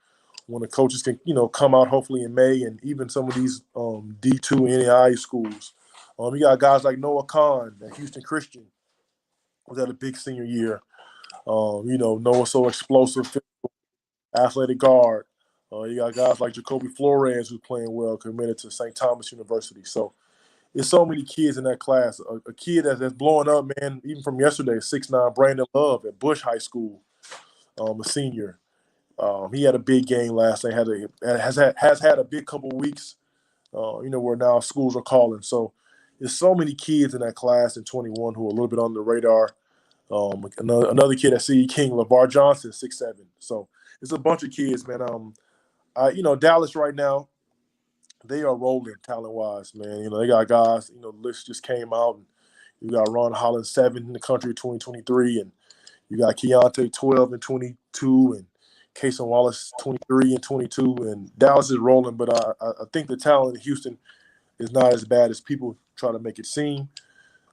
when the coaches can, come out hopefully in May, and even some of these D2 NAI schools. You got guys like Noah Khan at Houston Christian, was at a big senior year. Noah's so explosive, physical, athletic guard. You got guys like Jacoby Flores, who's playing well, committed to St. Thomas University. So there's so many kids in that class. A kid that's blowing up, man, even from yesterday, 6'9", Brandon Love at Bush High School, a senior. He had a big game last night. Has had a big couple weeks, where now schools are calling. So there's so many kids in that class in 21 who are a little bit on the radar. Another kid at CE King, LeVar Johnson, 6'7". So it's a bunch of kids, man. Dallas right now, they are rolling talent-wise, man. They got guys, the list just came out. And you got Ron Holland, 7 in the country, 2023, and you got Keontae, 12 and 22, and Kason Wallace, 23 and 22. And Dallas is rolling, but I think the talent in Houston is not as bad as people try to make it seem.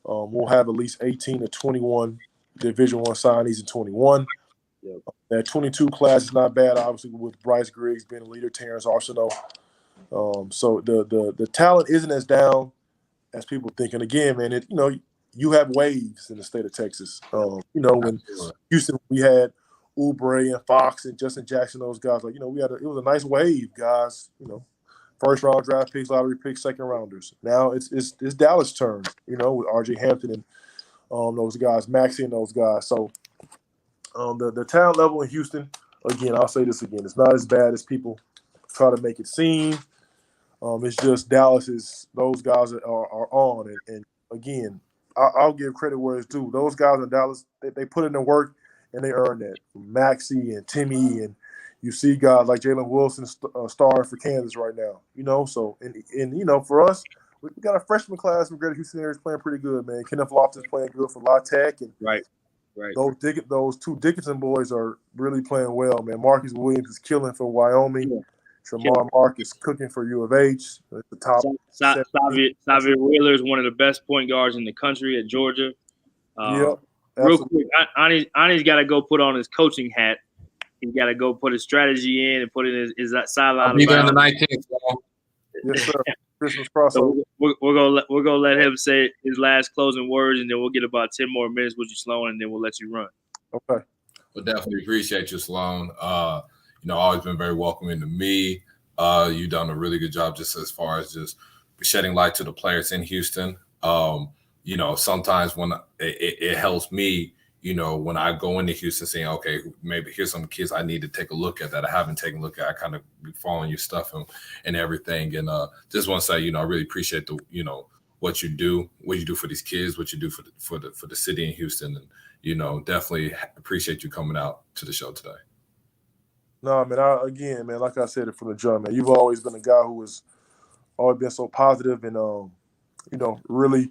We'll have at least 18 to 21 Division I signees in 21. Yep. That 22 class is not bad, obviously, with Bryce Griggs being a leader, Terrence Arsenault. So the talent isn't as down as people think. And again, man, you have waves in the state of Texas. When Houston, we had Oubre and Fox and Justin Jackson, those guys, it was a nice wave, guys. First round draft picks, lottery picks, second rounders. Now it's Dallas' turn, with RJ Hampton and those guys, Maxey and those guys. So the talent level in Houston, again, I'll say this again, it's not as bad as people try to make it seem. It's just Dallas is those guys are on. And again, I'll give credit where it's due. Those guys in Dallas, they put in the work and they earn that. Maxey and Timmy, and you see guys like Jalen Wilson starring for Kansas right now. So and for us, we got a freshman class from Greater Houston area is playing pretty good, man. Kenneth Loftus playing good for La Tech, and right. Those two Dickinson boys are really playing well, man. Marcus Williams is killing for Wyoming. Yeah. Tremar Mark is cooking for U of H. At the top. Xavier Wheeler is one of the best point guards in the country at Georgia. Real quick, Ani's got to go put on his coaching hat. He's got to go put his strategy in and put in his sideline. I'll be there on the 19th. Yes, sir. Christmas crossover. So we're gonna let him say his last closing words, and then we'll get about 10 more minutes with you, Sloan, and then we'll let you run. Okay. Well, definitely appreciate you, Sloan. Always been very welcoming to me. You've done a really good job just as far as just shedding light to the players in Houston. Sometimes when it helps me, when I go into Houston saying, okay, maybe here's some kids I need to take a look at that I haven't taken a look at. I kind of be following your stuff and everything. And just want to say, I really appreciate what you do for these kids, what you do for the city in Houston. And, definitely appreciate you coming out to the show today. No, man, like I said it from the jump, man, you've always been a guy who has always been so positive and, really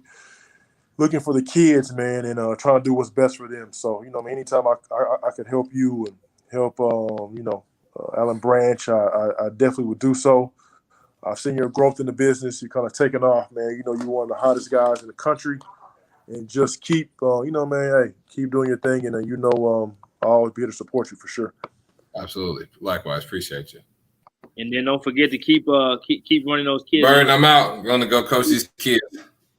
looking for the kids, man, and trying to do what's best for them. So, anytime I could help you and help, Alan Branch, I definitely would do so. I've seen your growth in the business. You're kind of taking off, man. You're one of the hottest guys in the country. And just keep, keep doing your thing. And, I'll always be here to support you for sure. Absolutely. Likewise. Appreciate you. And then don't forget to keep running those kids. Burton, I'm out. I'm going to go coach these kids.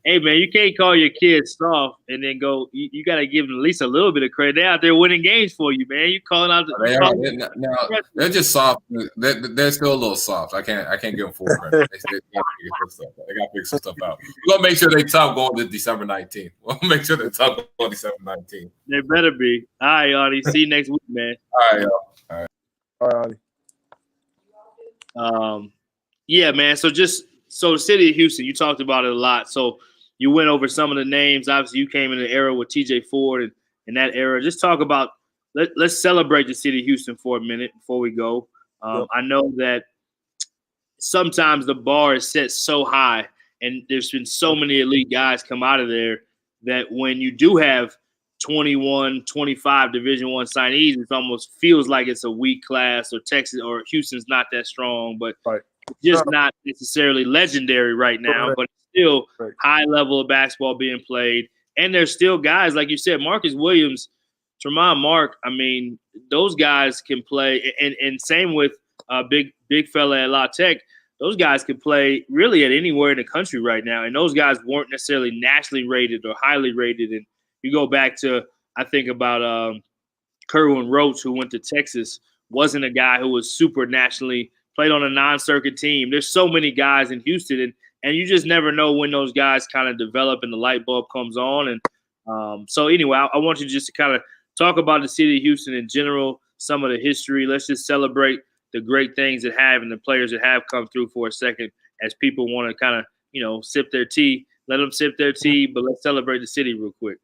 Hey, man, you can't call your kids soft and then go – you got to give them at least a little bit of credit. They're out there winning games for you, man. You calling out the – They're just soft. They're still a little soft. I can't give them full credit. They got to figure some stuff out. We're going to make sure they tough going to December 19th. We'll make sure they're tough going to December 19th. They better be. All right, Artie. See you next week, man. All right, y'all. All right, Artie. Yeah, man. So the city of Houston, you talked about it a lot. So you went over some of the names. Obviously, you came in the era with TJ Ford and that era. Just talk about let's celebrate the city of Houston for a minute before we go. I know that sometimes the bar is set so high, and there's been so many elite guys come out of there that when you do have 21, 25 Division I signees, it almost feels like it's a weak class, or Texas or Houston's not that strong, but just not necessarily legendary right now, but still high level of basketball being played. And there's still guys, like you said, Marcus Williams, Tremont Mark, those guys can play. And same with big fella at La Tech. Those guys can play really at anywhere in the country right now. And those guys weren't necessarily nationally rated or highly rated. And you go back to, I think about Kerwin Roach, who went to Texas, wasn't a guy who was super nationally played on a non-circuit team. There's so many guys in Houston, and you just never know when those guys kind of develop and the light bulb comes on. And so anyway, I want you just to kind of talk about the city of Houston in general, some of the history. Let's just celebrate the great things that have and the players that have come through for a second as people want to kind of, sip their tea let them sip their tea, but let's celebrate the city real quick.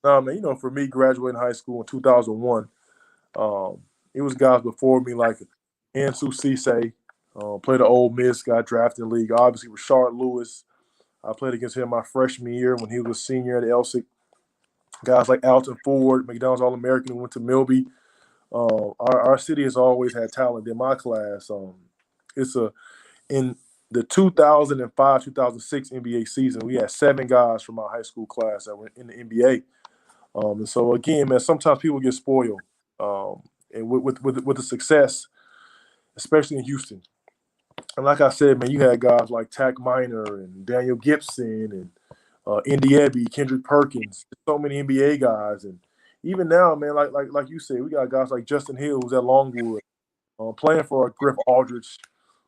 Man, for me, graduating high school in 2001, it was guys before me like Ansu Cisse, played at Ole Miss, got drafted in the league. Obviously, Rashard Lewis. I played against him my freshman year when he was a senior at Elsick. Guys like Alton Ford, McDonald's All-American, who went to Milby. Our city has always had talent in my class. In the 2005-2006 NBA season, we had 7 guys from our high school class that were in the NBA. And so again, man, sometimes people get spoiled, and with the success, especially in Houston. And like I said, man, you had guys like Tack Minor and Daniel Gibson and Indy Ebby, Kendrick Perkins, so many NBA guys, and even now, man, like you said, we got guys like Justin Hill, who's at Longwood, playing for Griff Aldridge,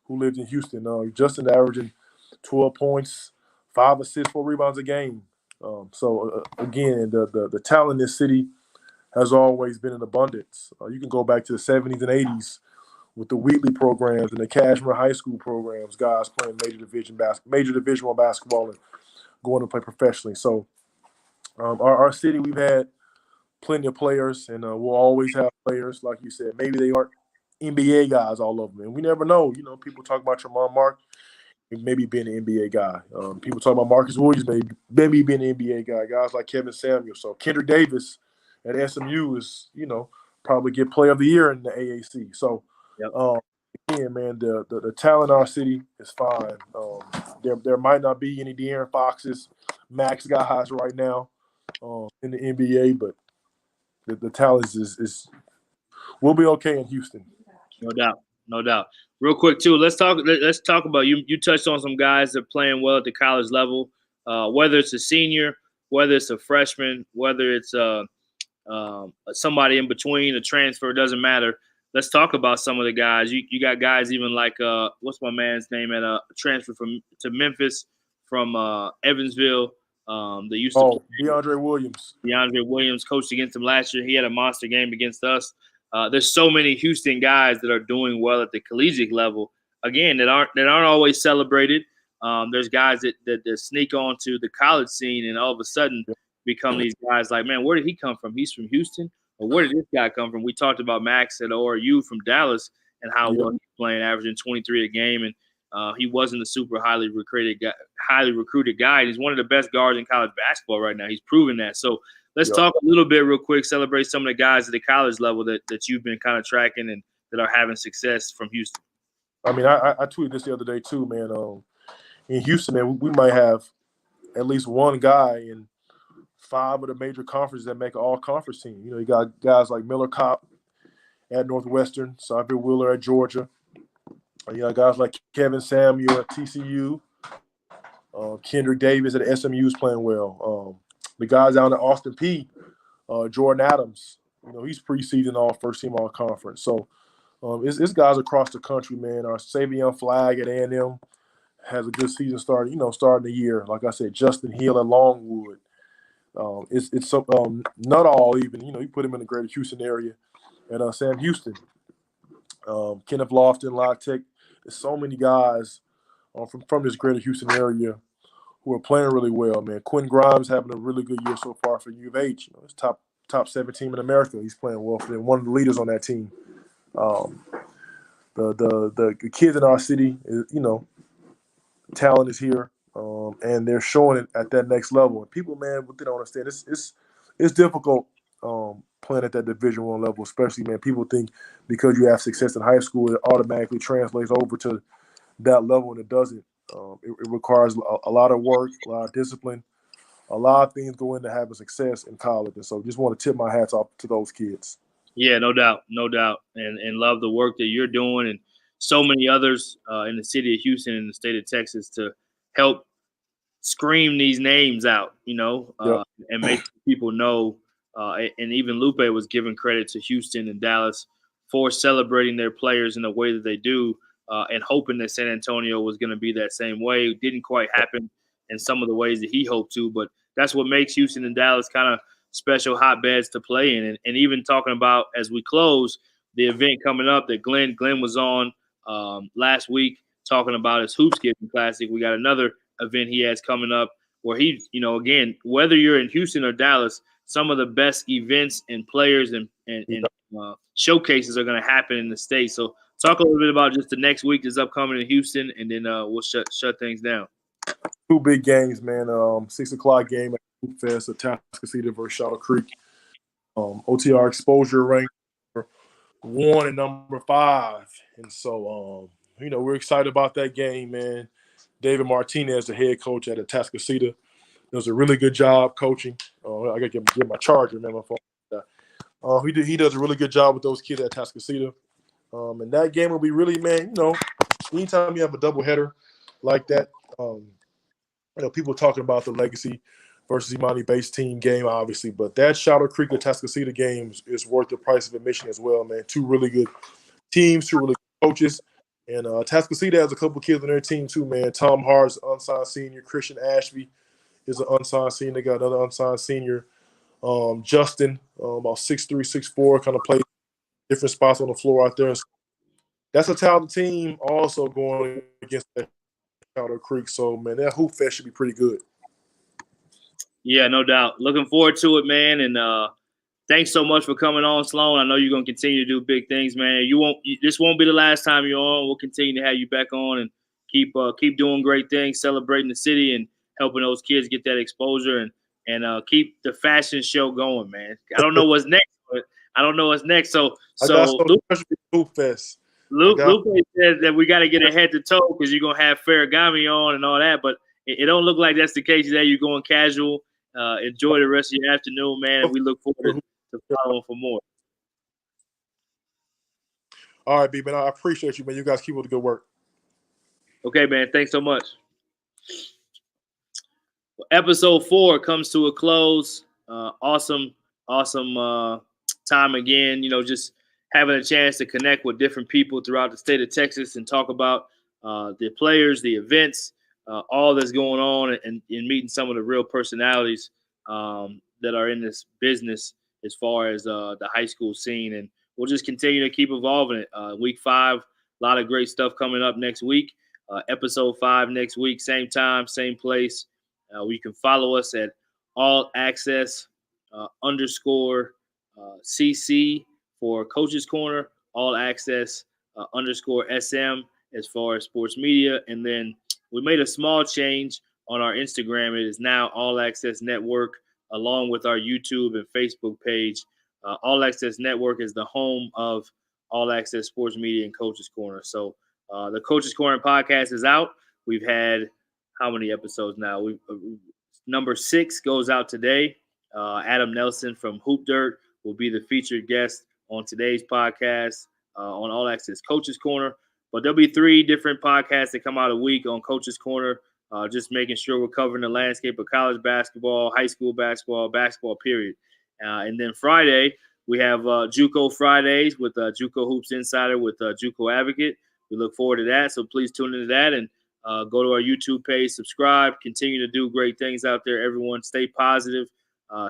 who lived in Houston. Justin averaging 12 points, 5 assists, 4 rebounds a game. Again, the talent in this city has always been in abundance. You can go back to the 70s and 80s with the Wheatley programs and the Cashmere High School programs, guys playing major Division I basketball and going to play professionally. So our city, we've had plenty of players, and we'll always have players, like you said. Maybe they aren't NBA guys, all of them, and we never know. People talk about Ramon Mark, maybe being an NBA guy. People talk about Marcus Williams, maybe being an NBA guy. Guys like Kevin Samuel. So Kendrick Davis at SMU is, probably get Player of the Year in the AAC. So, again, man, the talent in our city is fine. There might not be any De'Aaron Foxes, max guys right now in the NBA, but the talent is we'll be okay in Houston. No doubt. Real quick too, let's talk about you touched on some guys that are playing well at the college level, whether it's a senior, whether it's a freshman, whether it's somebody in between, a transfer, it doesn't matter. Let's talk about some of the guys. You got guys even like what's my man's name at a transfer to Memphis from Evansville. They used to DeAndre Williams. DeAndre Williams coached against him last year. He had a monster game against us. There's so many Houston guys that are doing well at the collegiate level. Again, that aren't always celebrated. There's guys that sneak onto the college scene and all of a sudden become these guys like, man, where did he come from? He's from Houston. Or where did this guy come from? We talked about Max at ORU from Dallas and how well he's playing, averaging 23 a game, and he wasn't a super highly recruited guy. And he's one of the best guards in college basketball right now. He's proven that. So let's talk a little bit real quick, celebrate some of the guys at the college level that you've been kind of tracking and that are having success from Houston. I mean, I tweeted this the other day too, man. In Houston, man, we might have at least one guy in 5 of the major conferences that make an all-conference team. You got guys like Miller Kopp at Northwestern, Xavier Wheeler at Georgia. You got guys like Kevin Samuel at TCU. Kendrick Davis at SMU is playing well. The guys down at Austin P, Jordan Adams, he's preseason first-team all-conference. So it's guys across the country, man. Our Savion Flagg at A&M has a good season starting the year. Like I said, Justin Hill at Longwood. It's not all even. You put him in the greater Houston area. And Sam Houston, Kenneth Lofton, Lock Tech. There's so many guys from this greater Houston area who are playing really well, man. Quinn Grimes having a really good year so far for U of H. It's top 7 team in America. He's playing well for them. One of the leaders on that team. The kids in our city, talent is here, and they're showing it at that next level. And people, man, what they don't understand, it's difficult playing at that Division I level, especially, man. People think because you have success in high school, it automatically translates over to that level, and it doesn't. It requires a lot of work, a lot of discipline, a lot of things go into having success in college. And so just want to tip my hats off to those kids. Yeah, no doubt. And love the work that you're doing and so many others in the city of Houston and the state of Texas to help scream these names out, and make people know. And even Lupe was giving credit to Houston and Dallas for celebrating their players in the way that they do. And hoping that San Antonio was going to be that same way. It didn't quite happen in some of the ways that he hoped to, but that's what makes Houston and Dallas kind of special hotbeds to play in. And even talking about, as we close, the event coming up that Glenn was on last week talking about his Hoops Giving Classic. We got another event he has coming up where he, again, whether you're in Houston or Dallas, some of the best events and players and showcases are going to happen in the state. So talk a little bit about just the next week that's upcoming in Houston, and then we'll shut things down. 2 big games, man. 6 o'clock game at Hoop Fest at Atascocita versus Shadow Creek. OTR exposure ranked number 1 and number 5. And so, we're excited about that game, man. David Martinez, the head coach at Atascocita, does a really good job coaching. I got to get my charger, man, my phone. He does a really good job with those kids at Atascocita. And that game will be really, man, anytime you have a doubleheader like that, people talking about the Legacy versus Imani-based team game, obviously, but that Shadow Creek Atascocita game is worth the price of admission as well, man. 2 really good teams, 2 really good coaches. And Atascocita has a couple kids on their team too, man. Tom Hart's unsigned senior. Christian Ashby is an unsigned senior. They got another unsigned senior. Justin, about 6'3", 6'4", kind of plays different spots on the floor out there. So that's a talented team also going against that Shadow Creek. So, man, that Hoop Fest should be pretty good. Yeah, no doubt. Looking forward to it, man. And thanks so much for coming on, Sloan. I know you're going to continue to do big things, man. This won't be the last time you're on. We'll continue to have you back on and keep doing great things, celebrating the city and helping those kids get that exposure and keep the fashion show going, man. I don't know what's next, but I don't know what's next. So Hoop Fest. Lupe said that we got to get a head to toe because you're going to have Farragami on and all that, but it don't look like that's the case today. You're going casual. Enjoy the rest of your afternoon, man, and we look forward to following for more. All right, B, man, I appreciate you, man. You guys keep up the good work. Okay, man. Thanks so much. Episode 4 comes to a close. Awesome time again. Just having a chance to connect with different people throughout the state of Texas and talk about the players, the events, all that's going on, and meeting some of the real personalities that are in this business as far as the high school scene. And we'll just continue to keep evolving it. Week 5, a lot of great stuff coming up next week. Episode 5 next week, same time, same place. You can follow us at All Access _ CC for Coach's Corner, All Access _ SM as far as sports media. And then we made a small change on our Instagram. It is now All Access Network, along with our YouTube and Facebook page. All Access Network is the home of All Access Sports Media and Coach's Corner. So the Coach's Corner podcast is out. We've had how many episodes now? Number 6 goes out today. Adam Nelson from Hoop Dirt will be the featured guest on today's podcast on All Access Coach's Corner. But there'll be 3 different podcasts that come out a week on Coach's Corner, just making sure we're covering the landscape of college basketball, high school basketball, period. And then Friday, we have JUCO Fridays with JUCO Hoops Insider with JUCO Advocate. We look forward to that, so please tune into that and go to our YouTube page, subscribe, continue to do great things out there. Everyone, stay positive,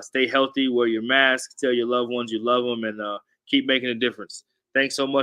stay healthy, wear your mask, tell your loved ones you love them, and keep making a difference. Thanks so much.